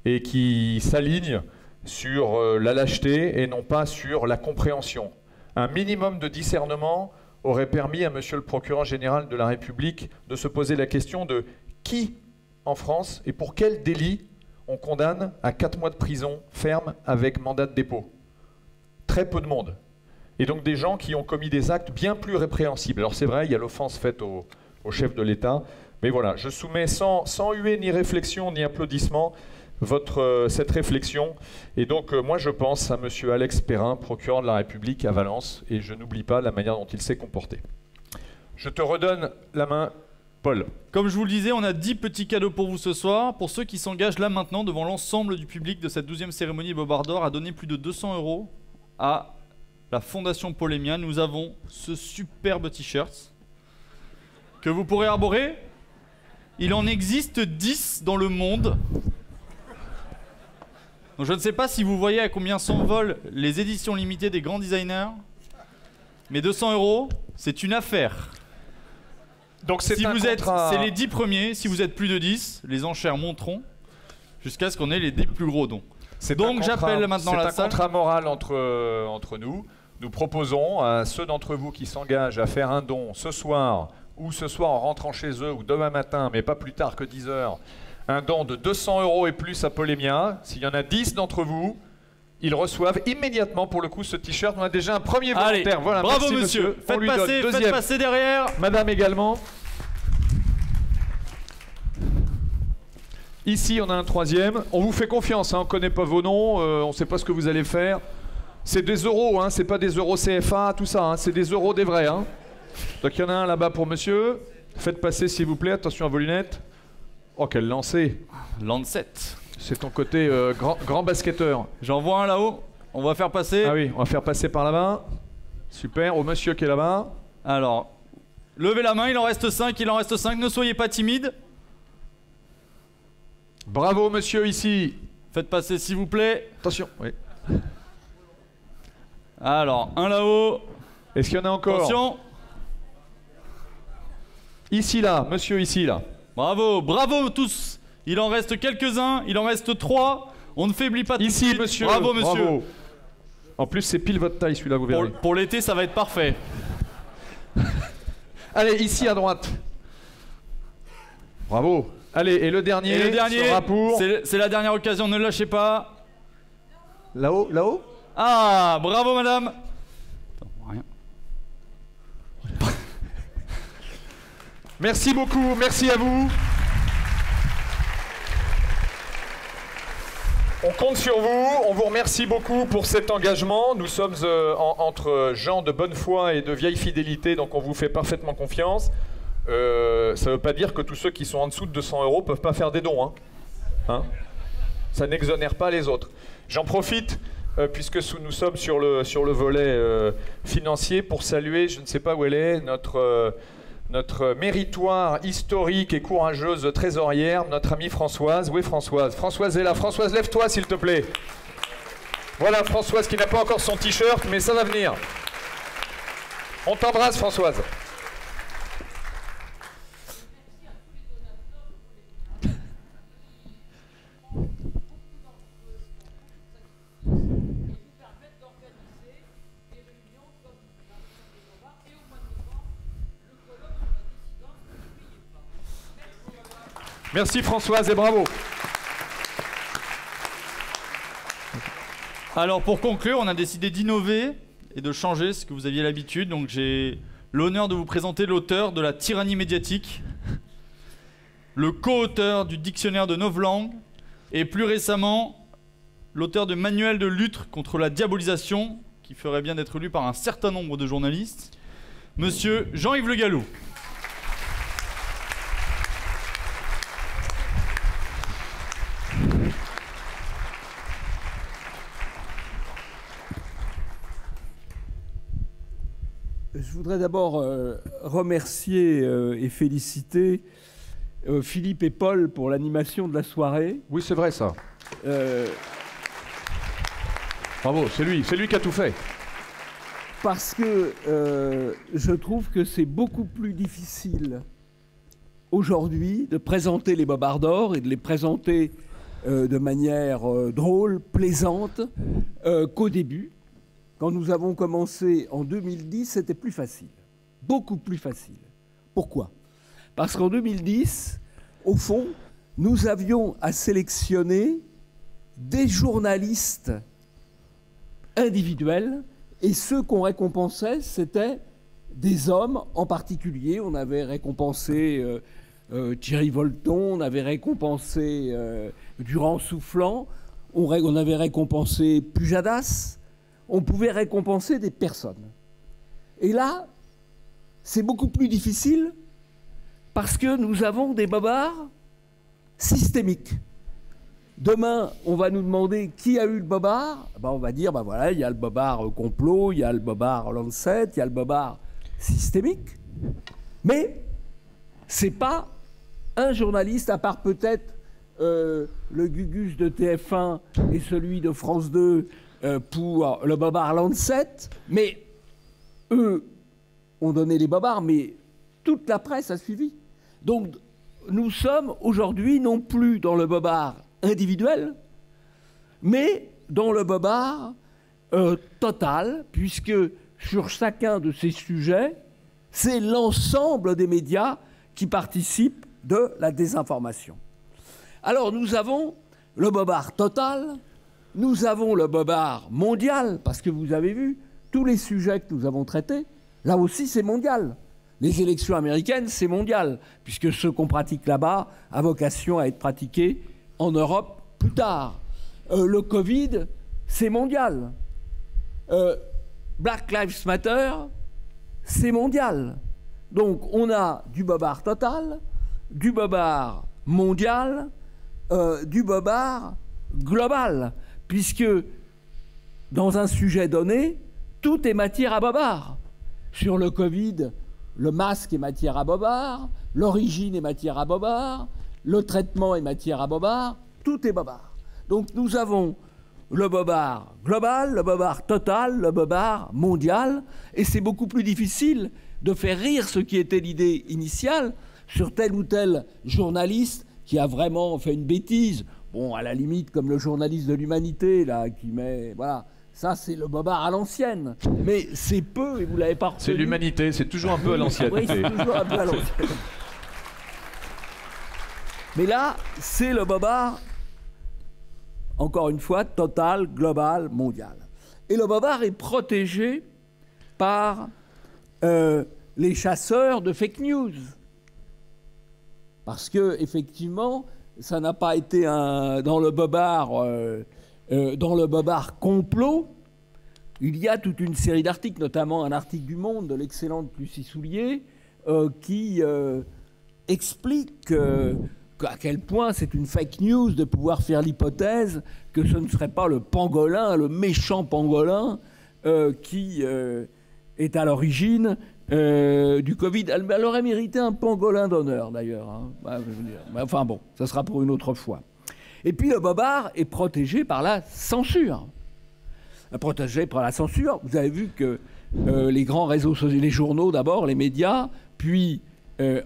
et qui s'alignent sur la lâcheté et non pas sur la compréhension. Un minimum de discernement aurait permis à monsieur le procureur général de la République de se poser la question de qui en France et pour quel délit on condamne à 4 mois de prison ferme avec mandat de dépôt. Très peu de monde. Et donc des gens qui ont commis des actes bien plus répréhensibles. Alors c'est vrai, il y a l'offense faite au chef de l'État, mais voilà, je soumets sans huée ni réflexion ni applaudissement cette réflexion. Et donc moi je pense à monsieur Alex Perrin, procureur de la République à Valence, et je n'oublie pas la manière dont il s'est comporté. Je te redonne la main, Paul. Comme je vous le disais, on a 10 petits cadeaux pour vous ce soir. Pour ceux qui s'engagent là maintenant devant l'ensemble du public de cette 12e cérémonie Bobard d'Or à donner plus de 200 € à la Fondation Polymia, nous avons ce superbe t-shirt que vous pourrez arborer. Il en existe 10 dans le monde. Donc je ne sais pas si vous voyez à combien s'envolent les éditions limitées des grands designers, mais 200 €, c'est une affaire. Donc c'est les 10 premiers, si vous êtes plus de 10, les enchères monteront jusqu'à ce qu'on ait les 10 plus gros dons. Donc j'appelle maintenant la salle. C'est un contrat moral entre nous. Nous proposons à ceux d'entre vous qui s'engagent à faire un don ce soir, ou ce soir en rentrant chez eux, ou demain matin, mais pas plus tard que 10 h, un don de 200 € et plus à Polymia. S'il y en a 10 d'entre vous, ils reçoivent immédiatement pour le coup ce t-shirt. On a déjà un premier volontaire. Allez, voilà, bravo merci, monsieur. On lui donne deuxième. Faites passer derrière. Madame également. Ici, on a un troisième. On vous fait confiance, hein, on ne connaît pas vos noms, on ne sait pas ce que vous allez faire. C'est des euros, hein, c'est pas des euros CFA, tout ça, hein, c'est des euros des vrais. Hein. Donc il y en a un là-bas pour monsieur. Faites passer s'il vous plaît, attention à vos lunettes. Oh, quel lancer. Lancet. C'est ton côté grand basketteur. J'en vois un là-haut, on va faire passer. Ah oui, on va faire passer par là-bas. Super, au monsieur qui est là-bas. Alors, levez la main, il en reste 5, ne soyez pas timide. Bravo, monsieur, ici. Faites passer, s'il vous plaît. Attention, oui. Alors, un là-haut. Est-ce qu'il y en a encore? Attention. Ici, là, monsieur, ici, là. Bravo, bravo tous. Il en reste quelques-uns, il en reste 3. On ne faiblit pas tout de suite. Ici, monsieur. Bravo, monsieur. Bravo. En plus, c'est pile votre taille, celui-là, vous verrez. Pour l'été, ça va être parfait. Allez, ici, à droite. Bravo. Allez, et le dernier, Et le dernier, sera pour... c'est la dernière occasion, ne lâchez pas. Là-haut, là-haut. Ah, bravo, madame. Rien. Merci beaucoup, merci à vous. On compte sur vous, on vous remercie beaucoup pour cet engagement. Nous sommes entre gens de bonne foi et de vieille fidélité, donc on vous fait parfaitement confiance. Ça ne veut pas dire que tous ceux qui sont en dessous de 200 € ne peuvent pas faire des dons. Hein, ça n'exonère pas les autres. J'en profite, puisque nous sommes sur le volet financier, pour saluer, je ne sais pas où elle est, notre méritoire historique et courageuse trésorière, notre amie Françoise. Où est Françoise? Françoise est là. Françoise, lève-toi s'il te plaît. Voilà Françoise qui n'a pas encore son t-shirt, mais ça va venir. On t'embrasse Françoise. Merci Françoise et bravo. Alors pour conclure, on a décidé d'innover et de changer ce que vous aviez l'habitude. Donc j'ai l'honneur de vous présenter l'auteur de La tyrannie médiatique, le co-auteur du dictionnaire de novlangue et plus récemment l'auteur de manuel de lutte contre la diabolisation, qui ferait bien d'être lu par un certain nombre de journalistes, monsieur Jean-Yves Le Gallou. Je voudrais d'abord remercier et féliciter Philippe et Paul pour l'animation de la soirée. Oui, c'est vrai ça. Bravo, c'est lui qui a tout fait. Parce que je trouve que c'est beaucoup plus difficile aujourd'hui de présenter les bobards d'or et de les présenter de manière drôle, plaisante, qu'au début. Quand nous avons commencé en 2010, c'était plus facile, beaucoup plus facile. Pourquoi? Parce qu'en 2010, au fond, nous avions à sélectionner des journalistes individuels et ceux qu'on récompensait, c'était des hommes en particulier. On avait récompensé Thierry Volton, on avait récompensé Durand Soufflant, on avait récompensé Pujadas. On pouvait récompenser des personnes. Et là, c'est beaucoup plus difficile parce que nous avons des bobards systémiques. Demain, on va nous demander qui a eu le bobard. Ben, on va dire, ben voilà, il y a le bobard complot, il y a le bobard Lancet, il y a le bobard systémique. Mais c'est pas un journaliste, à part peut-être le Gugus de TF1 et celui de France 2, pour le bobard Lancet, mais eux ont donné les bobards, mais toute la presse a suivi. Donc nous sommes aujourd'hui non plus dans le bobard individuel, mais dans le bobard total, puisque sur chacun de ces sujets, c'est l'ensemble des médias qui participent de la désinformation. Alors nous avons le bobard total. Nous avons le bobard mondial, parce que vous avez vu, tous les sujets que nous avons traités, là aussi c'est mondial. Les élections américaines, c'est mondial, puisque ce qu'on pratique là-bas a vocation à être pratiqué en Europe plus tard. Le Covid, c'est mondial. Black Lives Matter, c'est mondial. Donc on a du bobard total, du bobard mondial, du bobard global. Puisque dans un sujet donné, tout est matière à bobard. Sur le Covid, le masque est matière à bobard, l'origine est matière à bobard, le traitement est matière à bobard, tout est bobard. Donc nous avons le bobard global, le bobard total, le bobard mondial, et c'est beaucoup plus difficile de faire rire ce qui était l'idée initiale sur tel ou tel journaliste qui a vraiment fait une bêtise. Bon, à la limite, comme le journaliste de l'Humanité, là, qui met... Voilà, ça, c'est le bobard à l'ancienne. Mais c'est peu, et vous l'avez pas retenu. C'est l'Humanité, c'est toujours un peu à l'ancienne. Oui, c'est toujours un peu à l'ancienne. Mais là, c'est le bobard, encore une fois, total, global, mondial. Et le bobard est protégé par les chasseurs de fake news. Parce que, effectivement, ça n'a pas été dans le bobard complot. Il y a toute une série d'articles, notamment un article du Monde de l'excellente Lucie Soulier, qui explique à quel point c'est une fake news de pouvoir faire l'hypothèse que ce ne serait pas le pangolin, le méchant pangolin, qui est à l'origine du Covid. Elle aurait mérité un pangolin d'honneur, d'ailleurs. Hein. Enfin bon, ça sera pour une autre fois. Et puis le bobard est protégé par la censure. Protégé par la censure, vous avez vu que les grands réseaux sociaux, les journaux d'abord, les médias, puis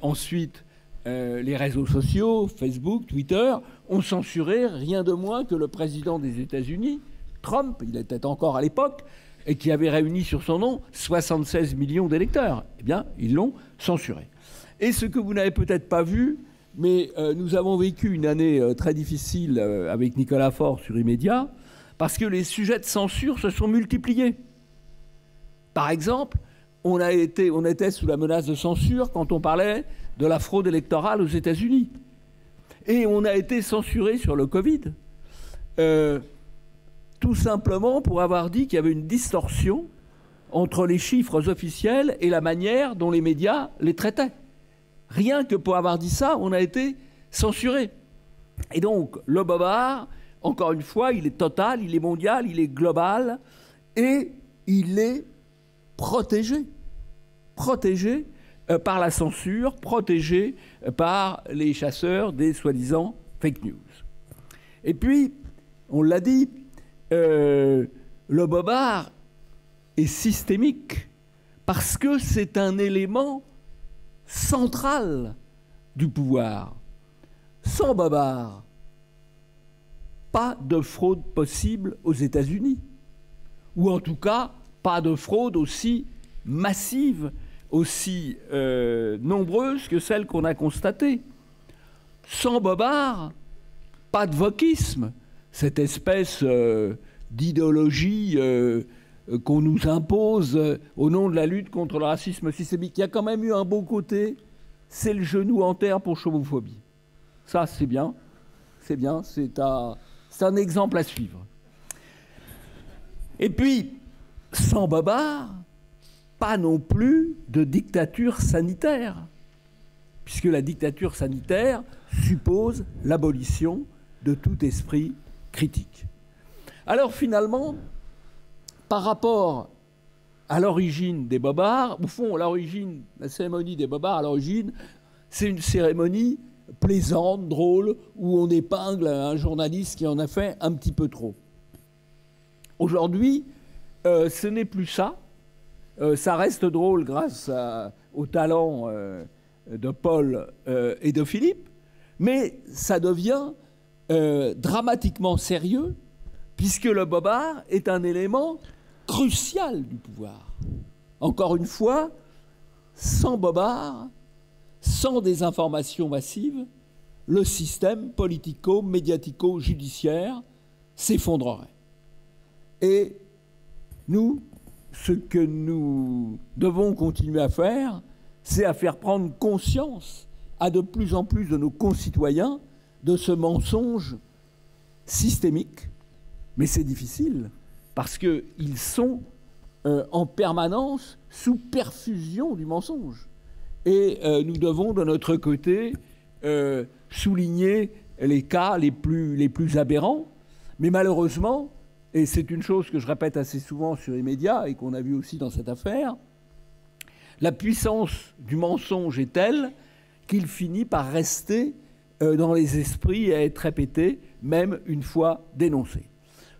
ensuite les réseaux sociaux, Facebook, Twitter, ont censuré rien de moins que le président des États-Unis, Trump, il était encore à l'époque, et qui avait réuni sur son nom 76 millions d'électeurs. Eh bien, ils l'ont censuré. Et ce que vous n'avez peut-être pas vu, mais nous avons vécu une année très difficile avec Nicolas Faure sur Immédiat, parce que les sujets de censure se sont multipliés. Par exemple, on était sous la menace de censure quand on parlait de la fraude électorale aux États-Unis. Et on a été censuré sur le Covid. Tout simplement pour avoir dit qu'il y avait une distorsion entre les chiffres officiels et la manière dont les médias les traitaient. Rien que pour avoir dit ça, on a été censuré. Et donc, le bobard, encore une fois, il est total, il est mondial, il est global, et il est protégé. Protégé par la censure, protégé par les chasseurs des soi-disant fake news. Et puis, on l'a dit, le bobard est systémique parce que c'est un élément central du pouvoir. Sans bobard, pas de fraude possible aux États-Unis, ou en tout cas pas de fraude aussi massive, aussi nombreuse que celle qu'on a constatée. Sans bobard, pas de wokisme, cette espèce d'idéologie qu'on nous impose au nom de la lutte contre le racisme systémique. Il y a quand même eu un beau côté, c'est le genou en terre pour chomophobie. Ça, c'est bien, c'est bien, c'est un exemple à suivre. Et puis, sans bobard, pas non plus de dictature sanitaire, puisque la dictature sanitaire suppose l'abolition de tout esprit critique. Alors finalement, par rapport à l'origine des bobards, au fond, l'origine, la cérémonie des bobards, à l'origine, c'est une cérémonie plaisante, drôle, où on épingle un journaliste qui en a fait un petit peu trop. Aujourd'hui, ce n'est plus ça. Ça reste drôle grâce au talent de Paul et de Philippe, mais ça devient dramatiquement sérieux, puisque le bobard est un élément crucial du pouvoir. Encore une fois, sans bobard, sans des informations massives, le système politico-médiatico-judiciaire s'effondrerait. Et nous, ce que nous devons continuer à faire, c'est à faire prendre conscience à de plus en plus de nos concitoyens de ce mensonge systémique. Mais c'est difficile, parce qu'ils sont en permanence sous perfusion du mensonge. Et nous devons, de notre côté, souligner les cas les plus aberrants. Mais malheureusement, et c'est une chose que je répète assez souvent sur les médias et qu'on a vu aussi dans cette affaire, la puissance du mensonge est telle qu'il finit par rester dans les esprits et à être répété, même une fois dénoncé.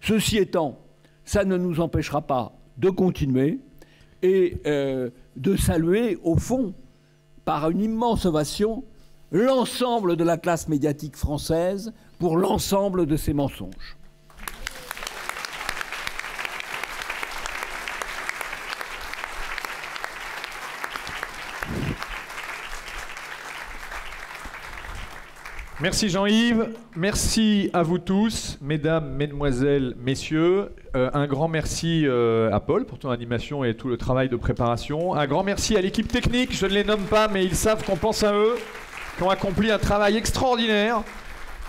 Ceci étant, ça ne nous empêchera pas de continuer et de saluer, au fond, par une immense ovation, l'ensemble de la classe médiatique française pour l'ensemble de ces mensonges. Merci Jean-Yves, merci à vous tous, mesdames, mesdemoiselles, messieurs. Un grand merci à Paul pour ton animation et tout le travail de préparation. Un grand merci à l'équipe technique, je ne les nomme pas, mais ils savent qu'on pense à eux, qui ont accompli un travail extraordinaire.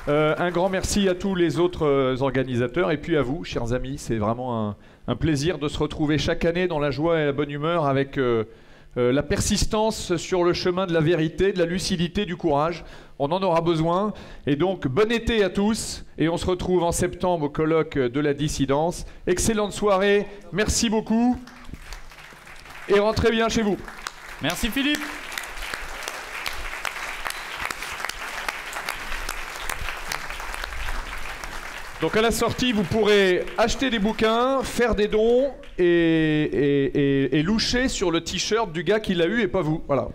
Un grand merci à tous les autres organisateurs et puis à vous, chers amis. C'est vraiment un plaisir de se retrouver chaque année dans la joie et la bonne humeur avec la persistance sur le chemin de la vérité, de la lucidité, du courage. On en aura besoin. Et donc, bon été à tous. Et on se retrouve en septembre au colloque de la dissidence. Excellente soirée. Merci beaucoup. Et rentrez bien chez vous. Merci Philippe. Donc à la sortie, vous pourrez acheter des bouquins, faire des dons et loucher sur le t-shirt du gars qui l'a eu et pas vous. Voilà.